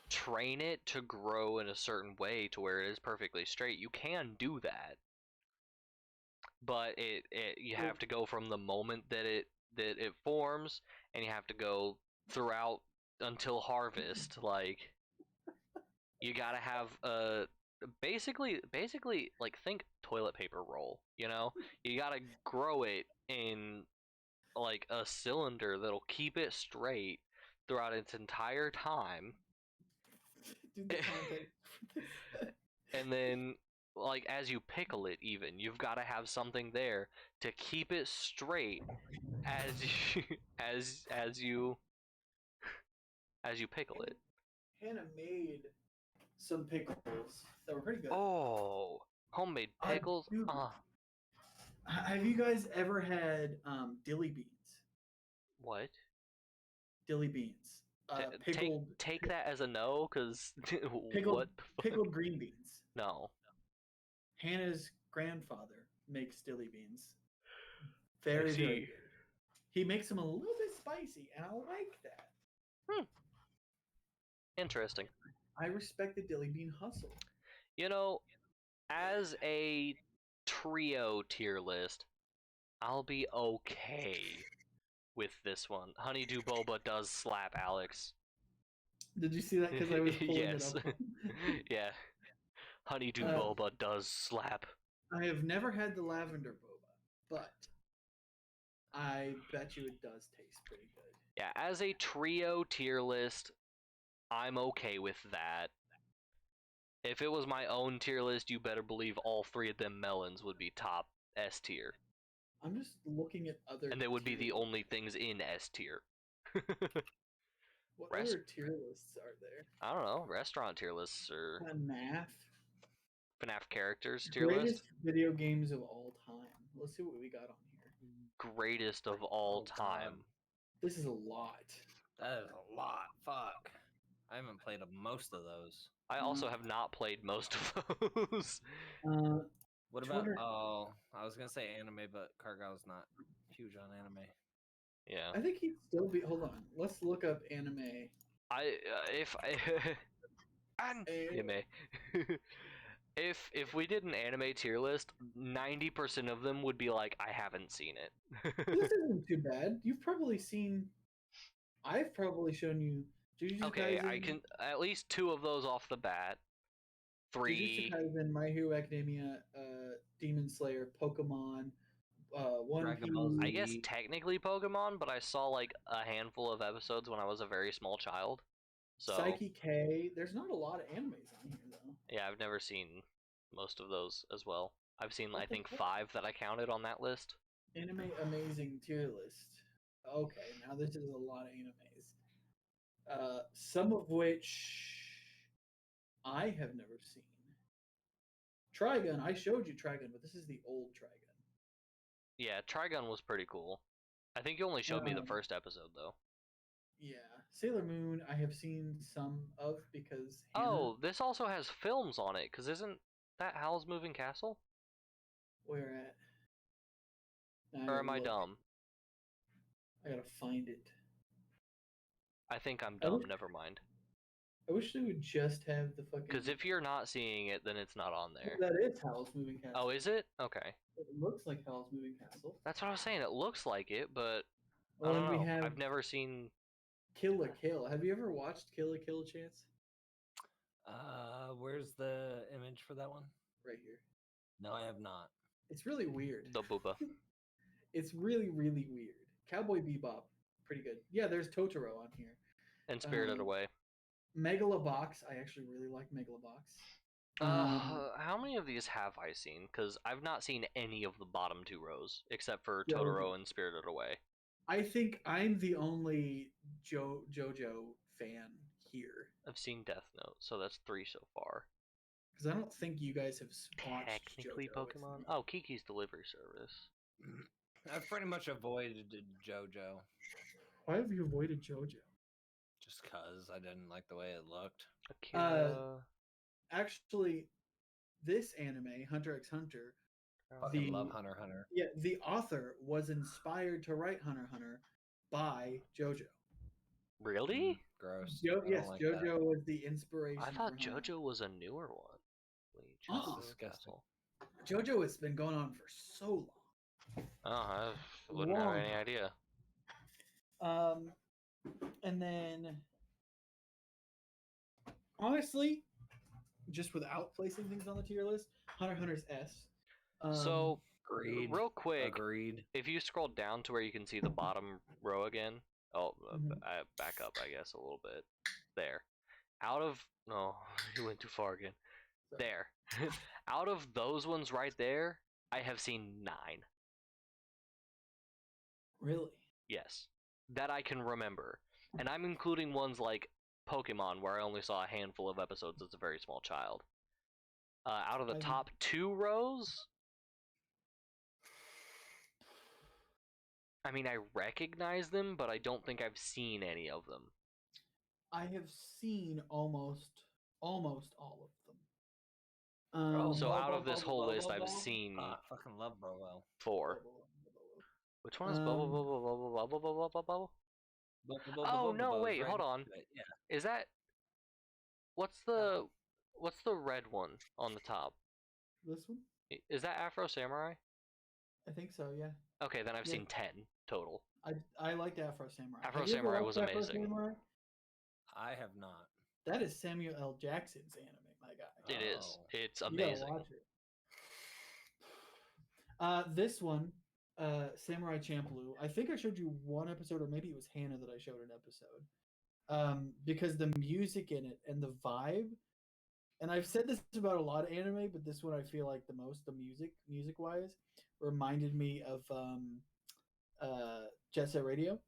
train it to grow in a certain way to where it is perfectly straight, you can do that. But you have to go from the moment that it forms, and you have to go throughout until harvest. Like you gotta have basically like think toilet paper roll. You know, you gotta grow it in like a cylinder that'll keep it straight throughout its entire time. Dude, the context. And then like as you pickle it, even you've got to have something there to keep it straight as you as you pickle it. Hannah made some pickles that were pretty good. Oh, homemade pickles. dude. Have you guys ever had dilly beans? What? Dilly beans. Pickled Take that as a no, because pickled, what the fuck? pickled green beans. No. Hannah's grandfather makes dilly beans. Very, Is very he- good. He makes them a little bit spicy, and I like that. Interesting. I respect the dilly bean hustle. You know, as a trio tier list, I'll be okay with this one. Honeydew Boba does slap, Alex. Did you see that? Because I was pulling Yes. it up. Yeah. Honeydew Uh, Boba does slap. I have never had the lavender boba, but I bet you it does taste pretty good. Yeah, as a trio tier list, I'm okay with that. If it was my own tier list, you better believe all three of them melons would be top S tier. I'm just looking at other. And they would be tier the only things in S tier. What rest- other tier lists are there? I don't know, restaurant tier lists or FNAF. FNAF characters tier list. Greatest video games of all time. Let's see what we got on here. Greatest of all Oh, God. time. This is a lot. That is a lot. Fuck. I haven't played most of those. I also have not played most of those. What about? Twitter- Oh, I was gonna say anime, but Cargill's not huge on anime. Yeah. I think he'd still be. Hold on. Let's look up anime. If I anime. If we did an anime tier list, 90% of them would be like, I haven't seen it. This isn't too bad. You've probably seen. I've probably shown you Jujutsu Okay, Kaisen, I can at least 2 of those off the bat. Jujutsu 3. Kaisen, My Hero Academia, Demon Slayer, Pokemon, One Dragon Ball Piece. I guess Z. technically Pokemon, but I saw like a handful of episodes when I was a very small child. So Psyche K. There's not a lot of animes on here though. yeah, I've never seen most of those as well. I've seen I What the think fuck? 5 that I counted on that list. Anime Amazing tier list. Okay, now this is a lot of animes. Some of which I have never seen. Trigun, I showed you Trigun, but this is the old Trigun. Yeah, Trigun was pretty cool. I think you only showed me the Um, first episode though. Yeah, Sailor Moon, I have seen some of because Hannah, Oh, this also has films on it, because isn't that Howl's Moving Castle? where at? Now Or gotta am I look. dumb? I gotta find it. I think I'm I dumb, wish- never mind. I wish they would just have the fucking. Because if you're not seeing it, then it's not on there. that is Howl's Moving Castle. Oh, is it? Okay. It looks like Howl's Moving Castle. That's what I was saying, it looks like it, but I Oh, don't and we know. have I've never seen... Kill la Kill. Have you ever watched Kill la Kill, Chance? Where's the image for that one? Right here. No, I have not. It's really weird. The booba. It's really, really weird. Cowboy Bebop, pretty good. Yeah, there's Totoro on here. And Spirited Um, Away. Megalobox, I actually really like Megalobox. How many of these have I seen? Because I've not seen any of the bottom 2 rows, except for Yeah, Totoro and Spirited Away. I think I'm the only JoJo fan here I've seen Death Note, so that's 3 so far. because I don't think you guys have watched Technically JoJo with Pokemon? me. Oh, Kiki's Delivery Service. I've pretty much avoided JoJo Why have you avoided JoJo? just because I didn't like the way it looked. Akira. Actually, this anime, Hunter x Hunter, Fucking the love Hunter x Hunter. yeah, the author was inspired to write Hunter x Hunter by JoJo. Really? Gross. I don't Yes, like JoJo that. was the inspiration. I thought for Hunter. JoJo was a newer one. Wait, Oh. JoJo Disgusting. Castle. JoJo has been going on for so Oh, I wouldn't have Long any time. idea. long. And then honestly, just without placing things on the tier list, Hunter x Hunter's S. So, Agreed. real quick, Agreed. if you scroll down to where you can see the bottom row again, Mhm. back up, I guess, a little bit. There. Out of... No, you went too far again. Sorry. There. Out of those ones right there, I have seen 9. Really? Yes. That I can remember. And I'm including ones like Pokemon, where I only saw a handful of episodes as a very small child. Out of the I- top 2 rows... I mean, I recognize them, but I don't think I've seen any of them. I have seen almost all of them. So Blah, out blah, of this blah, whole blah, list, blah, I've blah. seen I fucking love Brovo. 4. Which one is bubble Um, bubble bubble bubble bubble bubble? Blah, blah, blah, Oh blah, no! blah, Wait, right hold on. next to it, Yeah. Is that what's the red one on the top? This one? Is that Afro Samurai? I think so. Yeah. Okay, then I've Yeah. seen 10 total. I liked Afro Samurai. Afro Have you ever Samurai watched was amazing. Samurai? I have not. That is Samuel L. Jackson's anime, my guy. It is. Oh. It's You gotta amazing. watch it. This one, Samurai Champloo. I think I showed you one episode, or maybe it was Hannah that I showed an episode. Because the music in it and the vibe, and I've said this about a lot of anime, but this one I feel like the most, the music wise, reminded me of Jet Set Radio.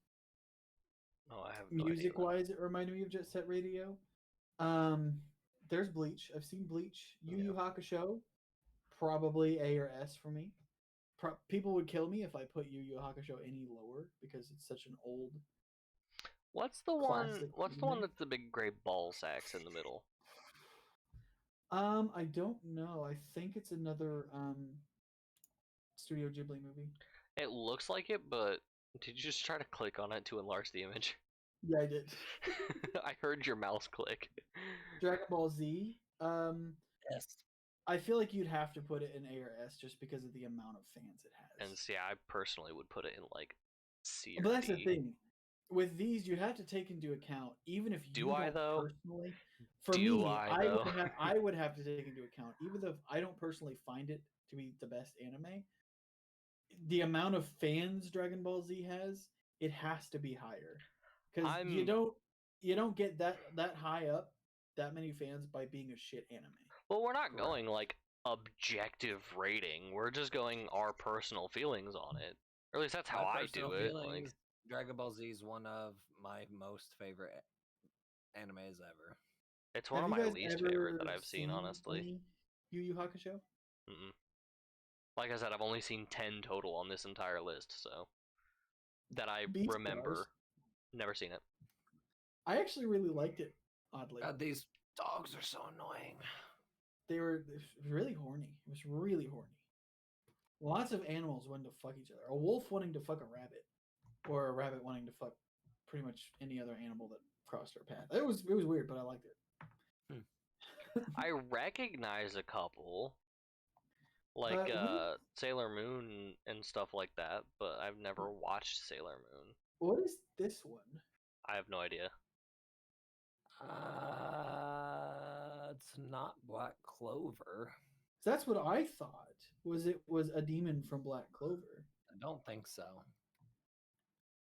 Oh, I have no idea. Music wise, it reminded me of Jet Set Radio. There's Bleach. I've seen Bleach. Yu Yu Hakusho, probably A or S for me. People would kill me if I put Yu Yu Hakusho any lower because it's such an old. What's the one? Classic What's the one anime. that's the big gray ball sacks in the middle? I don't know. I think it's another Studio Ghibli movie. It looks like it, but did you just try to click on it to enlarge the image? Yeah, I did. I heard your mouse click. Dragon Ball Z. Yes. I feel like you'd have to put it in A or S just because of the amount of fans it has. And see, I personally would put it in like C or But that's D. the thing. With these, you have to take into account, even if you Do I, don't though? personally. For Do me, I, though? I would have to take into account, even though I don't personally find it to be the best anime, the amount of fans Dragon Ball Z has, it has to be higher. Because you don't get that high up, that many fans by being a shit anime. Well, we're not going like objective rating. We're just going our personal feelings on it. Or at least that's how My I personal do it. feelings, Like, Dragon Ball Z is one of my most favorite animes ever. it's one Have of you my guys least ever favorite that I've seen, seen honestly. any Yu Yu Hakusho? Mm-mm. Like I said, I've only seen 10 total on this entire list, so that I Beast remember. Wars. Never seen it. I actually really liked it. Oddly, God, these dogs are so annoying. they were really horny. It was really horny. Lots of animals wanting to fuck each other. A wolf wanting to fuck a rabbit, or a rabbit wanting to fuck pretty much any other animal that crossed our path. It was weird, but I liked it. I recognize a couple, like Sailor Moon and stuff like that, but I've never watched Sailor Moon. What is this one? I have no idea. It's not Black Clover. That's what I thought. It was a demon from Black Clover? I don't think so.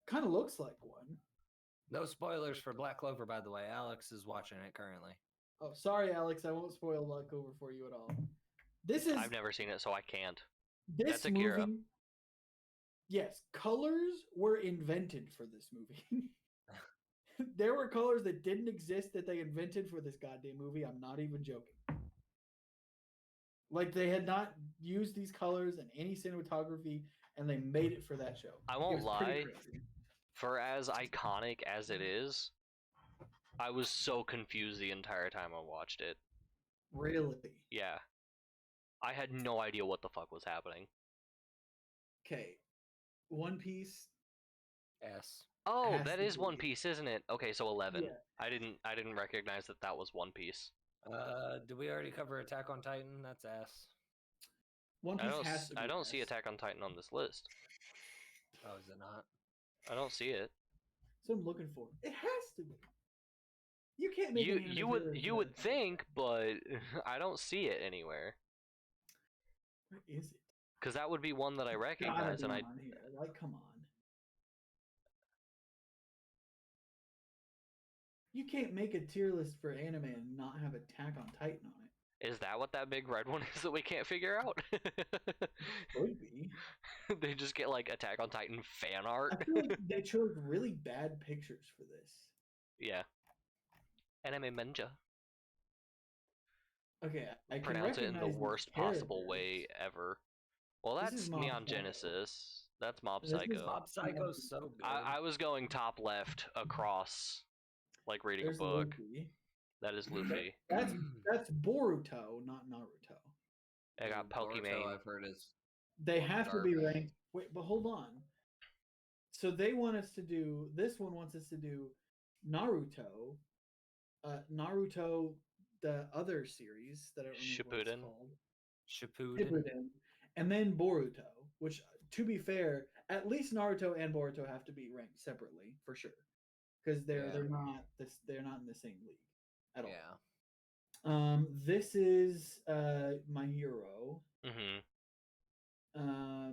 Kind of looks like one. No spoilers for Black Clover, by the way. Alex is watching it currently. Oh, sorry, Alex. I won't spoil Black Clover for you at all. I've never seen it, so I can't. This That's Akira. movie. Yes, colors were invented for this movie. There were colors that didn't exist that they invented for this goddamn movie. I'm not even joking. Like, they had not used these colors in any cinematography, and they made it for that show. I It won't was lie. pretty crazy. For as iconic as it is, I was so confused the entire time I watched it. Really? Yeah. I had no idea what the fuck was happening. Okay. One Piece. S. Oh, Has that to is One be. Piece, isn't it? Okay, so 11. Yeah. I didn't recognize that was One Piece. Did we already cover Attack on Titan? That's S. One Piece has to be. I don't see S. Attack on Titan on this list. Oh, is it not? I don't see it. That's what I'm looking for. It has to be. You can't make an You anime would think, but I don't see it anywhere. Where is it? Because that would be one that I Gotta recognize, be and on here. Like, come on. You can't make a tier list for anime and not have Attack on Titan on it. Is that what that big red one is that we can't figure out? Could be. They just get like Attack on Titan fan art. I feel like they chose really bad pictures for this. Yeah. Anime Menja. Okay, I can Pronounce it in the recognize these worst possible characters. way ever. Well, This that's is Mob Neon Psycho. Genesis. That's Mob This is Psycho. Mob Psycho's so good. I was going top left across, like reading There's a book. Luffy. That is Luffy. That's Boruto, not Naruto. I got Boruto, Pokimane. I've heard is They have to be garbage. ranked. Wait, but hold on. So they want us to do. This one wants us to do Naruto, Naruto, the other series that I don't remember what it's Shippuden. called. Shippuden. Shippuden, and then Boruto. Which, to be fair, at least Naruto and Boruto have to be ranked separately for sure, because they're they're not in the same league at all. Yeah. This is My Hero. Mm-hmm. I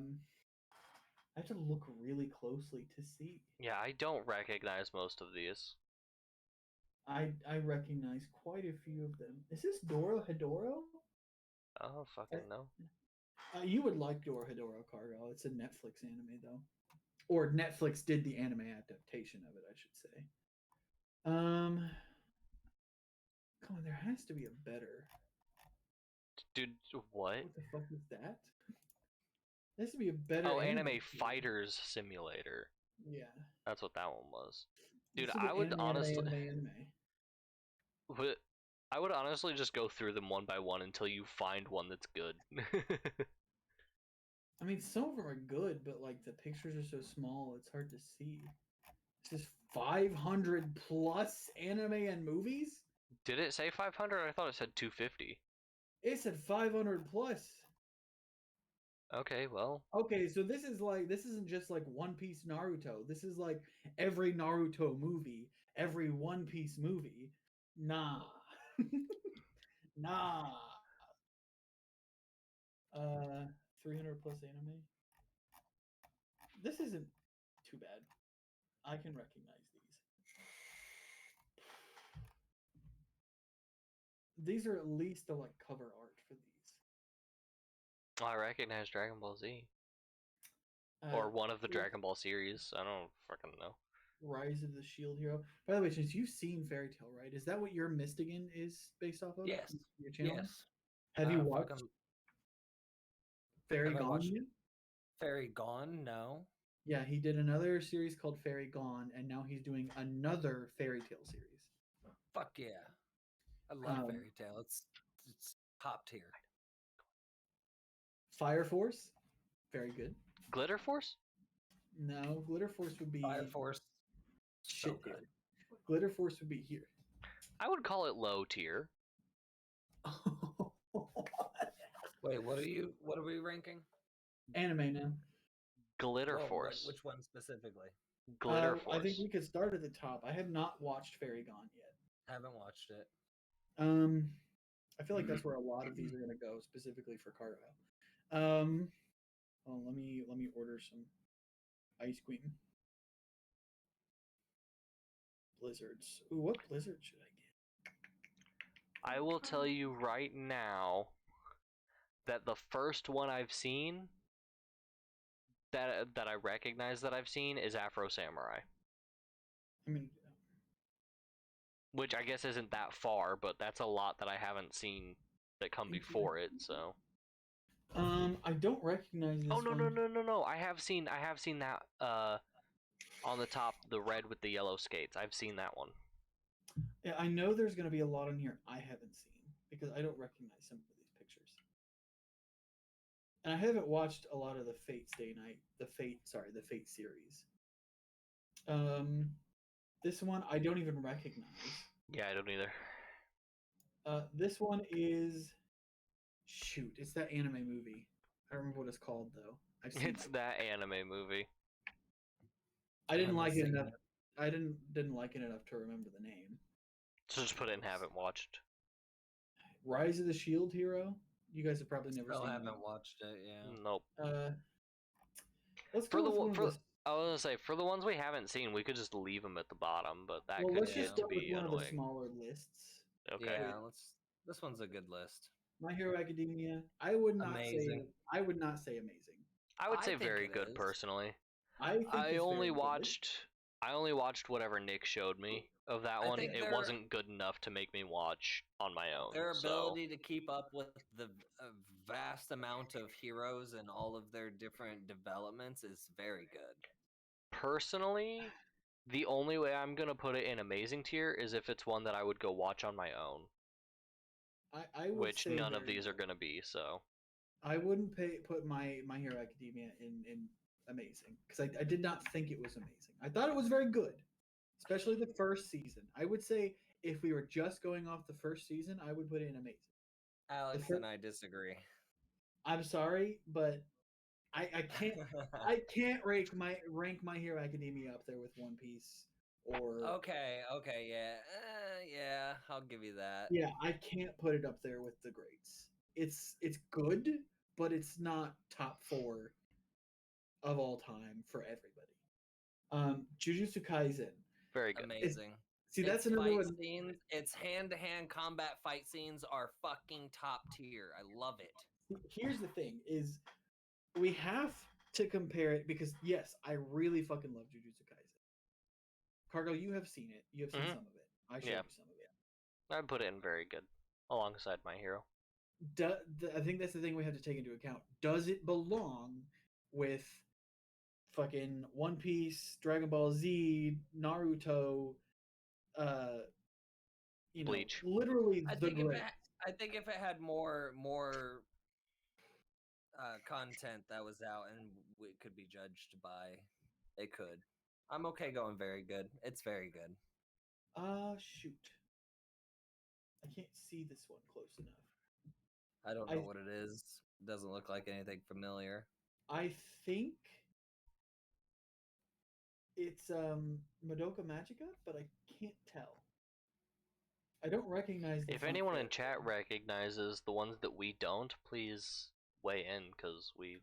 have to look really closely to see. Yeah, I don't recognize most of these. I recognize quite a few of them. Is this Doro Hedoro? Oh, fucking no. You would like Doro Hedoro, Cargo. It's a Netflix anime, though. Or Netflix did the anime adaptation of it, I should say. Come on, there has to be a better. Dude, what? What the fuck is that? There has to be a better. Oh, Anime series. Fighters Simulator. Yeah. That's what that one was. Dude, This is I would anime, honestly... anime. I would honestly just go through them one by one until you find one that's good. I mean, some of them are good, but like the pictures are so small, it's hard to see. This is 500 plus anime and movies. Did it say 500? I thought it said 250. It said 500 plus. Okay, well, Okay, so this isn't just like One Piece Naruto. This is like every Naruto movie, every One Piece movie. Nah. Nah. 300 plus anime. This isn't too bad. I can recognize these. These are at least the like cover art for these. I recognize Dragon Ball Z Uh, or one of the Ri- Dragon Ball series. I don't fucking know. Rise of the Shield Hero. By the way, since you've seen Fairy Tail, right? Is that what your Mystigan is based off of? Yes. Your channel? Yes. Have you watched Fucking, Fairy have I Gone watched yet? Fairy Gone? No. Yeah, he did another series called Fairy Gone, and now he's doing another Fairy Tail series. Fuck yeah. I love Um, Fairy Tail. It's top tier. Fire Force, very good. Glitter Force? No, Glitter Force would be Fire Force. So shit good. tier. Glitter Force would be here. I would call it low tier. Wait, what are we ranking? Anime now. Glitter Whoa, Force. which one specifically? Glitter Force. I think we could start at the top. I have not watched Fairy Gone yet. Haven't watched it. I feel like that's where a lot of these are going to go, specifically for Cargo. Well, let me order some ice cream. Blizzards. Ooh, what blizzard should I get? I will tell you right now that the first one I've seen that I recognize that I've seen is Afro Samurai, I mean, which I guess isn't that far, but that's a lot that I haven't seen that come before it. So. I don't recognize this Oh no one. no! I have seen that on the top, the red with the yellow skates. I've seen that one. Yeah, I know there's going to be a lot on here I haven't seen because I don't recognize some of these pictures. And I haven't watched a lot of the Fate the Fate series. This one I don't even recognize. Yeah, I don't either. This one is shoot, it's that anime movie. I don't remember what it's called though. I've seen It's that anime movie. I didn't haven't like it seen enough. I didn't like it enough to remember the name. So just put it in haven't watched. Rise of the Shield Hero. You guys have probably never Still seen. haven't watched it. Yeah. Nope. Let's For go the with one for of the. I was gonna say for the ones we haven't seen, we could just leave them at the bottom, but that Well, could let's just get to go with be one of the annoying. smaller lists. Okay. Yeah. This one's a good list. My Hero Academia. I would not Amazing. say. I would not say amazing. I would I say think very it good is. personally. I think I it's only very good. watched whatever Nick showed me of that I one. think It wasn't good enough to make me watch on my own. Their So ability to keep up with the vast amount of heroes and all of their different developments is very good. personally, the only way I'm gonna put it in amazing tier is if it's one that I would go watch on my own, I would which say none of very these are good. gonna be. So I wouldn't put my Hero Academia in amazing because I did not think it was amazing. I thought it was very good, especially the first season. I would say if we were just going off the first season, I would put it in amazing. Alex fir- and I disagree. I'm sorry, but I can't rank my Hero Academia up there with One Piece or Okay, yeah. Yeah, I'll give you that. yeah, I can't put it up there with the greats. It's good, but it's not top 4 of all time for everybody. Jujutsu Kaisen. very good. Amazing. See, that's Its another fight one. scenes, its hand-to-hand combat fight scenes are fucking top tier. I love it. Here's the thing: is we have to compare it because yes, I really fucking love Jujutsu Kaisen. Cargo, you have seen it. You have seen Mhm. some of it. I showed Yeah. you some of it. I'd put it in very good alongside My Hero. I think that's the thing we have to take into account. Does it belong with fucking One Piece, Dragon Ball Z, Naruto, Bleach. literally I the think great. I think if it had more content that was out and it could be judged by, it could. I'm okay going very good. It's very good. Shoot. I can't see this one close enough. I don't know what it is. It doesn't look like anything familiar. I think it's Madoka Magica, but I can't tell. I don't recognize the If front anyone in character. chat recognizes the ones that we don't, please weigh in because we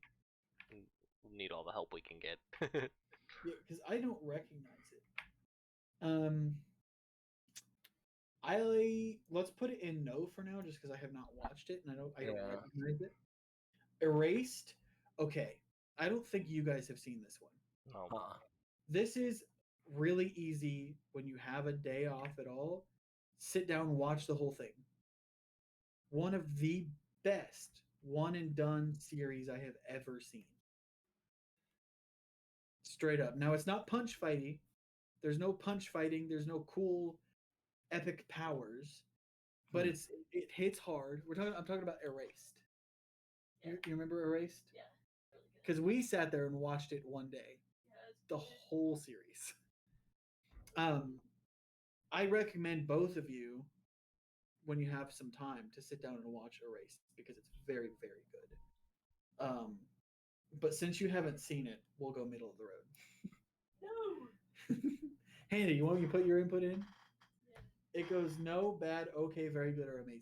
need all the help we can get. Yeah, because I don't recognize it. Let's put it in no for now, just because I have not watched it and I don't Yeah. recognize it. Erased. Okay, I don't think you guys have seen this one. No. This is really easy when you have a day off at all. Sit down and watch the whole thing. One of the best one and done series I have ever seen. Straight up. Now it's not punch fighting. There's no punch fighting. There's no cool epic powers, but it hits hard. I'm talking about Erased. You remember Erased? Yeah. Really good. Because we sat there and watched it one day. Yeah, it's The good. whole series. I recommend both of you, when you have some time, to sit down and watch Erased because it's very, very good. But since you haven't seen it, we'll go middle of the road. No. Handy, you want me to put your input in? Yeah. It goes no, bad, okay, very good, or amazing.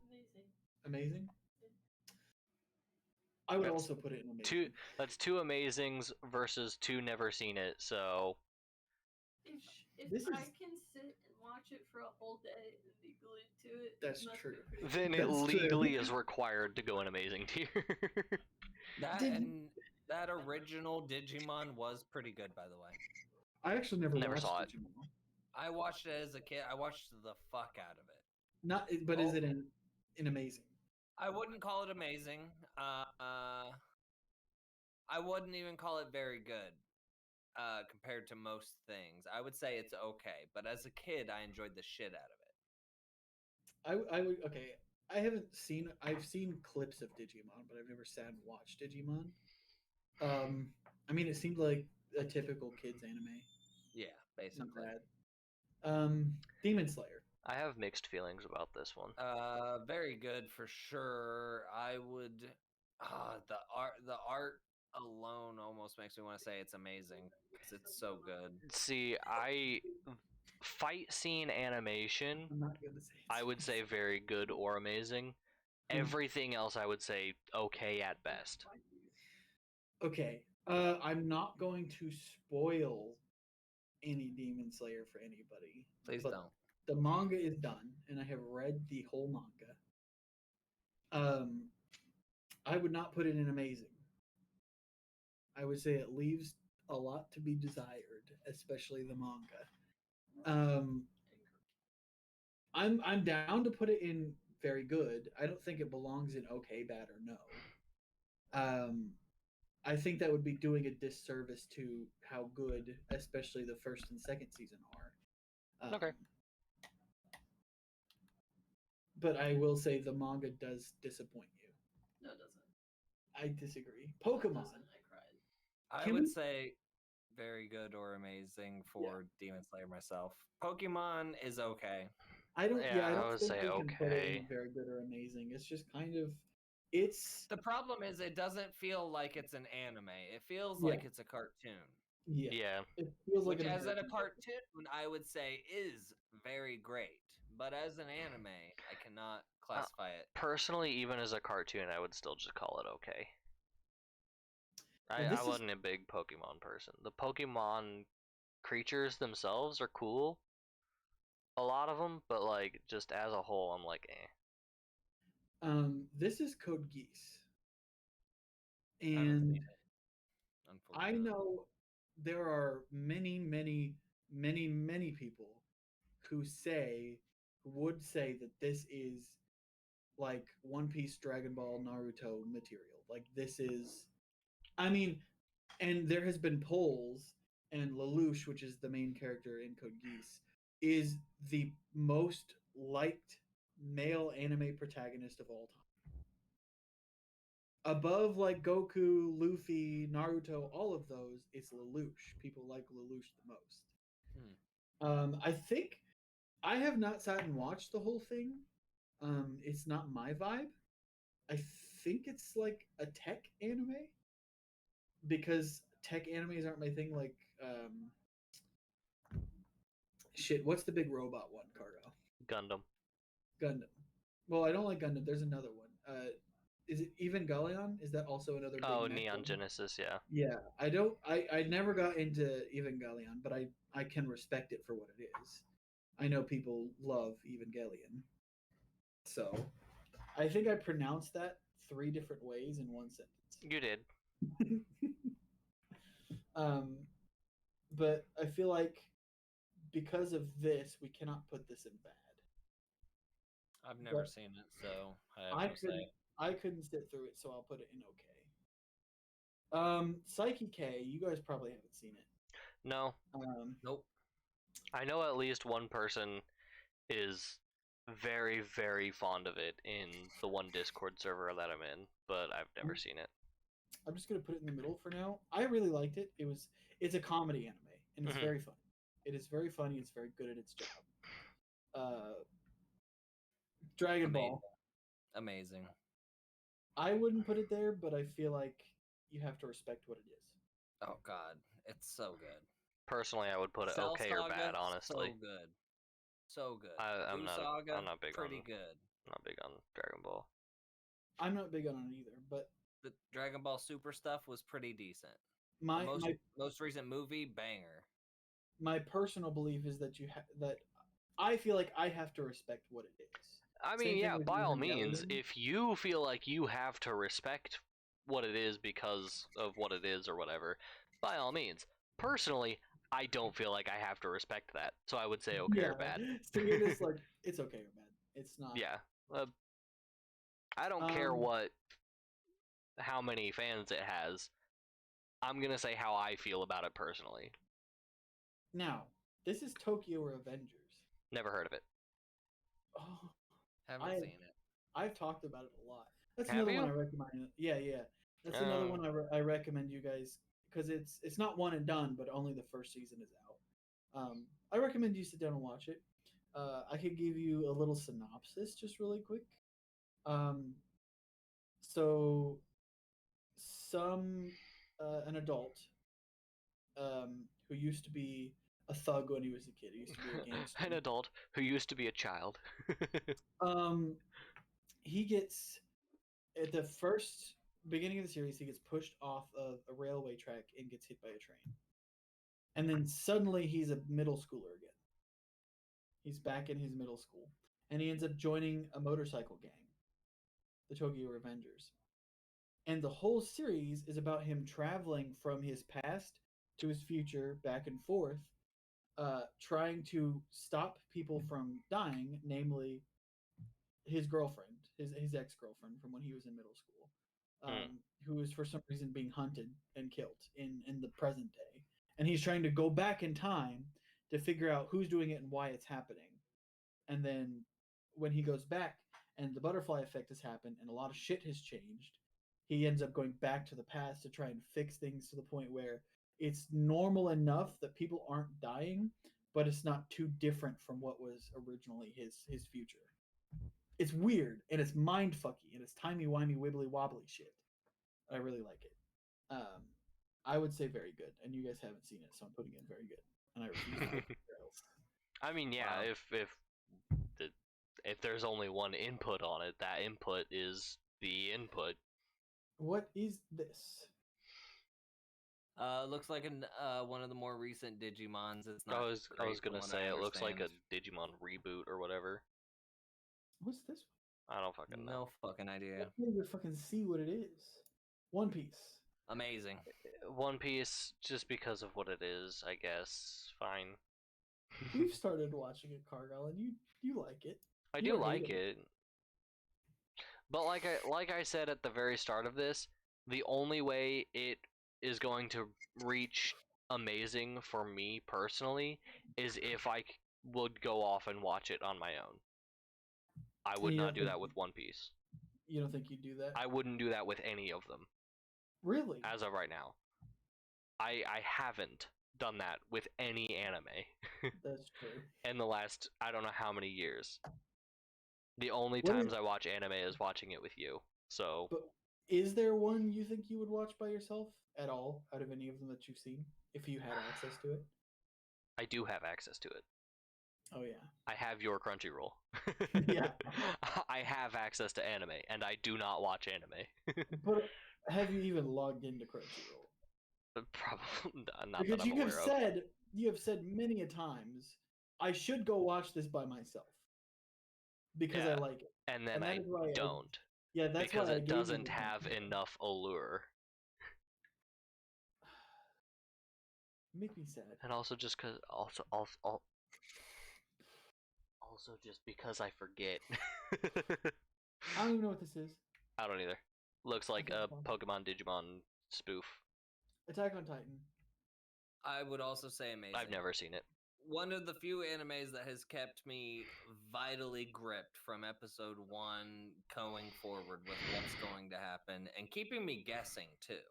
Amazing. Amazing? I would That's also put it in amazing. That's two amazings versus two never seen it. So If This I is- can sit and watch it for a whole day and be glued to it, That's it must true. be pretty then good. it That's true. legally is required to go in amazing tier. That original Digimon was pretty good, by the way. I actually never watched saw it. Digimon. I watched it as a kid. I watched the fuck out of it. Not, but is it in amazing? I wouldn't call it amazing. I wouldn't even call it very good compared to most things. I would say it's okay, but as a kid, I enjoyed the shit out of it. I would okay. I've seen clips of Digimon, but I've never sat and watched Digimon. I mean, it seemed like a typical kids anime. Yeah, Not basically. bad. Demon Slayer. I have mixed feelings about this one. Very good for sure. I would. The art alone almost makes me want to say it's amazing because it's so good. See, fight scene animation, I'm not gonna say. I would say very good or amazing. Everything else, I would say okay at best. Okay. I'm not going to spoil any Demon Slayer for anybody. Please but don't. The manga is done, and I have read the whole manga. I would not put it in amazing. I would say it leaves a lot to be desired, especially the manga. I'm down to put it in very good. I don't think it belongs in okay, bad, or no. I think that would be doing a disservice to how good, especially the first and second season are. Okay. But I will say the manga does disappoint you. No, it doesn't. I disagree. It Pokemon. doesn't. I cried. I Can would we- say very good or amazing for Demon Slayer myself. Pokemon is okay. I don't. Yeah, I I don't would think say we can put it in okay. very good or amazing. It's just kind of. It's The problem is it doesn't feel like it's an anime. It feels Yeah. like it's a cartoon. yeah. Yeah. It feels like Which, an as in a American cartoon, I would say is very great. But as an anime, I cannot classify it. Personally, even as a cartoon, I would still just call it okay. Well, this I is- wasn't a big Pokemon person. The Pokemon creatures themselves are cool, a lot of them, but like just as a whole, I'm like, eh. This is Code Geass, I haven't and seen it, I unfortunately. know there are many, many, many, many people who would say that this is like One Piece, Dragon Ball, Naruto material. Like this is, I mean, and there has been polls, and Lelouch, which is the main character in Code Geass, is the most liked male anime protagonist of all time. Above like Goku, Luffy, Naruto, all of those, it's Lelouch. People like Lelouch the most. I think I have not sat and watched the whole thing. It's not my vibe. I think it's like a tech anime because tech animes aren't my thing. Like, shit. What's the big robot one, Cargo? Gundam. Gundam. Well, I don't like Gundam. There's another one. Is it Evangelion? Is that also another big Oh, mech Neon one? Genesis, yeah. Yeah, I don't. I never got into Evangelion, but I can respect it for what it is. I know people love Evangelion, so I think I pronounced that 3 different ways in one You did. sentence. um, but I feel like because of this, we cannot put this in bad. I've never But seen it, so I I have no couldn't. say. I couldn't sit through it, so I'll put it in okay. Psyche K, you guys probably haven't seen it. No. Nope. I know at least one person is very, very fond of it in the one Discord server that I'm in, but I've never seen it. I'm just gonna put it in the middle for now. I really liked it. It's a comedy anime, and it's Mhm. very funny. It is very funny. It's very good at its job. Dragon Ball. Amazing. I wouldn't put it there, but I feel like you have to respect what it is. Oh God, it's so good. Personally, I would put it Cell okay or Saga, bad, honestly. So good. So good. I'm Boo not Saga, I'm not big pretty on good. not big on Dragon Ball. I'm not big on it either, but The Dragon Ball Super stuff was pretty decent. my The most recent movie, banger. my personal belief is that that I feel like I have to respect what it is. I Same mean, thing yeah, with by all means, Evangelion. if you feel like you have to respect what it is because of what it is or whatever, by all means. Personally, I don't feel like I have to respect that, so I would say okay or bad. So you're just like, it's okay or bad. It's not. Yeah. I don't care how many fans it has. I'm gonna say how I feel about it personally. Now, this is Tokyo Revengers. Never heard of it. Oh, Haven't I seen it. I've talked about it a lot. That's Have another one you? I recommend. Yeah. That's another one I recommend you guys because it's not one and done, but only the first season is out. I recommend you sit down and watch it. I could give you a little synopsis just really quick. Um, so an adult who used to be a thug when he was a kid. He used to be a gangster. An adult who used to be a child. He gets at the first beginning of the series, he gets pushed off of a railway track and gets hit by a train. And then suddenly he's a middle schooler again. He's back in his middle school. And he ends up joining a motorcycle gang, the Tokyo Revengers. And the whole series is about him traveling from his past to his future, back and forth, trying to stop people from dying, namely his girlfriend, his ex girlfriend from when he was in middle school, who is for some reason being hunted and killed in the present day, and he's trying to go back in time to figure out who's doing it and why it's happening, and then when he goes back and the butterfly effect has happened and a lot of shit has changed, he ends up going back to the past to try and fix things to the point where it's normal enough that people aren't dying, but it's not too different from what was originally his future. It's weird and it's mind fucky and it's timey wimey wibbly wobbly shit. I really like it. I would say very good, and you guys haven't seen it, so I'm putting in very good. And I refuse to put anywhere else. I mean, yeah, Wow. if there's only one input on it, that input is the input. What is this? Looks like one of the more recent Digimons. It's not. I was great from gonna what say I it looks like a understand. Digimon reboot or whatever. What's this? I don't fucking know. No fucking idea. I can't even fucking see what it is. One Piece. Amazing. One Piece, just because of what it is, I guess. Fine. We've started watching it, Cargill, and you like it. I You do don't like hate it. But like I said at the very start of this, the only way it is going to reach amazing for me personally is if I would go off and watch it on my own. I would you not don't do think that with One Piece. You don't think you'd do that? I wouldn't do that with any of them Really? as of right now. I haven't done that with any anime That's true. in the last I don't know how many years. The only What times is- I watch anime is watching it with you. So But is there one you think you would watch by yourself at all out of any of them that you've seen if you had access to it? I do have access to it. Oh yeah. I have your Crunchyroll. Yeah. I have access to anime, and I do not watch anime. But have you even logged into Crunchyroll? Probably not Because that I'm aware of. you have said many a times, I should go watch this by myself because I Yeah, like it. And then And that I is why don't. Yeah, that's Because why I it gave you doesn't the have Crunchyroll. enough allure. Make me sad. And also just because also just because I forget. I don't even know what this is. I don't either. Looks like Okay, a fine. Pokemon Digimon spoof. Attack on Titan. I would also say amazing. I've never seen it. One of the few animes that has kept me vitally gripped from episode 1 going forward with what's going to happen and keeping me guessing too.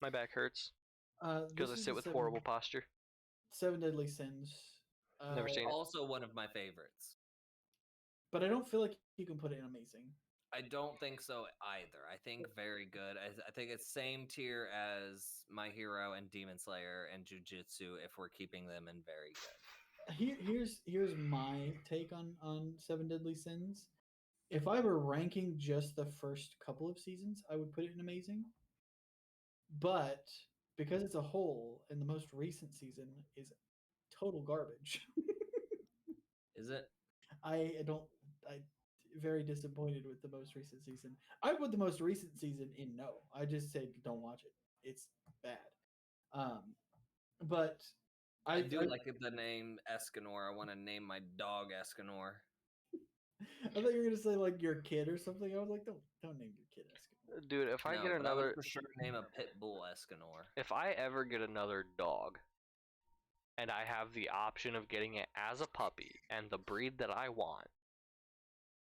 My back hurts because I This is sit the with seven, horrible posture. 7 Deadly Sins. Never seen it. Also one of my favorites. But I don't feel like you can put it in amazing. I don't think so either. I think very good. I think it's same tier as My Hero and Demon Slayer and Jujutsu if we're keeping them in very good. Here's my take on 7 Deadly Sins. If I were ranking just the first couple of seasons, I would put it in amazing. But because it's a whole, and the most recent season is total garbage, Is it? I very disappointed with the most recent season. I put the most recent season in no. I just say don't watch it. It's bad. But I do like the name Escanor. I want to name my dog Escanor. I thought you were gonna say like your kid or something. I was like, don't name your kid Escanor. Dude, if I No, get but I would another, for sure name a pit bull Escanor. if I ever get another dog, and I have the option of getting it as a puppy and the breed that I want,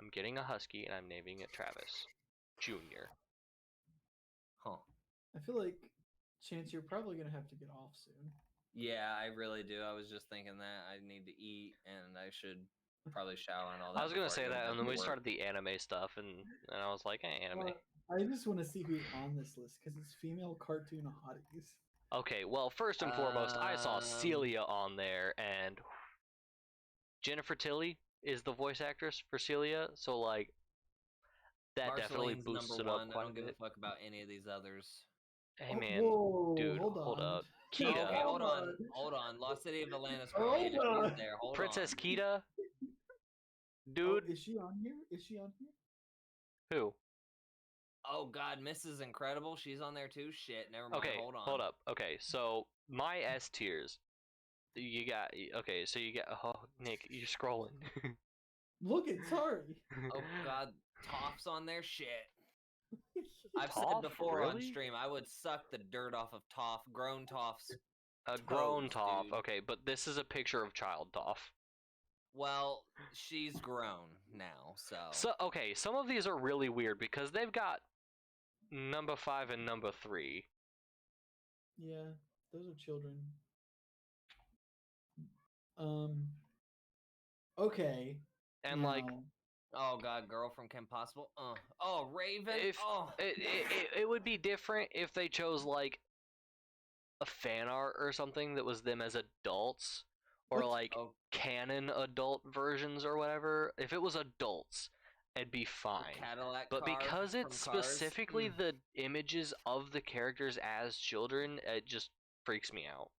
I'm getting a husky and I'm naming it Travis Jr. Huh. I feel like Chance, you're probably gonna have to get off soon. Yeah, I really do. I was just thinking that I need to eat and I should probably shower and all that. I was gonna before say go that, back and then to we work. started the anime stuff, and I was like, anime. Well, I just want to see who's on this list because it's female cartoon hotties. Okay, well, first and foremost, I saw Um, Celia on there, and Jennifer Tilly is the voice actress for Celia, so like that definitely Marceline's boosts number it up one. I quite a don't give a bit. fuck about any of these others. Hey Oh, man, whoa, dude, hold hold on. up. Kita, Okay, Hold on. hold on. Lost City of Atlantis Hold girl. Yeah, she's on. there. Hold Princess on. Kita, Oh, dude, is she on here? Is she on here? who? Oh God, Mrs. Incredible. She's on there too. Shit. Never mind. Okay, Hold on. hold up. Okay, so my S tiers. You got okay, so you got Nick, you're scrolling. Look, it's sorry. Oh God, Toph's on there. Shit. I've said Toph? before on Really? stream, I would suck the dirt off of Toph. Grown Toph's. A grown toes, Toph. dude. Okay, but this is a picture of child Toph. Well, she's grown now, so. So okay, some of these are really weird because they've got number 5 and number 3. Yeah, those are children. Okay. And like now, Oh God, girl from Kim Possible. Oh, Raven. if Oh. it would be different if they chose like a fan art or something that was them as adults or What? like Oh, canon adult versions or whatever. If it was adults, it'd be fine. Cadillac But car because from it's Cars. specifically the images of the characters as children, it just freaks me out.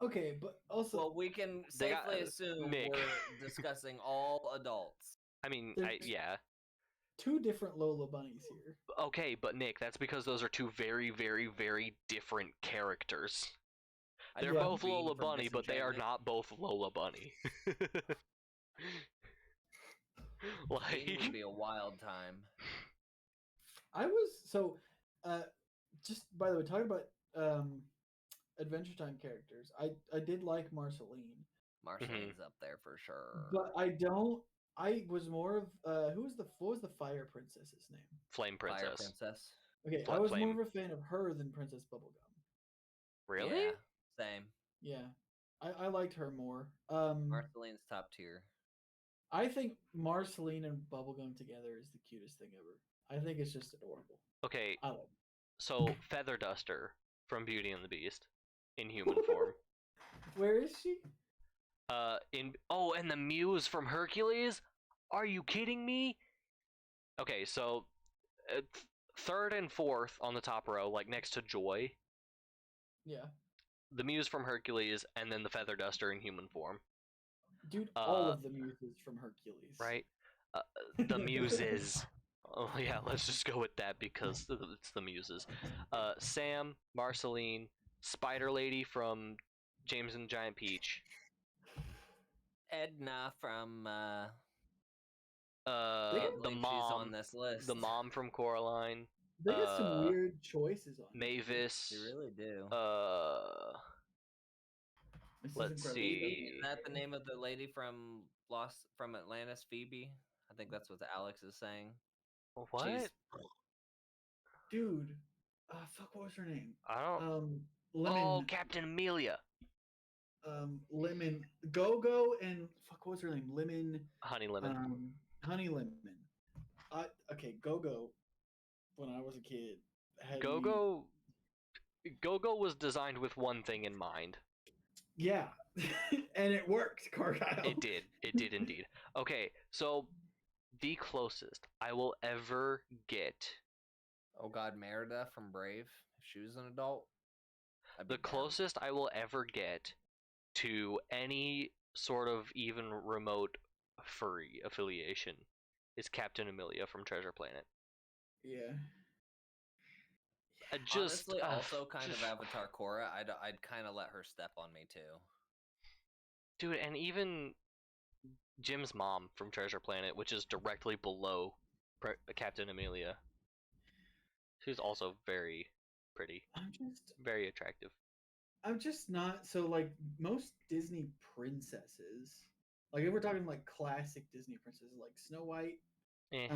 okay, but also Well, we can They got- safely assume Nick. we're discussing all adults. I mean, There's- yeah. 2 different Lola bunnies here. Okay, but Nick, that's because those are 2 very, very, very different characters. I They're love both Bean Lola from Bunny, but they are Disenchantment. not both Lola Bunny. Bean would be Like, a wild time. I was so just by the way, talking about Adventure Time characters, I did like Marceline, Marceline's up there for sure. but I was more of what was the Fire Princess's name? Flame Fire Princess. Okay, Fla- I was Flame. more of a fan of her than Princess Bubblegum. Really? Yeah, same. Yeah, I liked her more. Marceline's top tier. I think Marceline and Bubblegum together is the cutest thing ever. I think it's just adorable. Okay, I like so Feather Duster from Beauty and the Beast in human form. Where is she? And the Muse from Hercules? Are you kidding me? Okay, so third and fourth on the top row, like next to Joy, Yeah. the Muse from Hercules, and then the Feather Duster in human form. Dude, all of the muses from Hercules. Right? The Muses. Oh yeah, let's just go with that because it's the Muses. Sam, Marceline, Spider Lady from James and the Giant Peach. Edna from The She's on mom, this list. the mom from Coraline. They got some weird choices on here. Mavis. They really do. This is Let's incredible. see. Is that the name of the lady from Atlantis, Phoebe? I think that's what Alex is saying. What? She's- Dude, fuck, what was her name? I don't. Lemon. Oh, Captain Amelia. Lemon. Go-Go and fuck, what was her name? Lemon. Honey Lemon. Honey Lemon. Okay, Go-Go. When I was a kid, had me- Go-Go. Go-Go was designed with one thing in mind. Yeah, and it worked, Cargyle. It did. It did indeed. Okay, so the closest I will ever get. Oh God, Merida from Brave. If she was an adult, I'd be The down. closest I will ever get to any sort of even remote furry affiliation is Captain Amelia from Treasure Planet. Yeah. Honestly, also kind of Avatar Korra. I'd kind of let her step on me too. Dude, and even Jim's mom from Treasure Planet, which is directly below Captain Amelia. She's also very pretty, very attractive. I'm just not so like most Disney princesses. Like if we're talking like classic Disney princesses, like Snow White, Eh.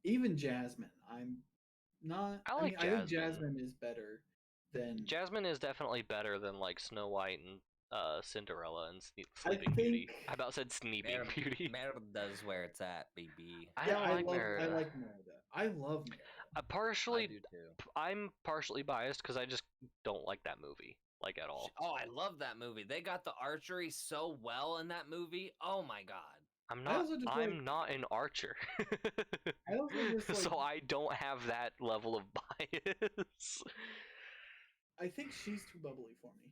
even Jasmine. I'm not. I like I think Jasmine. Jasmine is better than. Jasmine is definitely better than like Snow White and Cinderella and Sleeping Beauty. I about said Sleeping Beauty. Merida's where it's at, baby. I like Merida. I like Merida. I love Merida. Partially, I do too. I'm partially biased because I just don't like that movie, like at all. Oh, I love that movie. They got the archery so well in that movie. Oh my God. I'm like- not an archer, I also just like, so I don't have that level of bias. I think she's too bubbly for me.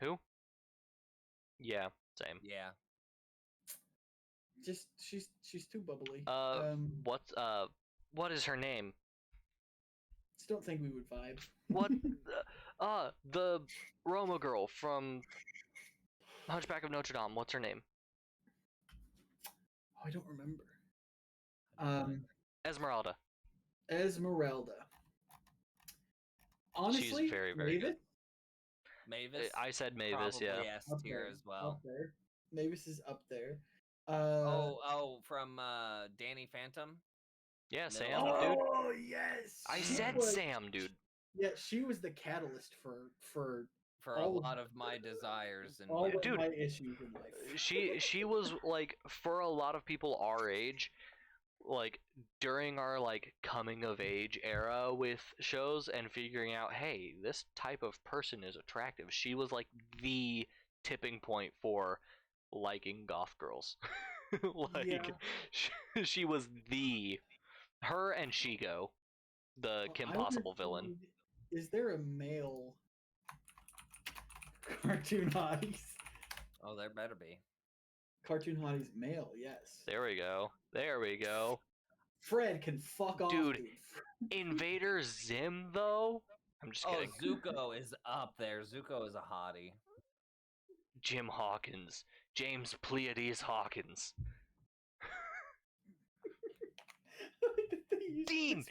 Who? Yeah, same. Yeah. Just she's too bubbly. What is her name? Just don't think we would vibe. What? The Roma girl from Hunchback of Notre Dame. What's her name? Oh, I don't remember. Esmeralda. Esmeralda. Honestly, She's very, very Mavis? good. Mavis. I said Mavis, probably yeah. S tier as well. Up there. Mavis is up there. From Danny Phantom. Yeah, No. Sam, dude. Oh yes. I She said was- Sam, dude. Yeah, she was the catalyst for For a all of- lot of my desires and all of Dude. my issues in life. She was like, for a lot of people our age, like during our like coming of age era with shows and figuring out, hey, this type of person is attractive. She was like the tipping point for liking goth girls. Like Yeah. she was her and Shigo, the Kim I Possible wonder, villain. Is there a male cartoon hotties? Oh, there better be. Cartoon hotties male, yes. There we go. There we go. Fred can fuck off, Dude. dude. Invader Zim though? I'm just Oh, kidding. Zuko is up there. Zuko is a hottie. Jim Hawkins. James Pleiades Hawkins. Dean!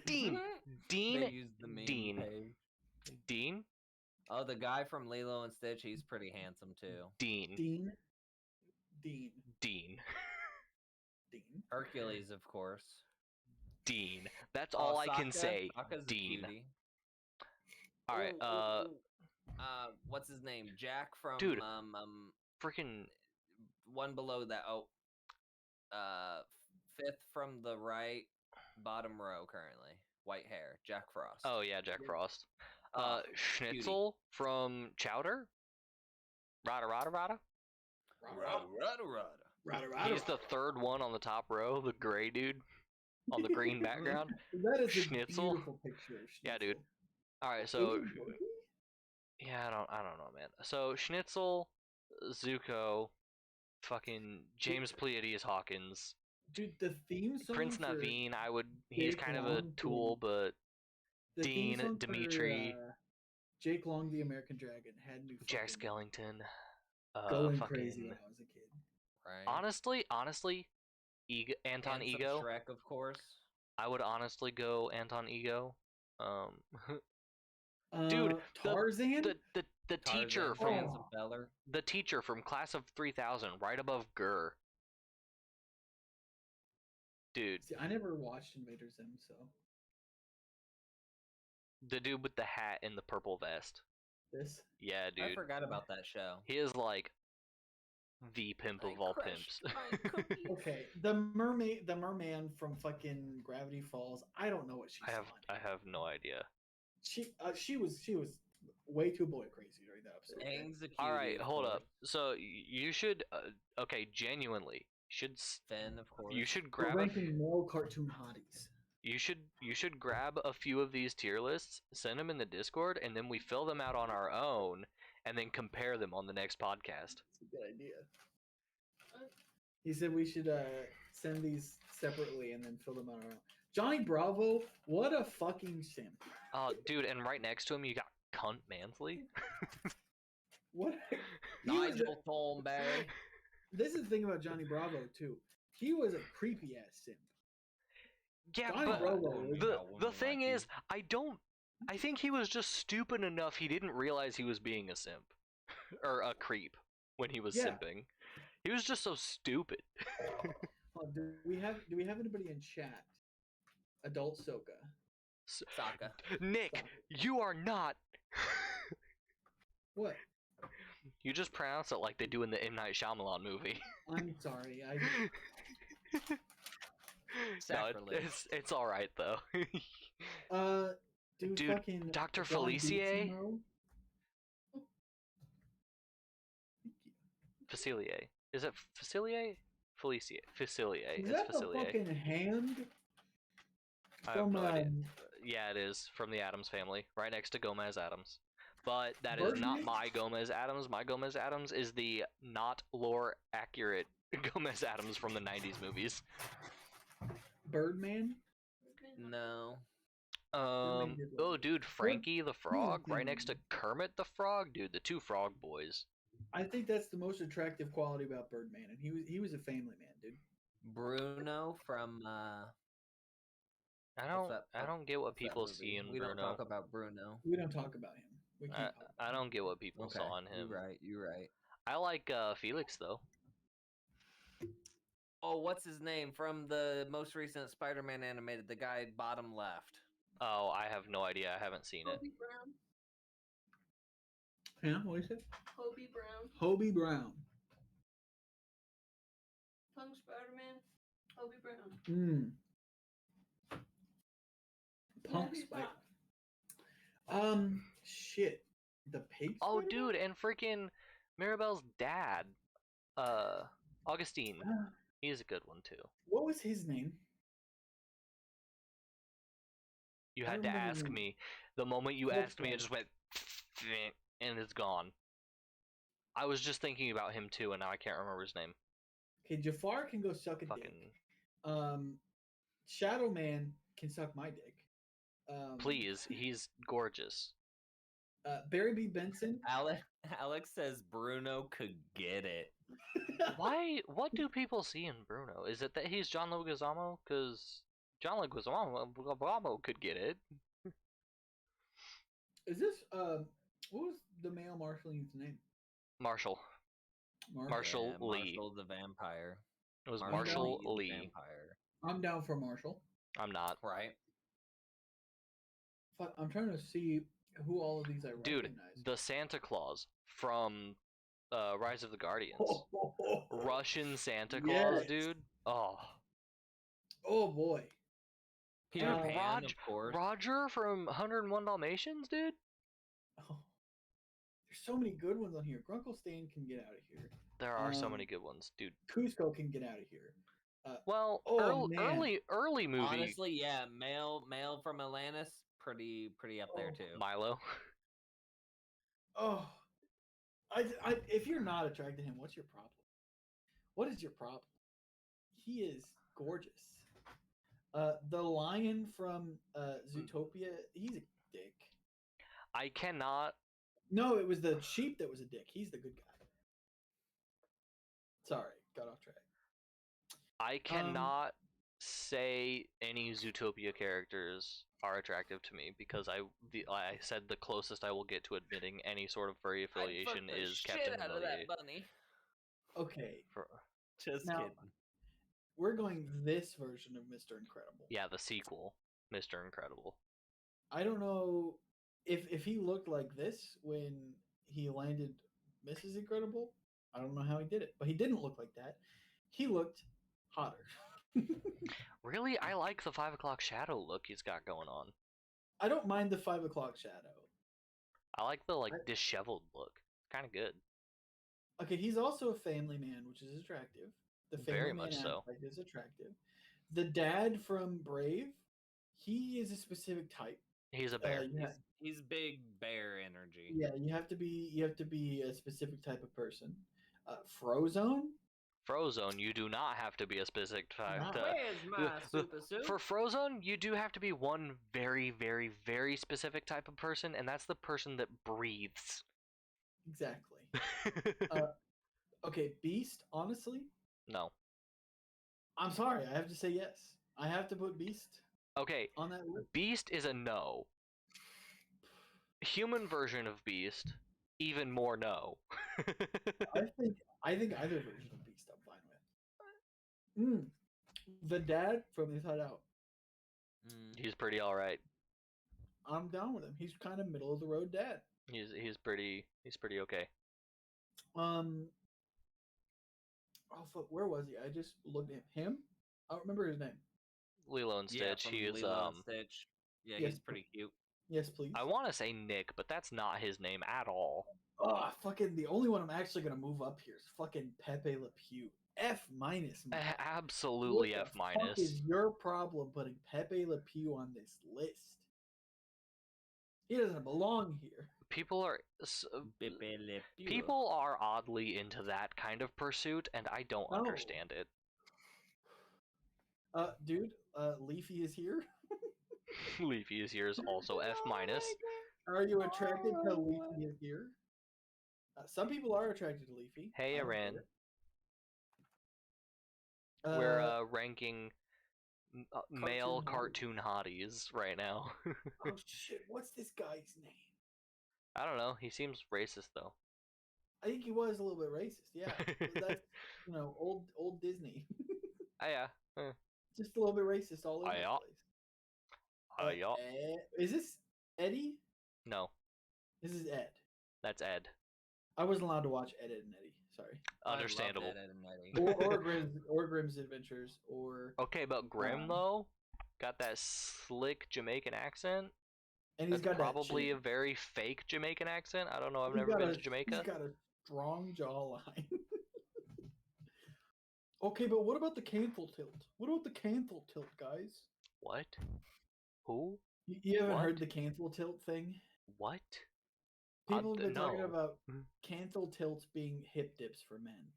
Dean! Dean! They used the meme Dean. page. Dean? Oh, the guy from Lilo and Stitch, he's pretty handsome too. Dean. Dean. Dean. Dean. Dean. Hercules, of course. Dean. That's all I can Sokka? say. Sokka's a Dean. cutie. Alright, What's his name? Jack from Dude. Freaking one below that. Fifth from the right, bottom row currently. White hair, Jack Frost. oh yeah, Jack Frost. Oh, Schnitzel from Chowder. Rada rada rada. He's the third one on the top row, the gray dude on the green background. That is Schnitzel. a beautiful picture. Of Yeah, dude. Schnitzel. All right, Is so it working? yeah, I don't know, man. So Schnitzel, Zuko, fucking James Pleiades Hawkins, Dude, the theme song Prince for Naveen. He's Jake kind of a Long tool, but the theme Dean, song for, Dimitri, Jake Long, the American Dragon, had me Jack fucking Skellington, going fucking. crazy when I was a kid. Right. Honestly, Anton And some Ego. Shrek, of course. I would honestly go Anton Ego. Dude, Tarzan. the teacher Tarzan, Franz from of Beller. the teacher from Class of 3000, right above Gurr. Dude, See, I never watched Invader Zim, so the dude with the hat and the purple vest. this. Yeah, dude. I forgot about that show. He is like the pimp of all pimps. Okay, the merman from fucking Gravity Falls. I don't know what she's on. I have no idea. She was way too boy crazy during that episode. Okay? Aang's a cutie, All right, of hold course. up. So you should okay, genuinely Finn, of course. you should We're grab ranking male cartoon hotties. you should grab a few of these tier lists, send them in the Discord, and then we fill them out on our own, and then compare them on the next podcast. That's a good idea. He said we should send these separately and then fill them out. Johnny Bravo, what a fucking simp! Oh, dude, and right next to him you got Cunt Mansley. What? He was Nigel Thornberry. This is the thing about Johnny Bravo too. He was a creepy ass simp. Yeah, Johnny but Bravo is the thing is, I think he was just stupid enough he didn't realize he was being a simp or a creep when he was Yeah. simping. He was just so stupid. Do we have anybody in chat? Adult Soka. Sokka. Nick, you are not. What? You just pronounce it like they do in the M. Night Shyamalan movie. I'm sorry. No, Sacrilege. it's all right though. Dude, fucking Dr. John Felicia? Beatson, Facilier. Is it Facilier? Felicia. Facilier. Is It's that the Facilier. fucking hand I have from no idea. Yeah, it is from the Adams family, right next to Gomez Adams. But that is not Birdman? my Gomez Adams. My Gomez Adams is the not lore accurate Gomez Adams from the 90s movies. Birdman? No. Oh, dude, Frankie the Frog, right next to Kermit the Frog, dude, the two Frog Boys. I think that's the most attractive quality about Birdman, and he was a family man, dude. Bruno from I don't get what what's that people movie? see in We Bruno. don't talk about Bruno. We don't talk about him. We can't. talk about I him. don't get what people saw in him. You're right. I like Felix though. Oh, what's his name from the most recent Spider-Man animated? The guy bottom left. Oh, I have no idea. I haven't seen it. Hobie Brown. Yeah, what is it? Hobie Brown. Hobie Brown. Punk Spider-Man. Hobie Brown. Punk he's Spider. not. Shit. The pig. Oh, Spider-Man? dude, and freaking Mirabelle's dad, Augustine. He's a good one too. What was his name? You I had to remember ask him. me. The moment you That's asked me, fine. it just went and it's gone. I was just thinking about him too, and now I can't remember his name. Okay, Jafar can go suck a Fucking dick. Shadow Man can suck my dick. please, he's gorgeous. Barry B. Benson. Alex says Bruno could get it. Why? What do people see in Bruno? Is it that he's John Leguizamo? Because John Leguizamo could get it. Is this what was the male Marshall's name? Marshall. Marshall Yeah, Lee. Marshall the vampire. It was Marshall Marshall the Lee. vampire. I'm down for Marshall. I'm not. Right. Fuck, I'm trying to see who all of these I Dude, recognize. the Santa Claus from Rise of the Guardians. Russian Santa Claus, Yes. dude. Oh. Oh boy. Peter Dude, Pan, of course. Roger from 101 Dalmatians, dude. Oh, there's so many good ones on here. Grunkle Stan can get out of here. There are so many good ones, dude. Cusco can get out of here. Well, oh, man. early movie. Honestly, yeah, male from Atlantis, pretty up there too. Milo. Oh, if you're not attracted to him, what's your problem? What is your problem? He is gorgeous. The lion from Zootopia, he's a dick. I cannot. No, it was the sheep that was a dick. He's the good guy. Sorry, got off track. I cannot say any Zootopia characters are attractive to me because I said the closest I will get to admitting any sort of furry affiliation is Captain out of that Humiliate. bunny. Okay, Just now, kidding. we're going this version of Mr. Incredible. Yeah, the sequel, Mr. Incredible. I don't know if he looked like this when he landed Mrs. Incredible. I don't know how he did it, but he didn't look like that. He looked hotter. Really, I like the 5 o'clock shadow look he's got going on. I don't mind the 5 o'clock shadow. I like the disheveled look. Kind of good. Okay, he's also a family man, which is attractive. The family Very man much so. aspect is attractive. The dad from Brave, he is a specific type. He's a bear. He's big bear energy. Yeah, you have to be a specific type of person. Frozone. Frozone, you do not have to be a specific type. Where's my super suit? For Frozone, you do have to be one very, very, very specific type of person, and that's the person that breathes. Exactly. Okay, Beast, honestly? No. I'm sorry, I have to say yes. I have to put Beast Okay, on that list. Beast is a no. Human version of Beast, even more no. I think either version of Beast I'm fine with. The dad from Inside Out. He's pretty alright. I'm down with him. He's kind of middle of the road dad. He's pretty okay. Oh fuck, where was he? I just looked at him. I don't remember his name. Lilo and Stitch. From He is Lilo and Stitch. Yeah, Yes, he's pretty cute. Yes, please. I want to say Nick, but that's not his name at all. Oh, fucking the only one I'm actually gonna move up here is fucking Pepe Le Pew. F minus. Absolutely What F the fuck minus. is your problem putting Pepe Le Pew on this list? He doesn't belong here. People are oddly into that kind of pursuit, and I don't understand it. Dude, Leafy is here. Leafy is here is also F minus. Are you attracted to Leafy is here? Some people are attracted to Leafy. Hey, I don't Aaron. care. We're ranking male cartoon hotties right now. Oh shit! What's this guy's name? I don't know. He seems racist though. I think he was a little bit racist. Yeah, that's old Disney. Yeah. Just a little bit racist all over Yeah. the place. Is this Eddie? No, This is Ed. that's Ed. I wasn't allowed to watch Ed, and Eddie. Sorry. Understandable. or Grimm's Adventures, or Okay, but Grimm though, got that slick Jamaican accent. and he's That's got probably that a very fake Jamaican accent. I don't know. I've He's never got been a- to Jamaica. He's got a strong jawline. Okay, but what about the cancel tilt? What about the cancel tilt, guys? What? Who? You haven't What? heard the cancel tilt thing? What? People have been talking no. about Mhm. cancel tilts being hip dips for men.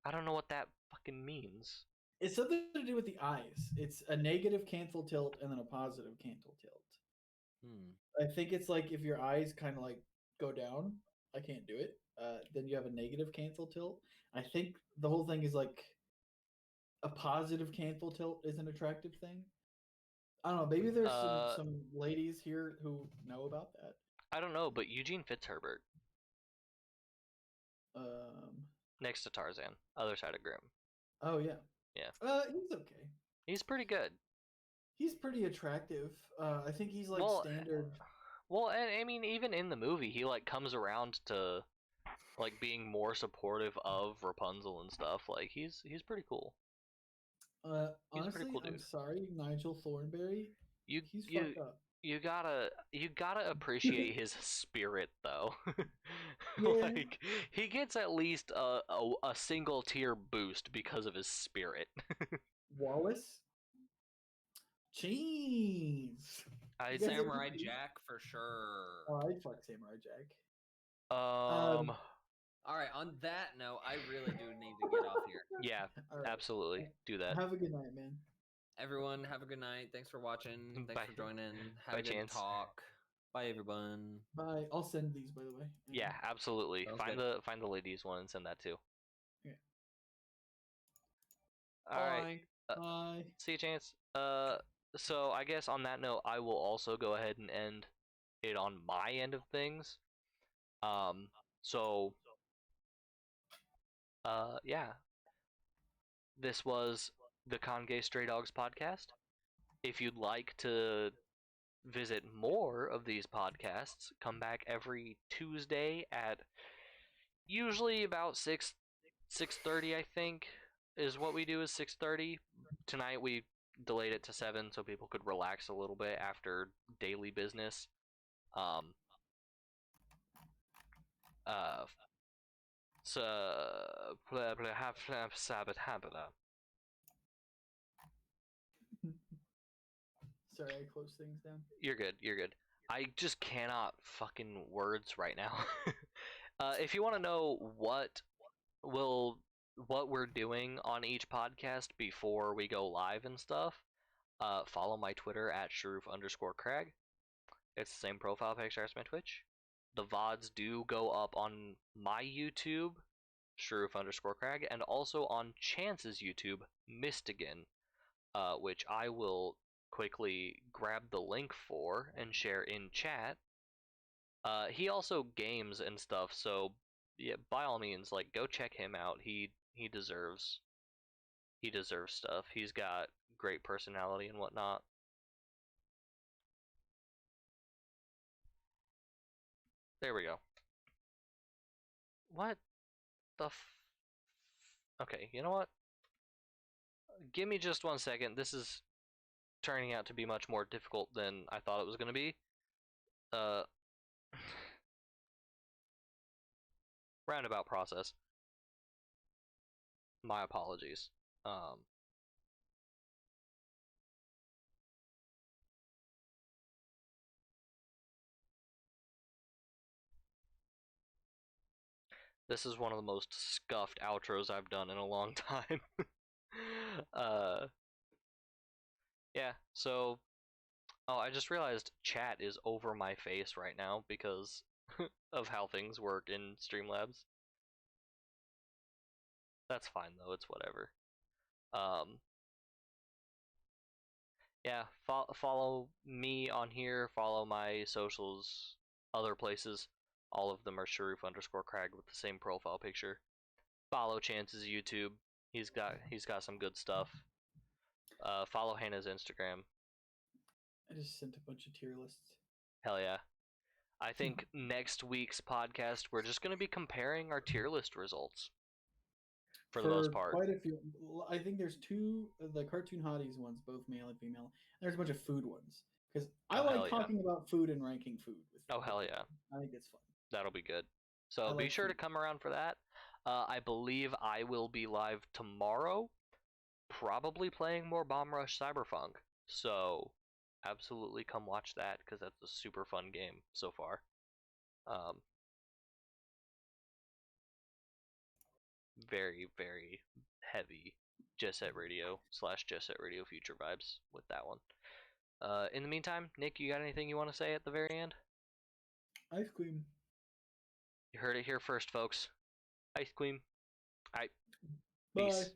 I don't know what that fucking means. It's something to do with the eyes. It's a negative cancel tilt and then a positive cancel tilt. I think it's like if your eyes kind of like go down, I can't do it. Then you have a negative cancel tilt. I think the whole thing is like a positive cancel tilt is an attractive thing. I don't know. Maybe there's some ladies here who know about that. I don't know, but Eugene Fitzherbert next to Tarzan, other side of Grimm. Oh yeah. Yeah. He's okay. He's pretty good. He's pretty attractive. I think he's like standard. Well, and I mean, even in the movie, he like comes around to like being more supportive of Rapunzel and stuff. Like he's pretty cool. He's a pretty Honestly, cool I'm dude. sorry, Nigel Thornberry. You He's you fucked up. you gotta appreciate his spirit though. Yeah. Like he gets at least a single tier boost because of his spirit. Wallace. Cheese. I You guys ever Samurai cheese? Jack for sure. Oh, I'd fuck Samurai Jack. All right. On that note, I really do need to get off here. Yeah, All right. absolutely. Do that. Have a good night, man. Everyone, have a good night. Thanks for watching. Thanks Bye. for joining. Have Bye, a good Chance. talk. Bye, everyone. Bye. I'll send these, by the way. Yeah, absolutely. Sounds Find good. the ladies one and send that too. Yeah. All right. Bye. See you, Chance. So I guess on that note, I will also go ahead and end it on my end of things. So yeah. This was the Con Gay Stray Dogs podcast. If you'd like to visit more of these podcasts, come back every Tuesday at usually about 6:30, I think, is what we do is 6:30. Tonight we delayed it to 7 so people could relax a little bit after daily business. So Sorry, I closed things down. You're good. You're good. I just cannot fucking words right now. If you want to know what we're doing on each podcast before we go live and stuff, follow my Twitter at sharoof_crag. It's the same profile picture as my Twitch. The VODs do go up on my YouTube, sharoof_crag, and also on Chance's YouTube, Mistigan, which I will quickly grab the link for and share in chat. He also games and stuff, so yeah, by all means, like go check him out. He deserves stuff. He's got great personality and whatnot. There we go. What the Okay, you know what? Give me just 1 second. This is turning out to be much more difficult than I thought it was going to be. Roundabout process. My apologies. This is one of the most scuffed outros I've done in a long time. Yeah, so I just realized chat is over my face right now because of how things work in Streamlabs. That's fine though, it's whatever. Yeah, follow me on here, follow my socials, other places. All of them are Sharoof_crag with the same profile picture. Follow Chance's YouTube. He's got some good stuff. Follow Hannah's Instagram. I just sent a bunch of tier lists. Hell yeah. I think next week's podcast we're just going to be comparing our tier list results. For the most part. Quite a few. I think there's two, the Cartoon Hotties ones, both male and female. And there's a bunch of food ones. Because I like talking about food and ranking food. Hell yeah. I think it's fun. That'll be good. So be sure to come around for that. I believe I will be live tomorrow, probably playing more Bomb Rush Cyberpunk. So absolutely come watch that because that's a super fun game so far. Very, very heavy Jet Set Radio / Jet Set Radio Future vibes with that one. In the meantime, Nick, you got anything you want to say at the very end? Ice cream. You heard it here first, folks. Ice cream. All right. Bye. Peace.